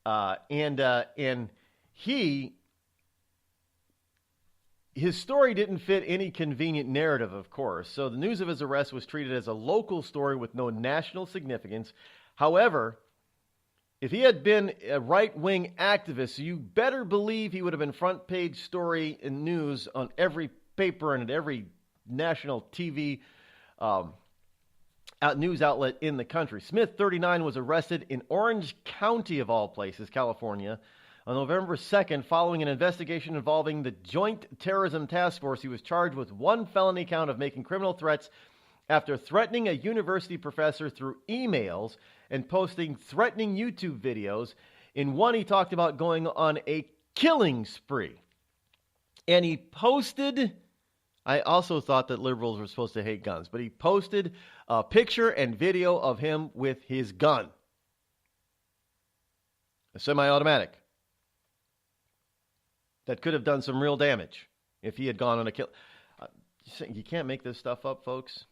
and his story didn't fit any convenient narrative, of course. So the news of his arrest was treated as a local story with no national significance. However, if he had been a right-wing activist, you better believe he would have been front page story in news on every paper and at every national TV news outlet in the country. Smith, 39, was arrested in Orange County, of all places, California, on November 2nd, following an investigation involving the Joint Terrorism Task Force. He was charged with one felony count of making criminal threats after threatening a university professor through emails and posting threatening YouTube videos. In one, he talked about going on a killing spree. And he posted, I also thought that liberals were supposed to hate guns, but he posted a picture and video of him with his gun. A semi-automatic. That could have done some real damage if he had gone on a kill. You can't make this stuff up, folks.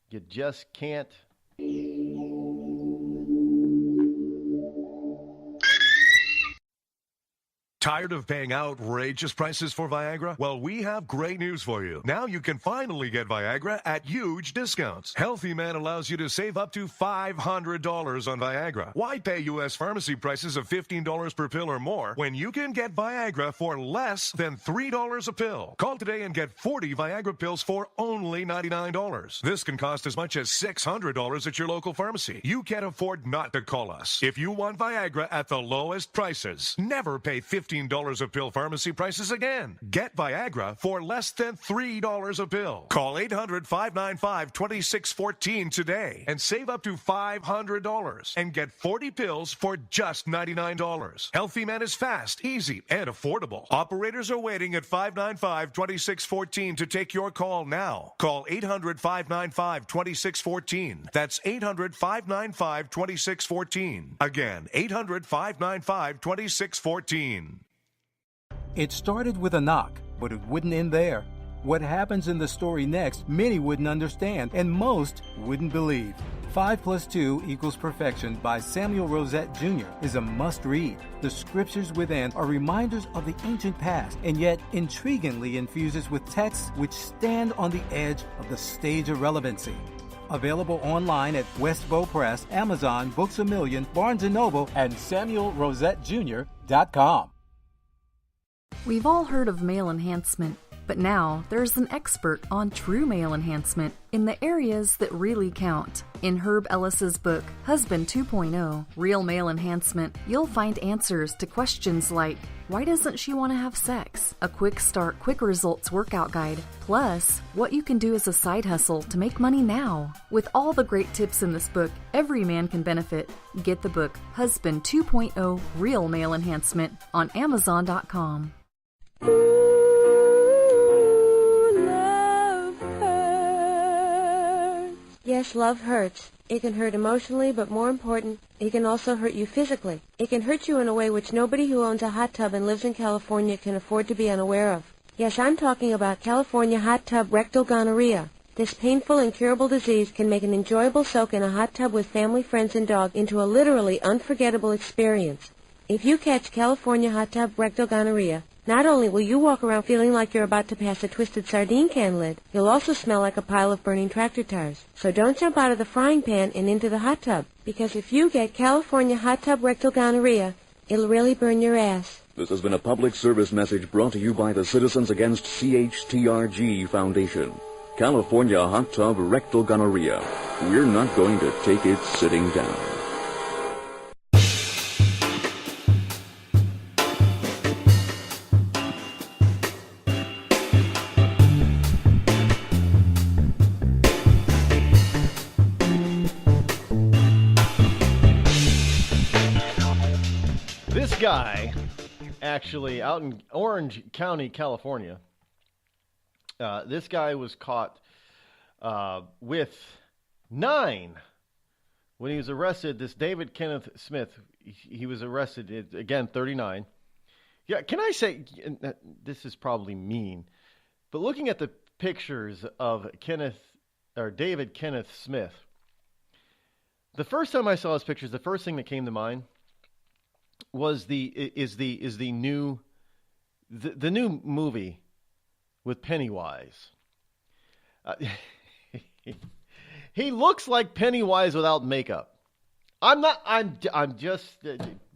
You just can't. Tired of paying outrageous prices for Viagra? Well, we have great news for you. Now you can finally get Viagra at huge discounts. Healthy Man allows you to save up to $500 on Viagra. Why pay U.S. pharmacy prices of $15 per pill or more when you can get Viagra for less than $3 a pill? Call today and get 40 Viagra pills for only $99. This can cost as much as $600 at your local pharmacy. You can't afford not to call us. If you want Viagra at the lowest prices, never pay $15 a pill pharmacy prices again. Get Viagra for less than $3 a pill. Call 800-595-2614 today and save up to $500 and get 40 pills for just $99. Healthy Man is fast, easy, and affordable. Operators are waiting at 595-2614 to take your call now. Call 800-595-2614. That's 800-595-2614. Again, 800-595-2614. It started with a knock, but it wouldn't end there. What happens in the story next, many wouldn't understand, and most wouldn't believe. 5 + 2 = Perfection by Samuel Rosette Jr. is a must-read. The scriptures within are reminders of the ancient past, and yet intriguingly infuses with texts which stand on the edge of the stage of relevancy. Available online at Westbow Press, Amazon, Books A Million, Barnes & Noble, and SamuelRosetteJr.com. We've all heard of male enhancement, but now there's an expert on true male enhancement in the areas that really count. In Herb Ellis's book, Husband 2.0, Real Male Enhancement, you'll find answers to questions like, why doesn't she want to have sex? A quick start, quick results workout guide, plus what you can do as a side hustle to make money now. With all the great tips in this book, every man can benefit. Get the book, Husband 2.0, Real Male Enhancement, on Amazon.com. Yes, love hurts. It can hurt emotionally, but more important, it can also hurt you physically. It can hurt you in a way which nobody who owns a hot tub and lives in California can afford to be unaware of. Yes, I'm talking about California hot tub rectal gonorrhea. This painful, incurable disease can make an enjoyable soak in a hot tub with family, friends, and dog into a literally unforgettable experience. If you catch California hot tub rectal gonorrhea, not only will you walk around feeling like you're about to pass a twisted sardine can lid, you'll also smell like a pile of burning tractor tires. So don't jump out of the frying pan and into the hot tub, because if you get California hot tub rectal gonorrhea, it'll really burn your ass. This has been a public service message brought to you by the Citizens Against CHTRG Foundation. California hot tub rectal gonorrhea. We're not going to take it sitting down. This guy, actually, out in Orange County, California, this guy was caught with 9 when he was arrested. This David Kenneth Smith, he was arrested, again, 39. Yeah, can I say, this is probably mean, but looking at the pictures of David Kenneth Smith, the first time I saw his pictures, the first thing that came to mind was the new movie with Pennywise. He looks like Pennywise without makeup. I'm just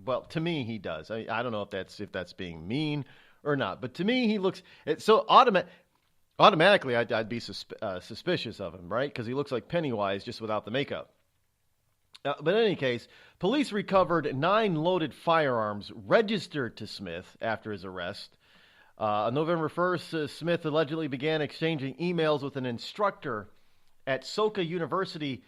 well, to me he does. I don't know if that's being mean or not, but to me he looks so automatically I'd be suspicious of him, right? Because he looks like Pennywise just without the makeup. But in any case, police recovered 9 loaded firearms registered to Smith after his arrest. On November 1st, Smith allegedly began exchanging emails with an instructor at Soka University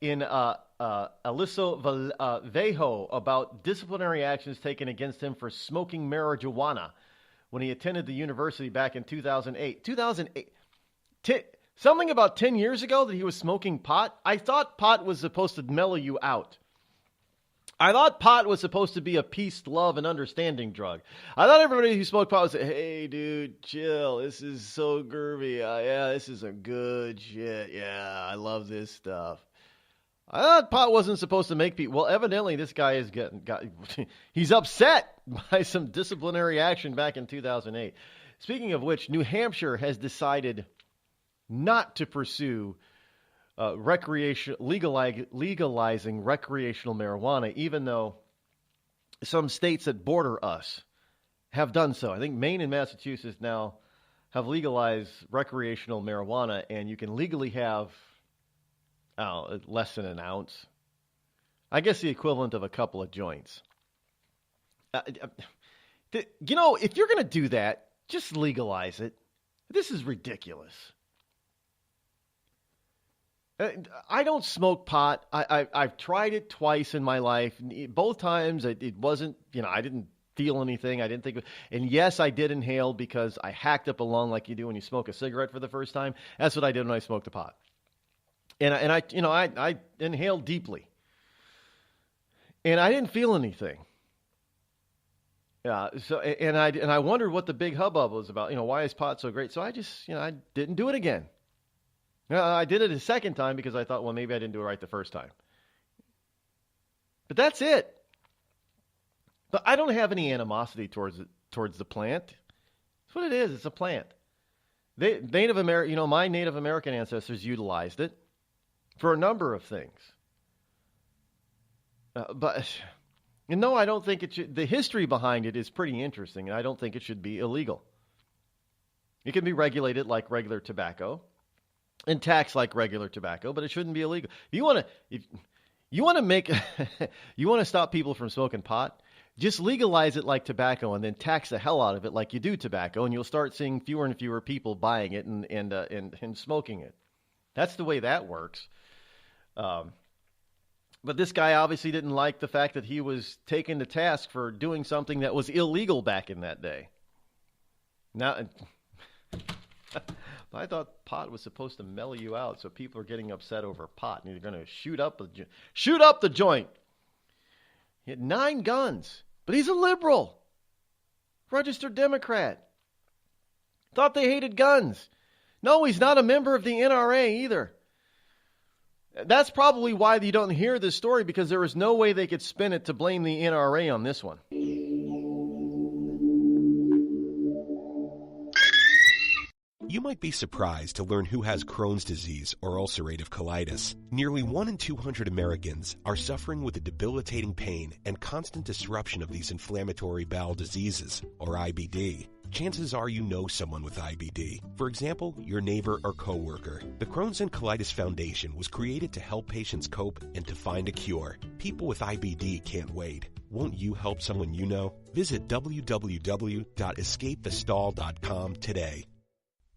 in Aliso Viejo about disciplinary actions taken against him for smoking marijuana when he attended the university back in 2008. 2008. Something about 10 years ago that he was smoking pot? I thought pot was supposed to mellow you out. I thought pot was supposed to be a peace, love, and understanding drug. I thought everybody who smoked pot would say, hey, dude, chill. This is so groovy. Yeah, this is some good shit. Yeah, I love this stuff. I thought pot wasn't supposed to make people. Well, evidently this guy is he's upset by some disciplinary action back in 2008. Speaking of which, New Hampshire has decided not to pursue legalizing recreational marijuana, even though some states that border us have done so. I think Maine and Massachusetts now have legalized recreational marijuana, and you can legally have less than an ounce. I guess the equivalent of a couple of joints. If you're going to do that, just legalize it. This is ridiculous. I don't smoke pot. I've tried it twice in my life. Both times it wasn't, I didn't feel anything. I didn't think, and yes, I did inhale because I hacked up a lung like you do when you smoke a cigarette for the first time. That's what I did when I smoked a pot. And I inhaled deeply. And I didn't feel anything. Yeah. So, and I wondered what the big hubbub was about. Why is pot so great? So I just, I didn't do it again. I did it a second time because I thought, well, maybe I didn't do it right the first time. But that's it. But I don't have any animosity towards the plant. That's what it is. It's a plant. My Native American ancestors utilized it for a number of things. But no, I don't think it should. The history behind it is pretty interesting, and I don't think it should be illegal. It can be regulated like regular tobacco. And taxed like regular tobacco, but it shouldn't be illegal. If you want to stop people from smoking pot, just legalize it like tobacco and then tax the hell out of it like you do tobacco, and you'll start seeing fewer and fewer people buying it and smoking it. That's the way that works. But this guy obviously didn't like the fact that he was taken to task for doing something that was illegal back in that day. Now. I thought pot was supposed to mellow you out, so people are getting upset over pot, and you're going to shoot up the joint. He had 9 guns, but he's a liberal, registered Democrat. Thought they hated guns. No, he's not a member of the NRA either. That's probably why you don't hear this story, because there was no way they could spin it to blame the NRA on this one. You might be surprised to learn who has Crohn's disease or ulcerative colitis. Nearly 1 in 200 Americans are suffering with the debilitating pain and constant disruption of these inflammatory bowel diseases, or IBD. Chances are you know someone with IBD. For example, your neighbor or coworker. The Crohn's and Colitis Foundation was created to help patients cope and to find a cure. People with IBD can't wait. Won't you help someone you know? Visit www.escapethestall.com today.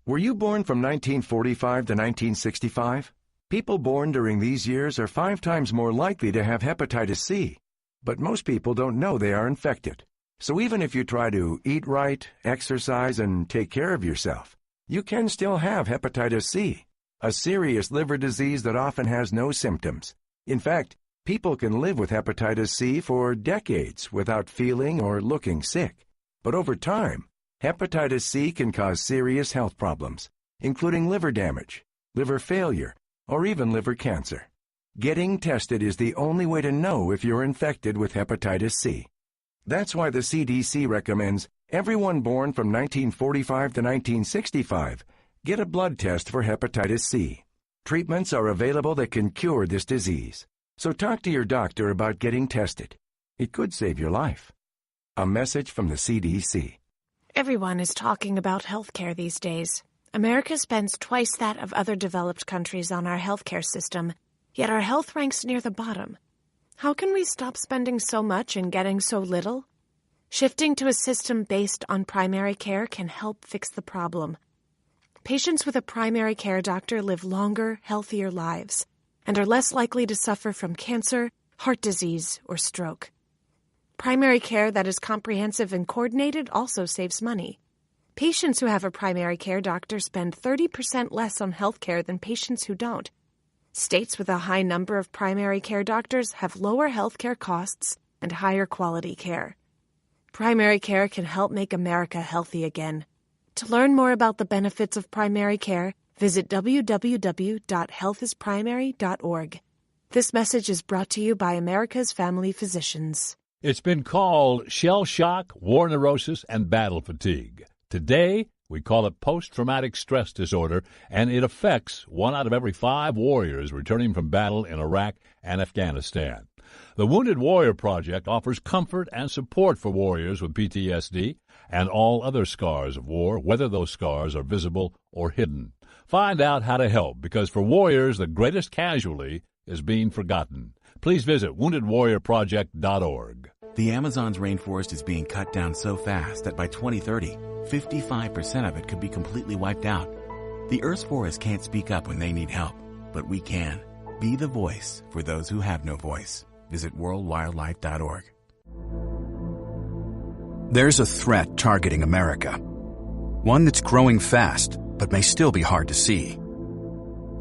Were you born from 1945 to 1965? People born during these years are 5 times more likely to have hepatitis C. But most people don't know they are infected. So even if you try to eat right, exercise, and take care of yourself, you can still have hepatitis C, a serious liver disease that often has no symptoms. In fact, people can live with hepatitis C for decades without feeling or looking sick. But over time, hepatitis C can cause serious health problems, including liver damage, liver failure, or even liver cancer. Getting tested is the only way to know if you're infected with hepatitis C. That's why the CDC recommends everyone born from 1945 to 1965 get a blood test for hepatitis C. Treatments are available that can cure this disease. So talk to your doctor about getting tested. It could save your life. A message from the CDC. Everyone is talking about healthcare these days. America spends twice that of other developed countries on our healthcare system, yet our health ranks near the bottom. How can we stop spending so much and getting so little? Shifting to a system based on primary care can help fix the problem. Patients with a primary care doctor live longer, healthier lives and are less likely to suffer from cancer, heart disease, or stroke. Primary care that is comprehensive and coordinated also saves money. Patients who have a primary care doctor spend 30% less on health care than patients who don't. States with a high number of primary care doctors have lower health care costs and higher quality care. Primary care can help make America healthy again. To learn more about the benefits of primary care, visit www.healthisprimary.org. This message is brought to you by America's Family Physicians. It's been called shell shock, war neurosis, and battle fatigue. Today, we call it post-traumatic stress disorder, and it affects 1 out of every 5 warriors returning from battle in Iraq and Afghanistan. The Wounded Warrior Project offers comfort and support for warriors with PTSD and all other scars of war, whether those scars are visible or hidden. Find out how to help, because for warriors, the greatest casualty is being forgotten. Please visit woundedwarriorproject.org. The Amazon's rainforest is being cut down so fast that by 2030, 55% of it could be completely wiped out. The Earth's forests can't speak up when they need help, but we can. Be the voice for those who have no voice. Visit worldwildlife.org. There's a threat targeting America. One that's growing fast, but may still be hard to see.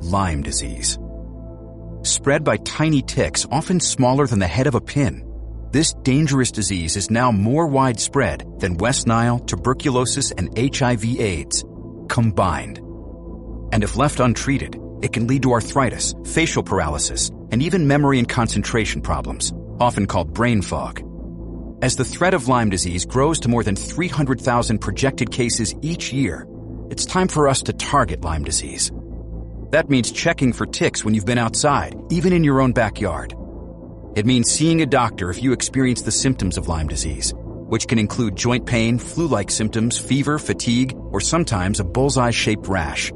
Lyme disease. Spread by tiny ticks, often smaller than the head of a pin. This dangerous disease is now more widespread than West Nile, tuberculosis, and HIV/AIDS combined. And if left untreated, it can lead to arthritis, facial paralysis, and even memory and concentration problems, often called brain fog. As the threat of Lyme disease grows to more than 300,000 projected cases each year, it's time for us to target Lyme disease. That means checking for ticks when you've been outside, even in your own backyard. It means seeing a doctor if you experience the symptoms of Lyme disease, which can include joint pain, flu-like symptoms, fever, fatigue, or sometimes a bullseye-shaped rash.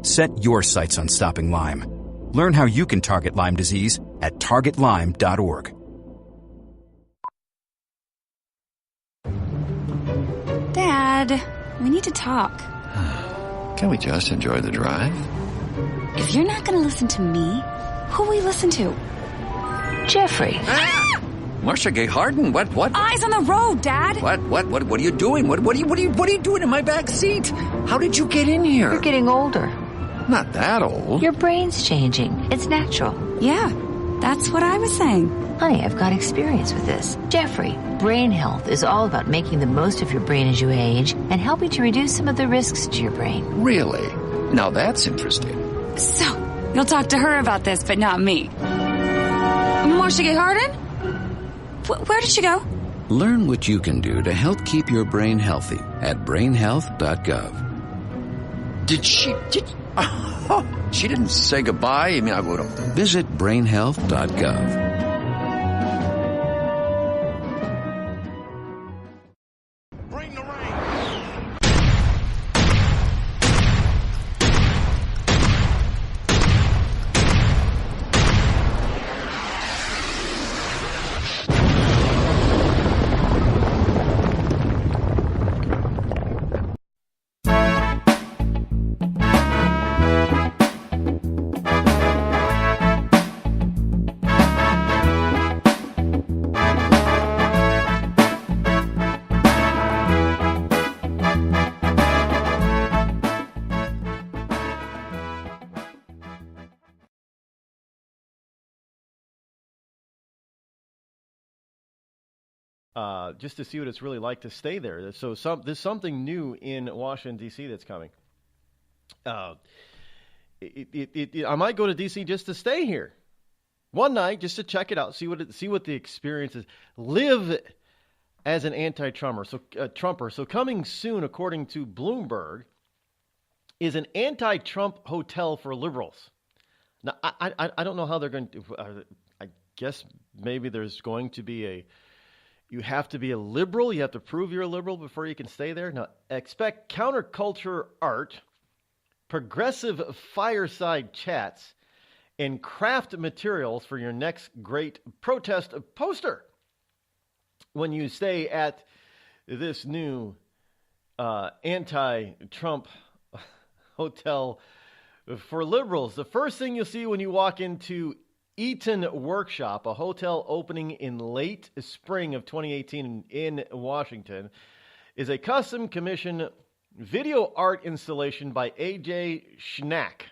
Set your sights on stopping Lyme. Learn how you can target Lyme disease at targetlyme.org. Dad, we need to talk. Can we just enjoy the drive? If you're not going to listen to me, who will we listen to? Jeffrey. Ah! Marcia Gay Harden, what? Eyes on the road, Dad. What are you doing? What are you doing in my back seat? How did you get in here? You're getting older. Not that old. Your brain's changing. It's natural. Yeah, That's what I was saying. Honey, I've got experience with this. Jeffrey, brain health is all about making the most of your brain as you age and helping to reduce some of the risks to your brain. Really? Now that's interesting. So, you'll talk to her about this, but not me. Marcia Gay Harden? Where did she go? Learn what you can do to help keep your brain healthy at brainhealth.gov. She didn't say goodbye? I mean, I would have. Visit brainhealth.gov. Just to see what it's really like to stay there. So there's something new in Washington, D.C. that's coming. I might go to D.C. just to stay here one night, just to check it out, see what the experience is. Live as an anti-Trumper. So coming soon, according to Bloomberg, is an anti-Trump hotel for liberals. Now, I don't know how they're going to. I guess maybe there's going to be you have to be a liberal. You have to prove you're a liberal before you can stay there. Now, expect counterculture art, progressive fireside chats, and craft materials for your next great protest poster when you stay at this new anti-Trump hotel for liberals. The first thing you'll see when you walk into Eaton Workshop, a hotel opening in late spring of 2018 in Washington, is a custom commission video art installation by A.J. Schnack.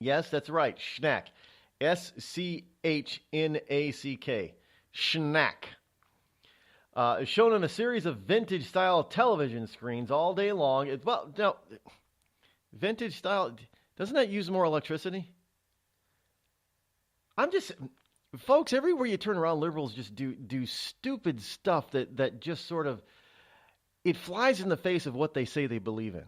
Yes, that's right, Schnack. S-C-H-N-A-C-K. Schnack. Shown on a series of vintage-style television screens all day long. Vintage style, doesn't that use more electricity? Folks, everywhere you turn around, liberals just do stupid stuff that just sort of, it flies in the face of what they say they believe in.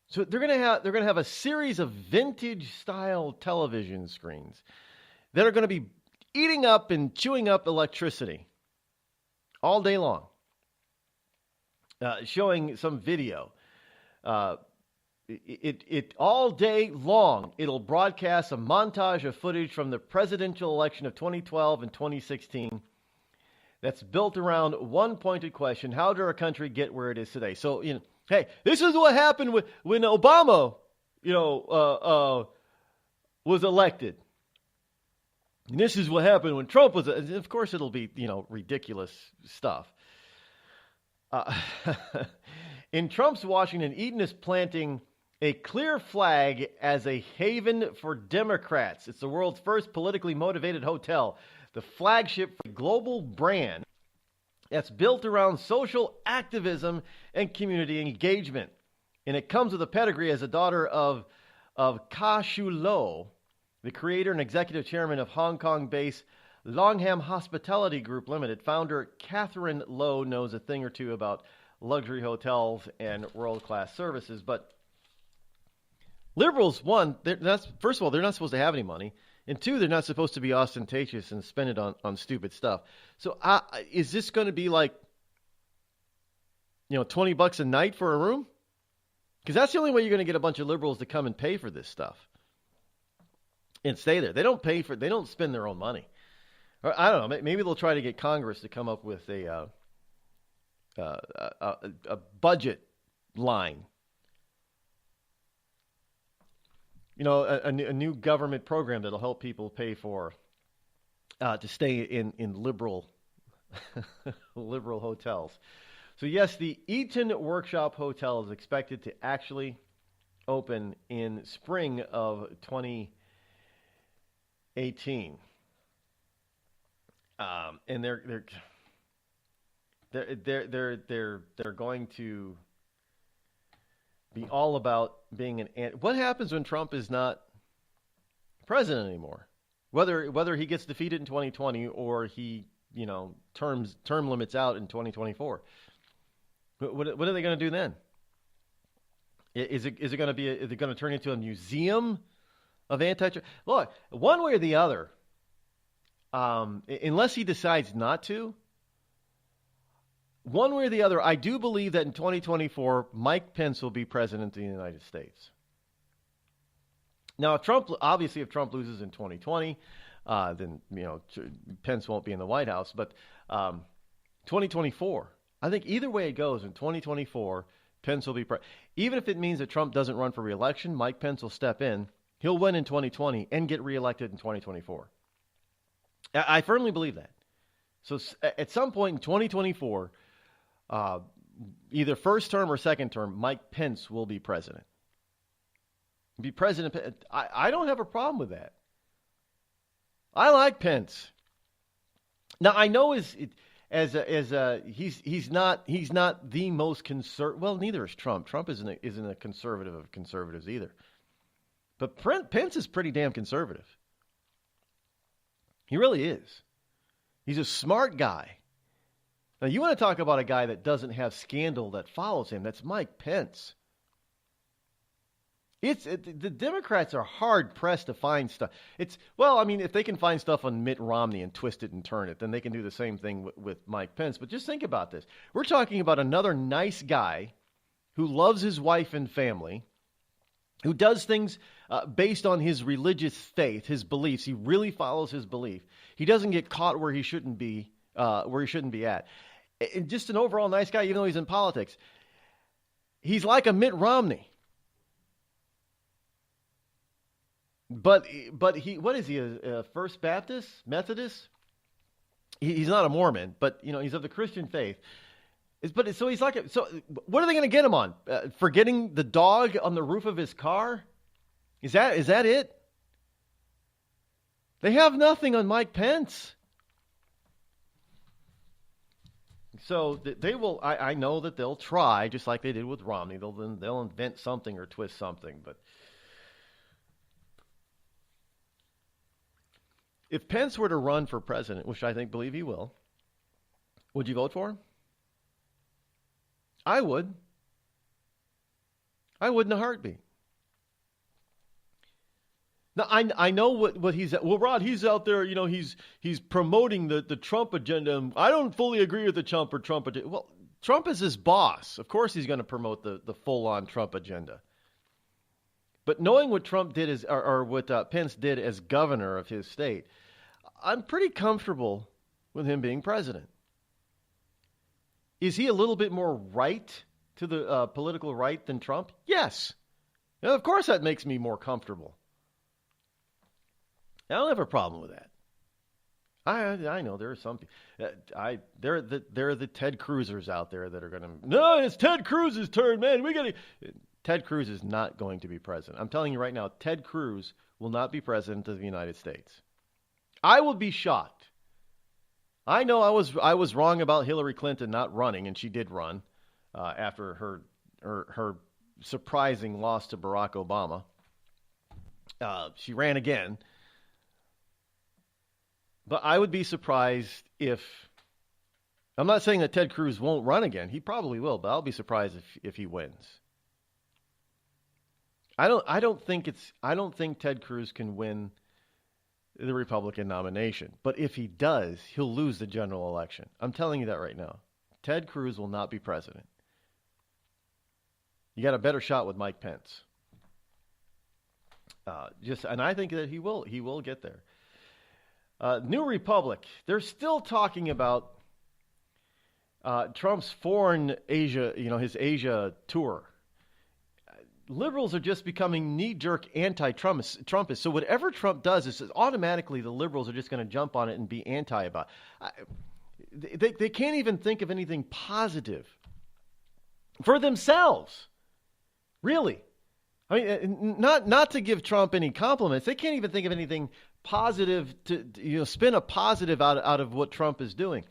So they're gonna have a series of vintage style television screens that are going to be eating up and chewing up electricity all day long, showing some video. It all day long, it'll broadcast a montage of footage from the presidential election of 2012 and 2016 that's built around one pointed question: how did our country get where it is today? So, hey, this is what happened when Obama, was elected. And this is what happened when Trump was. Of course, it'll be, ridiculous stuff. In Trump's Washington, Eaton is planting a clear flag as a haven for Democrats. It's the world's first politically motivated hotel, the flagship for a global brand that's built around social activism and community engagement. And it comes with a pedigree as a daughter of Ka-Shu Lo, the creator and executive chairman of Hong Kong-based Longham Hospitality Group Limited. Founder Catherine Lo knows a thing or two about luxury hotels and world-class services. But liberals, one, first of all, they're not supposed to have any money. And two, they're not supposed to be ostentatious and spend it on stupid stuff. So is this going to be like, $20 a night for a room? Because that's the only way you're going to get a bunch of liberals to come and pay for this stuff and stay there. They don't spend their own money. Or I don't know. Maybe they'll try to get Congress to come up with a budget line. A new government program that'll help people pay for to stay in liberal liberal hotels. So yes, the Eaton Workshop Hotel is expected to actually open in spring of 2018. 18. And they're going to be all about being what happens when Trump is not president anymore? Whether he gets defeated in 2020 or he, term limits out in 2024. What are they going to do then? Is it going to turn into a museum of anti-Trump? Look, one way or the other, unless he decides not to, one way or the other, I do believe that in 2024, Mike Pence will be president of the United States. Now, if Trump loses in 2020, then Pence won't be in the White House. But 2024, I think either way it goes, in 2024, Pence will be president. Even if it means that Trump doesn't run for re-election, Mike Pence will step in. He'll win in 2020 and get reelected in 2024. I firmly believe that. So at some point in 2024, either first term or second term, Mike Pence will be president. Be president. I don't have a problem with that. I like Pence. Now I know he's not the most conservative. Well, neither is Trump. Trump isn't a conservative of conservatives either. But Pence is pretty damn conservative. He really is. He's a smart guy. Now, you want to talk about a guy that doesn't have scandal that follows him. That's Mike Pence. The Democrats are hard-pressed to find stuff. If they can find stuff on Mitt Romney and twist it and turn it, then they can do the same thing with Mike Pence. But just think about this. We're talking about another nice guy who loves his wife and family, who does things based on his religious faith, his beliefs. He really follows his belief. He doesn't get caught where he shouldn't be at. And just an overall nice guy, even though he's in politics. He's like a Mitt Romney. But he, what is he, a First Baptist, Methodist? He's not a Mormon, but he's of the Christian faith. So he's like, so what are they going to get him on? Forgetting the dog on the roof of his car? Is that it? They have nothing on Mike Pence. So they will. I know that they'll try, just like they did with Romney. They'll invent something or twist something. But if Pence were to run for president, which I believe he will, would you vote for him? I would. I would in a heartbeat. Now, I know what he's at. Well, Rod, he's out there, he's promoting the Trump agenda. I don't fully agree with the Trump agenda. Well, Trump is his boss. Of course he's going to promote the full-on Trump agenda. But knowing what Trump did or what Pence did as governor of his state, I'm pretty comfortable with him being president. Is he a little bit more right to the political right than Trump? Yes. Now, of course that makes me more comfortable. I don't have a problem with that. I know there are some people. There are the Ted Cruzers out there that are going to. No, it's Ted Cruz's turn, man. Ted Cruz is not going to be president. I'm telling you right now, Ted Cruz will not be president of the United States. I will be shocked. I know I was wrong about Hillary Clinton not running, and she did run after her surprising loss to Barack Obama. She ran again. But I would be surprised if, I'm not saying that Ted Cruz won't run again. He probably will, but I'll be surprised if he wins. I don't think Ted Cruz can win the Republican nomination. But if he does, he'll lose the general election. I'm telling you that right now. Ted Cruz will not be president. You got a better shot with Mike Pence. And I think that he will get there. New Republic, they're still talking about Trump's foreign Asia, his Asia tour. Liberals are just becoming knee-jerk anti-Trumpists. So whatever Trump does is automatically the liberals are just going to jump on it and be anti about it. They can't even think of anything positive for themselves. Really. I mean, not to give Trump any compliments. They can't even think of anything positive spin a positive out of what Trump is doing.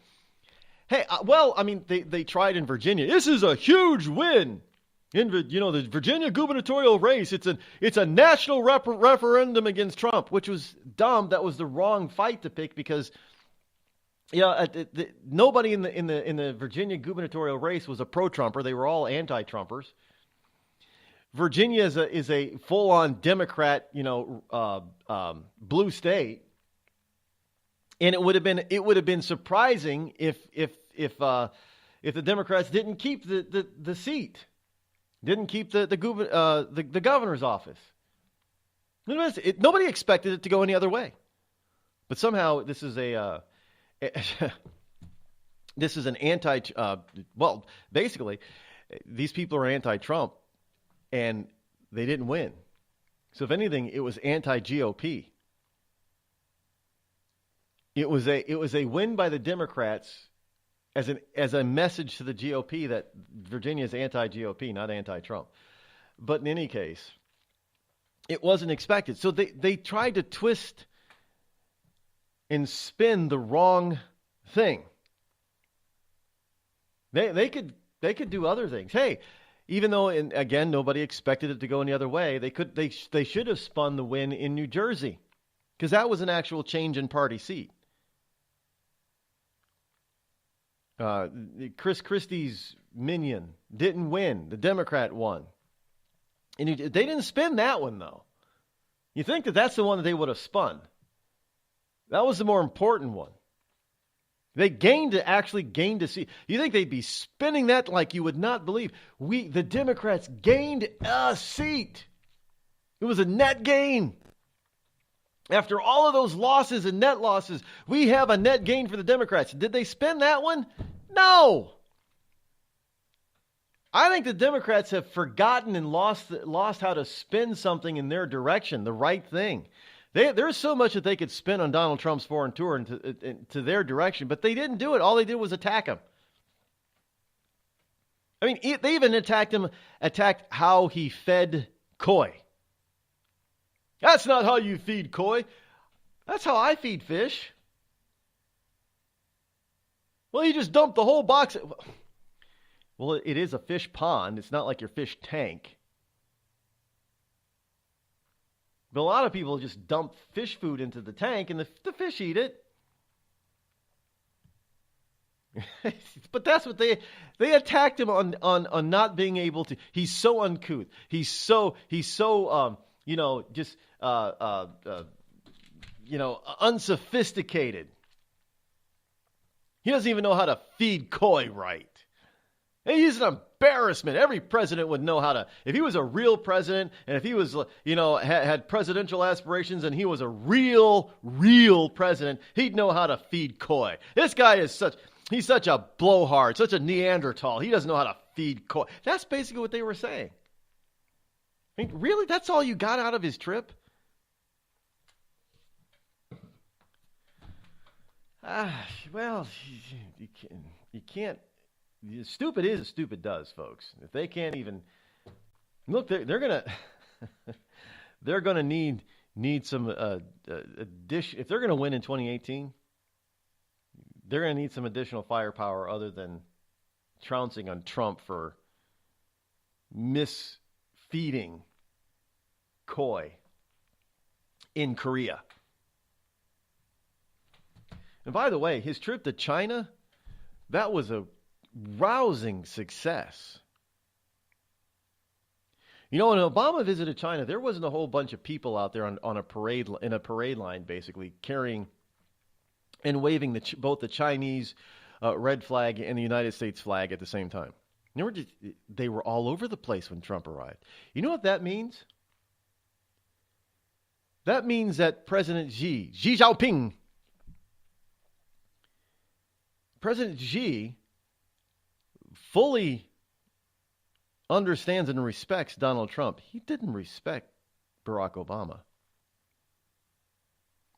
Hey, well, I mean, they tried in Virginia. This is a huge win in the Virginia gubernatorial race. It's a national referendum against Trump, which was dumb. That was the wrong fight to pick because nobody in the Virginia gubernatorial race was a pro-Trumper. They were all anti-Trumpers. Virginia is a full-on Democrat, blue state, and it would have been surprising if the Democrats didn't keep the seat, didn't keep the governor's office. Nobody expected it to go any other way, but somehow this is an anti. Well, basically, these people are anti-Trump. And they didn't win. So if anything, it was anti-GOP. It was a win by the Democrats as a message to the GOP that Virginia is anti-GOP, not anti-Trump. But in any case, it wasn't expected. So they tried to twist and spin the wrong thing. They could do other things. Hey, even though, again, nobody expected it to go any other way, they should have spun the win in New Jersey because that was an actual change in party seat. Chris Christie's minion didn't win. The Democrat won. And they didn't spin that one, though. You think that's the one that they would have spun. That was the more important one. They actually gained a seat. You think they'd be spinning that like you would not believe. The Democrats gained a seat. It was a net gain. After all of those losses and net losses, we have a net gain for the Democrats. Did they spin that one? No. I think the Democrats have forgotten and lost how to spin something in their direction, the right thing. There's so much that they could spin on Donald Trump's foreign tour into their direction, but they didn't do it. All they did was attack him. I mean, they even attacked how he fed koi. That's not how you feed koi. That's how I feed fish. Well, you just dumped the whole box. Well, it is a fish pond. It's not like your fish tank. But a lot of people just dump fish food into the tank and the fish eat it. But that's what they attacked him on not being able to. He's so uncouth. He's so unsophisticated. He doesn't even know how to feed koi right. And he's an embarrassment. Every president would know how to, if he was a real president and if he was, had presidential aspirations and he was a real president, he'd know how to feed koi. This guy he's such a blowhard, such a Neanderthal. He doesn't know how to feed koi. That's basically what they were saying. I mean, really? That's all you got out of his trip? Well, you can't. Stupid is as stupid does, folks. If they can't even look, they're gonna need some addition. If they're gonna win in 2018, they're gonna need some additional firepower other than trouncing on Trump for misfeeding koi in Korea. And by the way, his trip to China, that was a rousing success. When Obama visited China, there wasn't a whole bunch of people out there on a parade line, basically carrying and waving both the Chinese red flag and the United States flag at the same time. They were all over the place when Trump arrived. You know what that means? That means that President Xi Jinping, President Xi fully understands and respects Donald Trump. He didn't respect Barack Obama.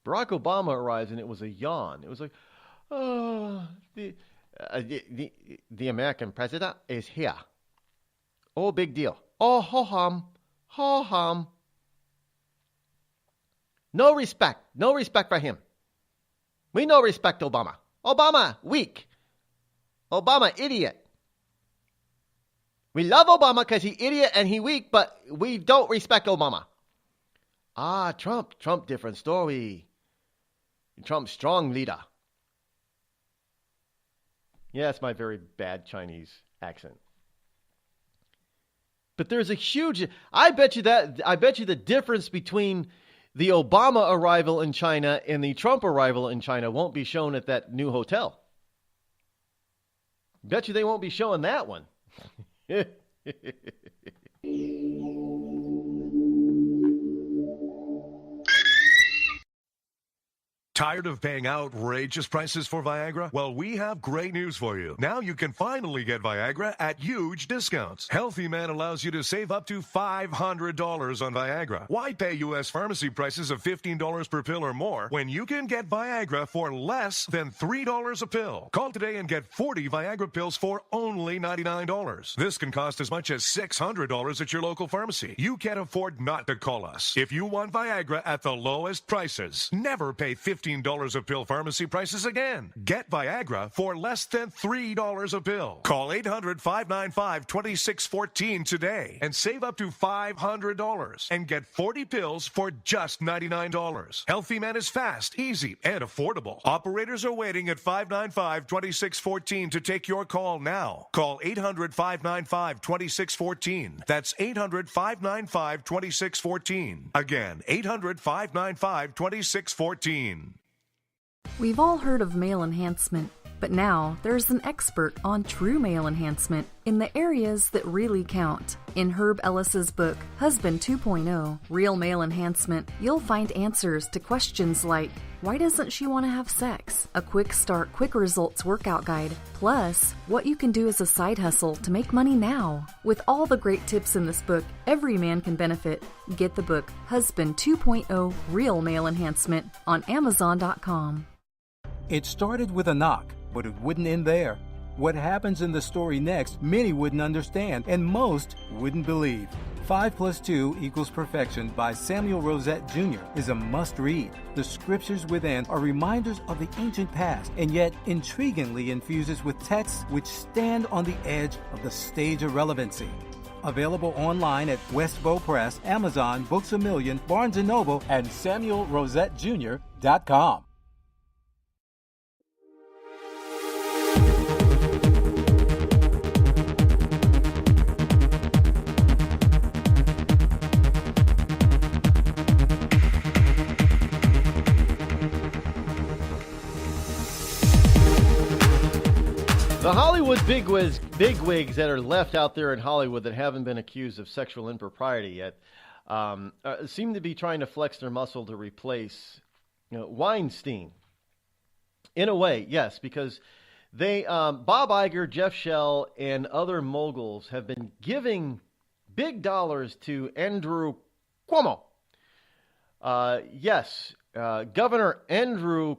Barack Obama arrives and it was a yawn. It was like, oh, the American president is here. Oh, big deal. Oh, ho hum, ho hum. No respect. No respect for him. We no respect Obama. Obama, weak. Obama, idiot. We love Obama because he idiot and he weak, but we don't respect Obama. Trump. Trump, different story. Trump, strong leader. Yeah, it's my very bad Chinese accent. But there's a huge, I bet you the difference between the Obama arrival in China and the Trump arrival in China won't be shown at that new hotel. Bet you they won't be showing that one. Tired of paying outrageous prices for Viagra? Well, we have great news for you. Now you can finally get Viagra at huge discounts. Healthy Man allows you to save up to $500 on Viagra. Why pay U.S. pharmacy prices of $15 per pill or more when you can get Viagra for less than $3 a pill? Call today and get 40 Viagra pills for only $99. This can cost as much as $600 at your local pharmacy. You can't afford not to call us. If you want Viagra at the lowest prices, never pay $15 a pill pharmacy prices again. Get Viagra for less than $3 a pill. Call 800-595-2614 today and save up to $500 and get 40 pills for just $99. Healthy Man is fast, easy, and affordable. Operators are waiting at 595-2614 to take your call now. Call 800-595-2614. That's 800-595-2614. Again, 800-595-2614. We've all heard of male enhancement, but now there's an expert on true male enhancement in the areas that really count. In Herb Ellis's book, Husband 2.0, Real Male Enhancement, you'll find answers to questions like, why doesn't she want to have sex? A quick start, quick results workout guide, plus what you can do as a side hustle to make money now. With all the great tips in this book, every man can benefit. Get the book, Husband 2.0, Real Male Enhancement, on Amazon.com. It started with a knock, but it wouldn't end there. What happens in the story next, many wouldn't understand, and most wouldn't believe. 5 + 2 = Perfection by Samuel Rosette Jr. is a must-read. The scriptures within are reminders of the ancient past, and yet intriguingly infuses with texts which stand on the edge of the stage of relevancy. Available online at Westbow Press, Amazon, Books A Million, Barnes & Noble, and SamuelRosetteJr.com. The Hollywood bigwigs that are left out there in Hollywood that haven't been accused of sexual impropriety yet seem to be trying to flex their muscle to replace Weinstein. In a way, yes, because they Bob Iger, Jeff Shell, and other moguls have been giving big dollars to Andrew Cuomo. Governor Andrew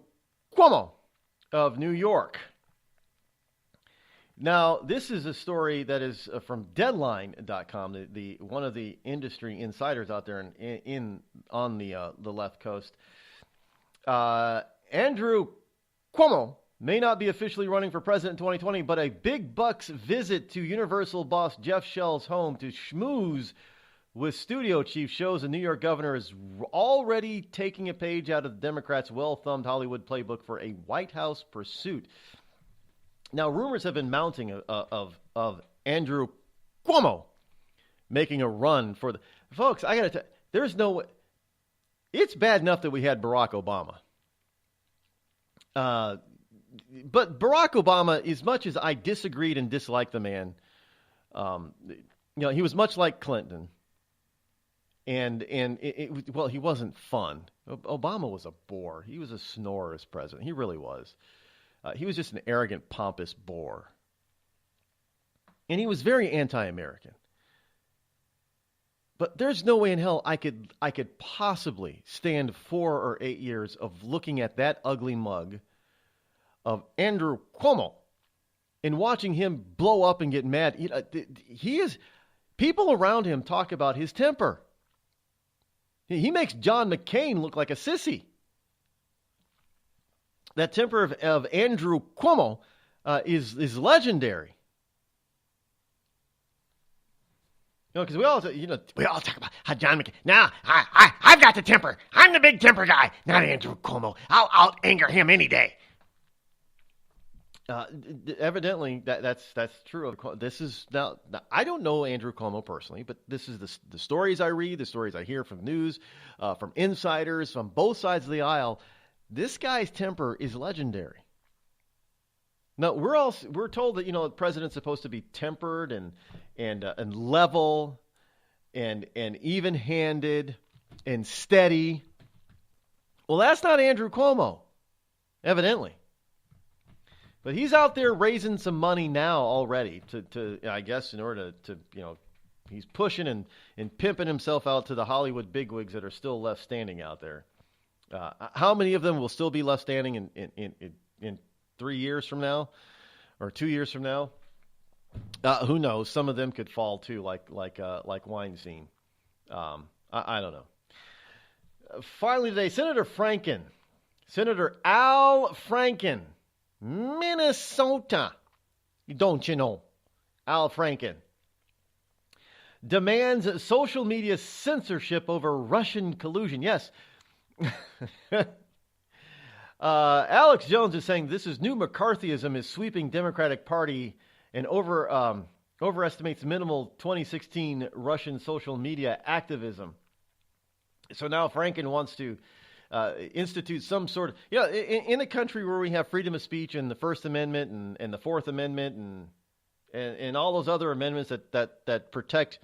Cuomo of New York. Now, this is a story that is from Deadline.com, the one of the industry insiders out there on the left coast. Andrew Cuomo may not be officially running for president in 2020, but a big bucks visit to Universal boss Jeff Shell's home to schmooze with studio chief shows the New York governor is already taking a page out of the Democrats' well-thumbed Hollywood playbook for a White House pursuit. Now, rumors have been mounting of Andrew Cuomo making a run for the... Folks, I got to tell you, there's no... It's bad enough that we had Barack Obama. But Barack Obama, as much as I disagreed and disliked the man, he was much like Clinton. And he wasn't fun. Obama was a bore. He was a snorer as president. He really was. He was just an arrogant, pompous bore. And he was very anti-American. But there's no way in hell I could possibly stand 4 or 8 years of looking at that ugly mug of Andrew Cuomo and watching him blow up and get mad. People around him talk about his temper. He makes John McCain look like a sissy. That temper of Andrew Cuomo is legendary. Because we all talk about how John McCain. Now I've got the temper. I'm the big temper guy, not Andrew Cuomo. I'll anger him any day. Evidently, that's true. This is now. I don't know Andrew Cuomo personally, but this is the stories I read, the stories I hear from news, from insiders, from both sides of the aisle. This guy's temper is legendary. Now we're told that the president's supposed to be tempered and level and even-handed and steady. Well, that's not Andrew Cuomo, evidently. But he's out there raising some money now already to I guess in order to he's pushing and pimping himself out to the Hollywood bigwigs that are still left standing out there. How many of them will still be left standing in 3 years from now or 2 years from now? Who knows? Some of them could fall too, like Weinstein. I don't know. Finally today, Senator Al Franken, Minnesota. Don't you know? Al Franken demands social media censorship over Russian collusion. Yes. Alex Jones is saying this is new McCarthyism is sweeping Democratic Party and overestimates minimal 2016 Russian social media activism. So now Franken wants to institute some sort of, in a country where we have freedom of speech and the First Amendment and the Fourth Amendment and all those other amendments that protect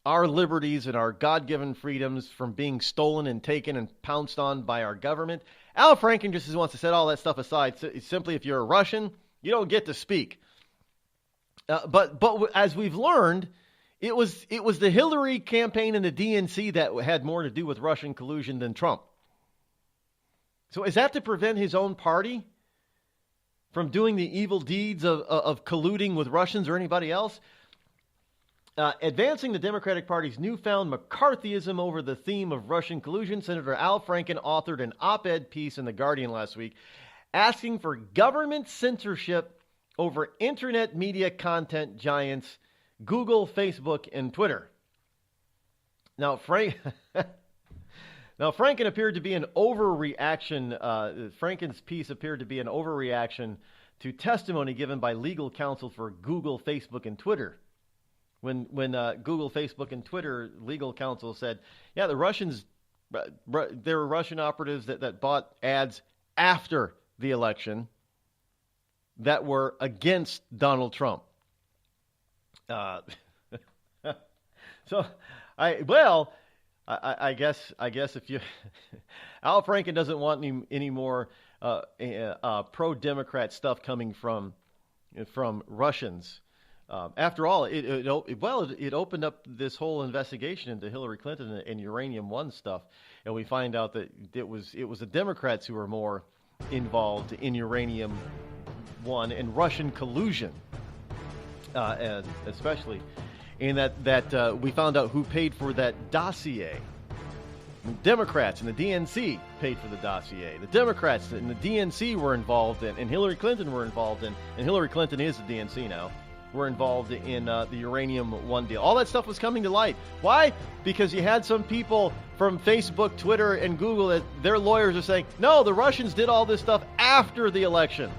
our liberties and our God-given freedoms from being stolen and taken and pounced on by our government. Al Franken just wants to set all that stuff aside. Simply, if you're a Russian, you don't get to speak. But as we've learned, it was the Hillary campaign and the DNC that had more to do with Russian collusion than Trump. So is that to prevent his own party from doing the evil deeds of colluding with Russians or anybody else? Advancing the Democratic Party's newfound McCarthyism over the theme of Russian collusion, Senator Al Franken authored an op-ed piece in The Guardian last week asking for government censorship over internet media content giants Google, Facebook, and Twitter. Now, Franken appeared to be an overreaction. Franken's piece appeared to be an overreaction to testimony given by legal counsel for Google, Facebook, and Twitter. When Google, Facebook, and Twitter legal counsel said, yeah, the Russians, there were Russian operatives that bought ads after the election that were against Donald Trump. I guess if you Al Franken doesn't want any more pro-Democrat stuff coming from Russians. After all, it opened up this whole investigation into Hillary Clinton and Uranium One stuff, and we find out that it was the Democrats who were more involved in Uranium One and Russian collusion, especially, in that we found out who paid for that dossier. The Democrats and the DNC paid for the dossier. The Democrats and the DNC were involved in, and Hillary Clinton were involved in, and Hillary Clinton is the DNC now. Were involved in the Uranium One deal. All that stuff was coming to light. Why? Because you had some people from Facebook, Twitter, and Google that their lawyers are saying, no, the Russians did all this stuff after the election.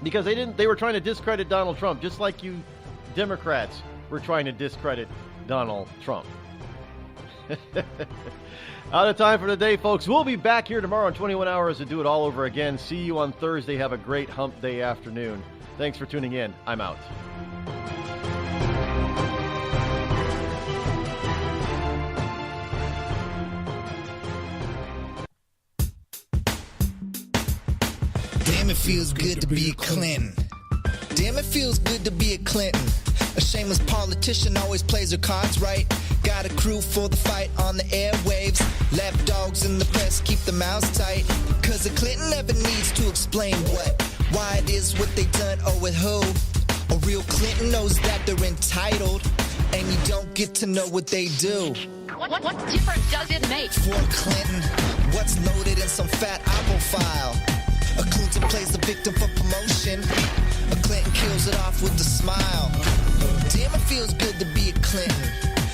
Because they were trying to discredit Donald Trump, just like you Democrats were trying to discredit Donald Trump. Out of time for today, folks. We'll be back here tomorrow in 21 hours to do it all over again. See you on Thursday. Have a great hump day afternoon. Thanks for tuning in. I'm out. Damn, it feels good to be a Clinton. Damn, it feels good to be a Clinton. A shameless politician always plays her cards right. Got a crew for the fight on the airwaves. Left dogs in the press keep their mouths tight. Cause a Clinton never needs to explain what, why it is what they done or with who. A real Clinton knows that they're entitled, and you don't get to know what they do. What difference does it make? For Clinton, what's loaded in some fat Apple file? A Clinton plays the victim for promotion. A Clinton kills it off with a smile. Damn, it feels good to be a Clinton.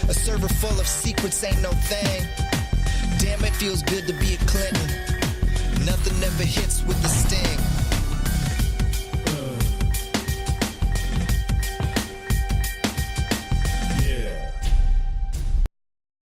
A server full of secrets ain't no thing. Damn, it feels good to be a Clinton. Nothing ever hits with the sting.